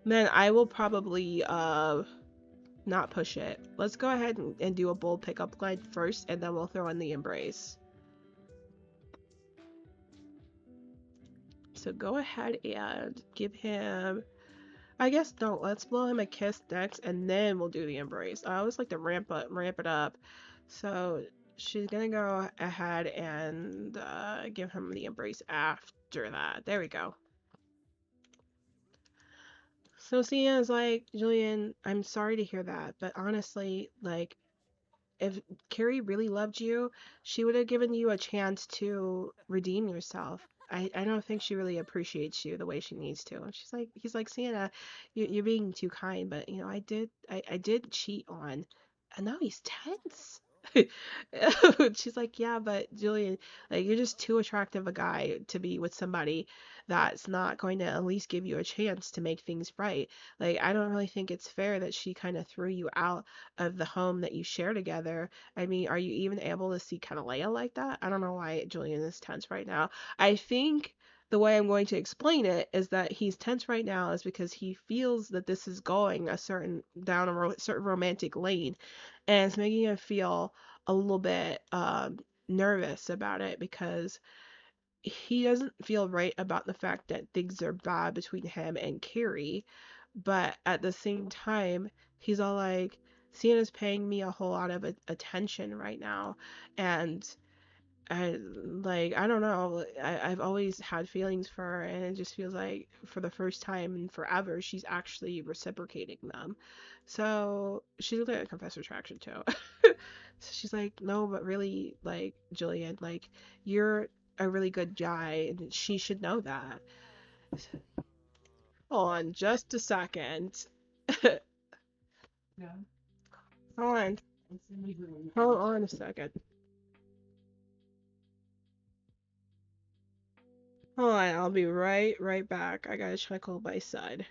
then I will probably not push it. Let's go ahead and do a bold pickup line first, and then we'll throw in the embrace. So go ahead and give him, I guess, no, let's blow him a kiss next, and then we'll do the embrace. I always like to ramp it up. So she's gonna go ahead and give him the embrace after that. There we go. So Sienna's like, Julian, I'm sorry to hear that, but honestly, like, if Carrie really loved you, she would have given you a chance to redeem yourself. I don't think she really appreciates you the way she needs to. And he's like, Sienna, you're being too kind, but you know, I did cheat on, and now he's tense. She's like, yeah, but Julian, like, you're just too attractive a guy to be with somebody that's not going to at least give you a chance to make things right. Like, I don't really think it's fair that she kind of threw you out of the home that you share together. I mean, are you even able to see kind of Leia like that? I don't know why Julian is tense right now. I think the way I'm going to explain it is that he's tense right now is because he feels that this is going a certain down a certain romantic lane, and it's making him feel a little bit nervous about it because he doesn't feel right about the fact that things are bad between him and Carrie, but at the same time, he's all like, Sienna's paying me a whole lot of attention right now, and I don't know, I've always had feelings for her, and it just feels like for the first time in forever, she's actually reciprocating them. So she's looking at Confessor Attraction too. So she's like, no, but really, like, Julian, like, you're a really good guy, and she should know that. Hold on just a second. Hold on. Hold on a second. Hold on, I'll be right back. I gotta check on my side.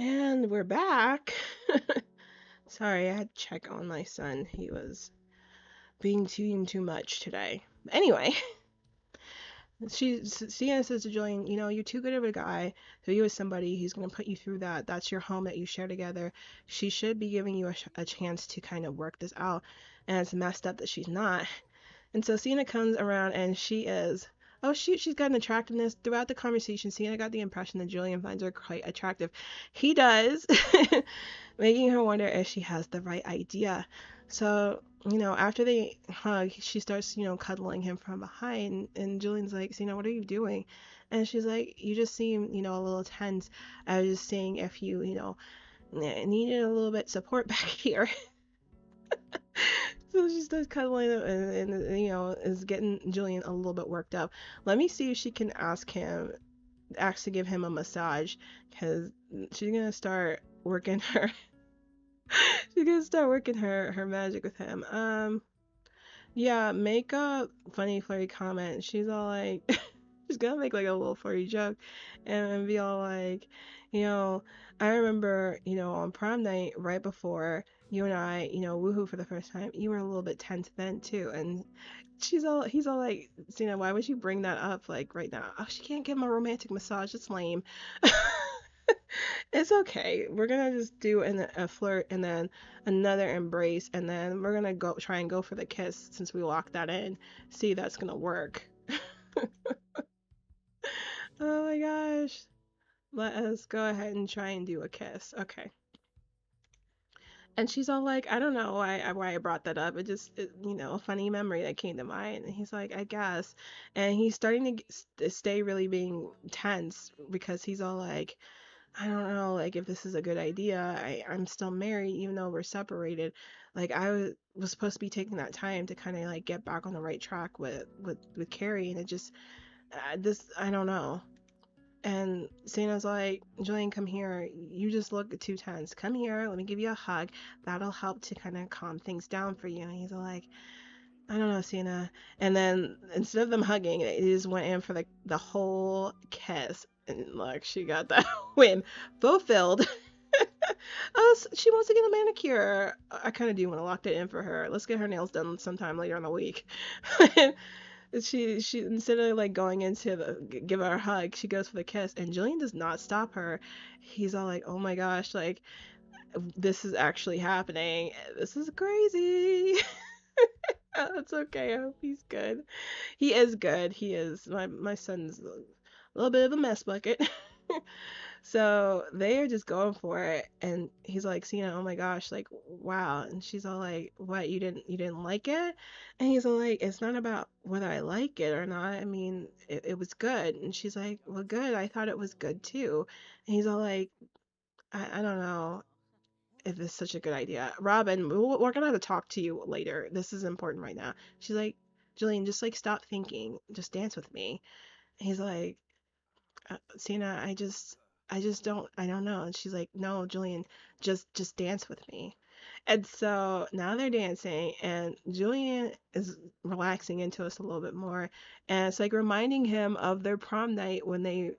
And we're back. Sorry, I had to check on my son. He was being too much today. Anyway, Sienna says to Julian, you know, you're too good of a guy to be with somebody who's going to put you through that. That's your home that you share together. She should be giving you a chance to kind of work this out. And it's messed up that she's not. And so Sienna comes around and she is, oh shoot, she's got an attractiveness. Throughout the conversation, Sienna got the impression that Julian finds her quite attractive. He does, making her wonder if she has the right idea. So, you know, after they hug, she starts, you know, cuddling him from behind, and Julian's like, Sienna, what are you doing? And she's like, you just seem, you know, a little tense. I was just saying if you, you know, needed a little bit support back here. So she starts cuddling him and, you know, is getting Julian a little bit worked up. Let me see if she can ask him. asked to give him a massage because she's gonna start working her she's gonna start working her magic with him. Yeah, make a funny flirty comment. She's all like she's gonna make like a little flirty joke and be all like, you know, I remember, on prom night right before you and I, woohoo for the first time, you were a little bit tense then too. And he's all like, Cena, why would you bring that up like right now? Oh, she can't give him a romantic massage. It's lame. It's okay. We're gonna just do a flirt and then another embrace, and then we're gonna go try and go for the kiss since we locked that in. See, that's gonna work. Oh my gosh. Let us go ahead and try and do a kiss. Okay. And she's all like, I don't know why I brought that up. A funny memory that came to mind. And he's like, I guess. And he's starting to stay really being tense because he's all like, I don't know, like if this is a good idea. I'm still married even though we're separated. Like was supposed to be taking that time to kind of like get back on the right track with Carrie, and it just this I don't know. And Santa's like, Julian, come here. You just look too tense. Come here. Let me give you a hug. That'll help to kind of calm things down for you. And he's like, I don't know, Sienna. And then instead of them hugging, it just went in for the whole kiss. And look, she got that win fulfilled. Oh, she wants to get a manicure. I kind of do want to lock that in for her. Let's get her nails done sometime later in the week. She instead of like going into give her a hug, she goes for the kiss, and Julian does not stop her. He's all like, "Oh my gosh, like this is actually happening. This is crazy." It's okay. I hope he's good. He is good. He is. My son's a little bit of a mess bucket. So they are just going for it, and he's like, Cena, oh my gosh, like wow. And she's all like, what, you didn't like it? And he's all like, it's not about whether I like it or not. I mean, it was good. And she's like, well, good. I thought it was good too. And he's all like, I don't know if it's such a good idea. Robin, we're gonna have to talk to you later. This is important right now. She's like, Jillian, just like stop thinking. Just dance with me. And he's like, Sienna, I don't know. And she's like, no, Julian, just dance with me. And so now they're dancing, and Julian is relaxing into us a little bit more. And it's like reminding him of their prom night when they,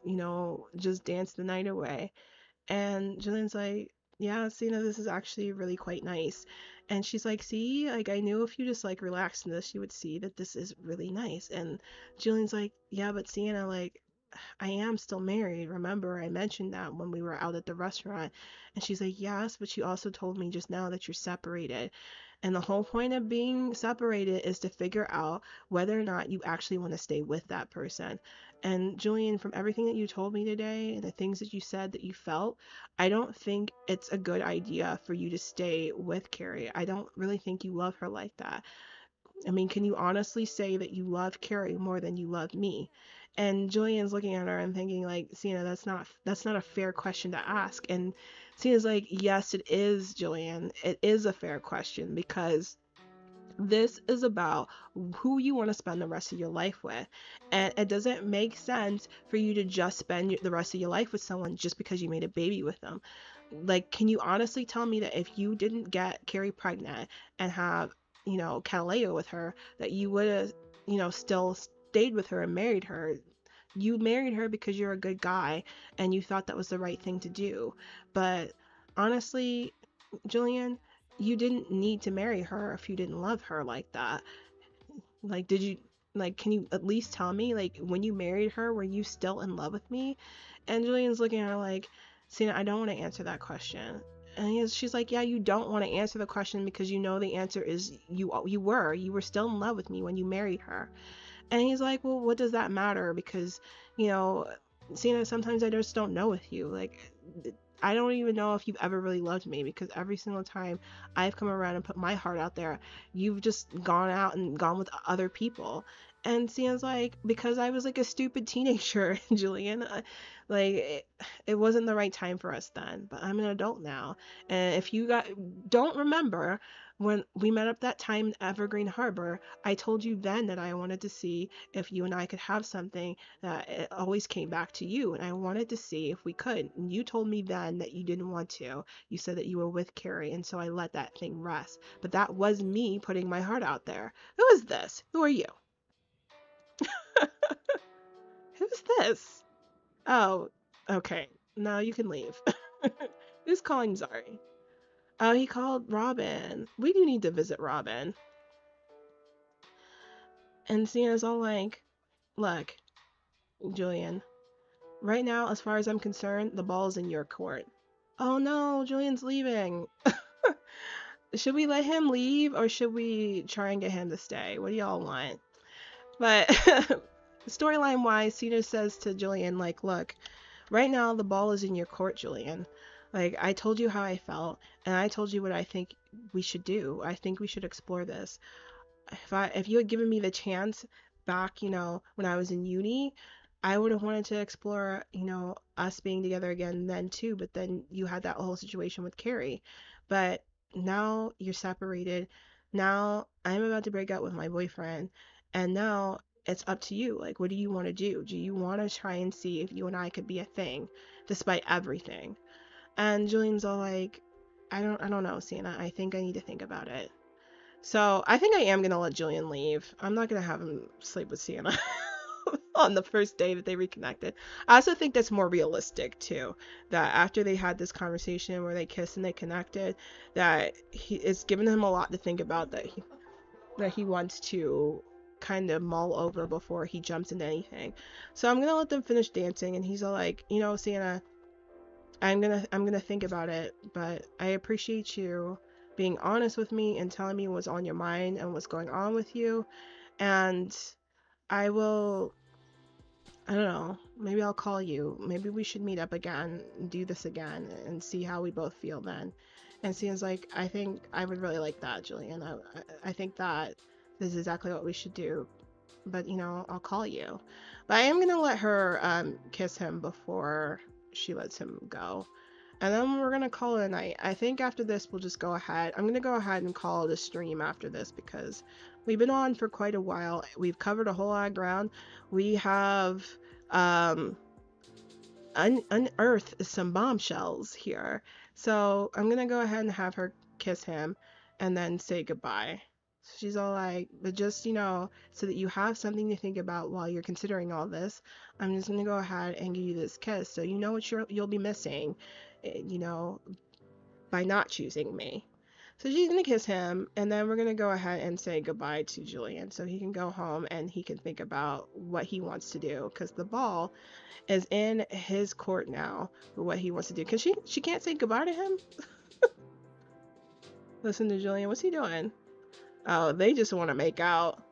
just danced the night away. And Julian's like, yeah, Sienna, this is actually really quite nice. And she's like, see, like I knew if you just like relaxed in this, you would see that this is really nice. And Julian's like, yeah, but Sienna, like I am still married. Remember, I mentioned that when we were out at the restaurant. And she's like, yes, but you also told me just now that you're separated. And the whole point of being separated is to figure out whether or not you actually want to stay with that person. And Julian, from everything that you told me today and the things that you said that you felt, I don't think it's a good idea for you to stay with Carrie. I don't really think you love her like that. I mean, can you honestly say that you love Carrie more than you love me? And Julian's looking at her and thinking like, Sienna, that's not a fair question to ask. And Sienna's like, yes, it is, Julian. It is a fair question because this is about who you want to spend the rest of your life with. And it doesn't make sense for you to just spend the rest of your life with someone just because you made a baby with them. Like, can you honestly tell me that if you didn't get Carrie pregnant and have, Cataleo with her, that you would have, still stayed with her and married her? You married her because you're a good guy and you thought that was the right thing to do. But honestly, Julian, you didn't need to marry her if you didn't love her like that. Like, did you, like, can you at least tell me, like, when you married her, were you still in love with me? And Julian's looking at her like, Cena, I don't want to answer that question. And she's like, yeah, you don't want to answer the question because you know the answer is you were still in love with me when you married her. And he's like, well, what does that matter? Because, you know, Cena, sometimes I just don't know with you. Like, I don't even know if you've ever really loved me because every single time I've come around and put my heart out there, you've just gone out and gone with other people. And Sienna's like, because I was like a stupid teenager, Julian. Like, it wasn't the right time for us then, but I'm an adult now. And if you don't remember, when we met up that time in Evergreen Harbor, I told you then that I wanted to see if you and I could have something that it always came back to you. And I wanted to see if we could. And you told me then that you didn't want to. You said that you were with Carrie, and so I let that thing rest. But that was me putting my heart out there. Who is this? Who are you? Who's this? Oh, okay. No, you can leave. Who's calling Zari? Oh, he called Robin. We do need to visit Robin. And Sienna's all like, look, Julian, right now, as far as I'm concerned, the ball's in your court. Oh no, Julian's leaving. Should we let him leave or should we try and get him to stay? What do y'all want? But storyline wise, Sienna says to Julian, like, look, right now the ball is in your court, Julian. Like, I told you how I felt, and I told you what I think we should do. I think we should explore this. If you had given me the chance back, when I was in uni, I would have wanted to explore, us being together again then too, but then you had that whole situation with Carrie. But now you're separated. Now I'm about to break up with my boyfriend, and now it's up to you. Like, what do you want to do? Do you want to try and see if you and I could be a thing despite everything? And Julian's all like, I don't know, Sienna. I think I need to think about it. So I think I am gonna let Julian leave. I'm not gonna have him sleep with Sienna on the first day that they reconnected. I also think that's more realistic too. That after they had this conversation where they kissed and they connected, that it's given him a lot to think about. That he wants to kind of mull over before he jumps into anything. So I'm gonna let them finish dancing, and he's all like, Sienna, I'm gonna think about it, but I appreciate you being honest with me and telling me what's on your mind and what's going on with you. And I will, I don't know, maybe I'll call you. Maybe we should meet up again, do this again, and see how we both feel then. And Sienna's like, I think I would really like that, Julian. I think that this is exactly what we should do. But, I'll call you. But I am gonna let her kiss him before she lets him go. And then we're gonna call it a night. I think after this we'll just go ahead. I'm gonna go ahead and call it a stream after this because we've been on for quite a while. We've covered a whole lot of ground. We have unearthed some bombshells here. So I'm gonna go ahead and have her kiss him and then say goodbye. She's all like, but just, so that you have something to think about while you're considering all this, I'm just gonna go ahead and give you this kiss so you know what you'll be missing, by not choosing me. So she's gonna kiss him, and then we're gonna go ahead and say goodbye to Julian so he can go home and he can think about what he wants to do, because the ball is in his court now for what he wants to do. Because she can't say goodbye to him. Listen to Julian, what's he doing? Oh, they just want to make out.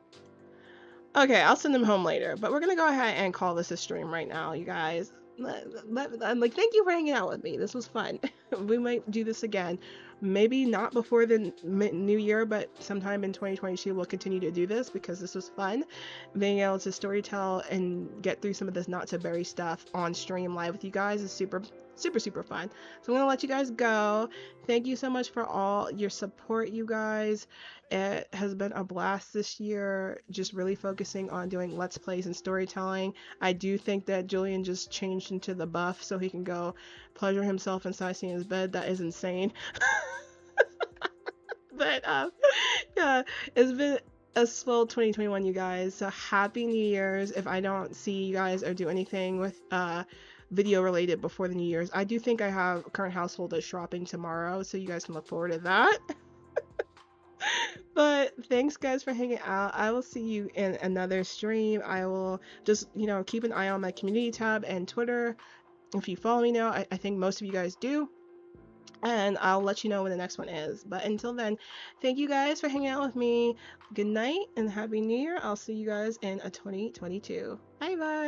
Okay, I'll send them home later, but we're gonna go ahead and call this a stream right now, you guys. I'm like, thank you for hanging out with me. This was fun. We might do this again. Maybe not before the new year, but sometime in 2022 we'll continue to do this because this was fun. Being able to storytell and get through some of this not so berry stuff on stream live with you guys is super fun. So I'm gonna let you guys go. Thank you so much for all your support, you guys. It has been a blast this year, just really focusing on doing Let's Plays and storytelling. I do think that Julian just changed into the buff so he can go pleasure himself inside Sienna's bed. That is insane. But yeah, it's been a swell 2021, you guys. So happy New Year's. If I don't see you guys or do anything with video related before the New Year's, I do think I have current household is shopping tomorrow, so you guys can look forward to that. But thanks guys for hanging out. I will see you in another stream. I will just, keep an eye on my community tab and Twitter. If you follow me now, I think most of you guys do. And I'll let you know when the next one is. But until then, thank you guys for hanging out with me. Good night and Happy New Year. I'll see you guys in 2022. Bye bye.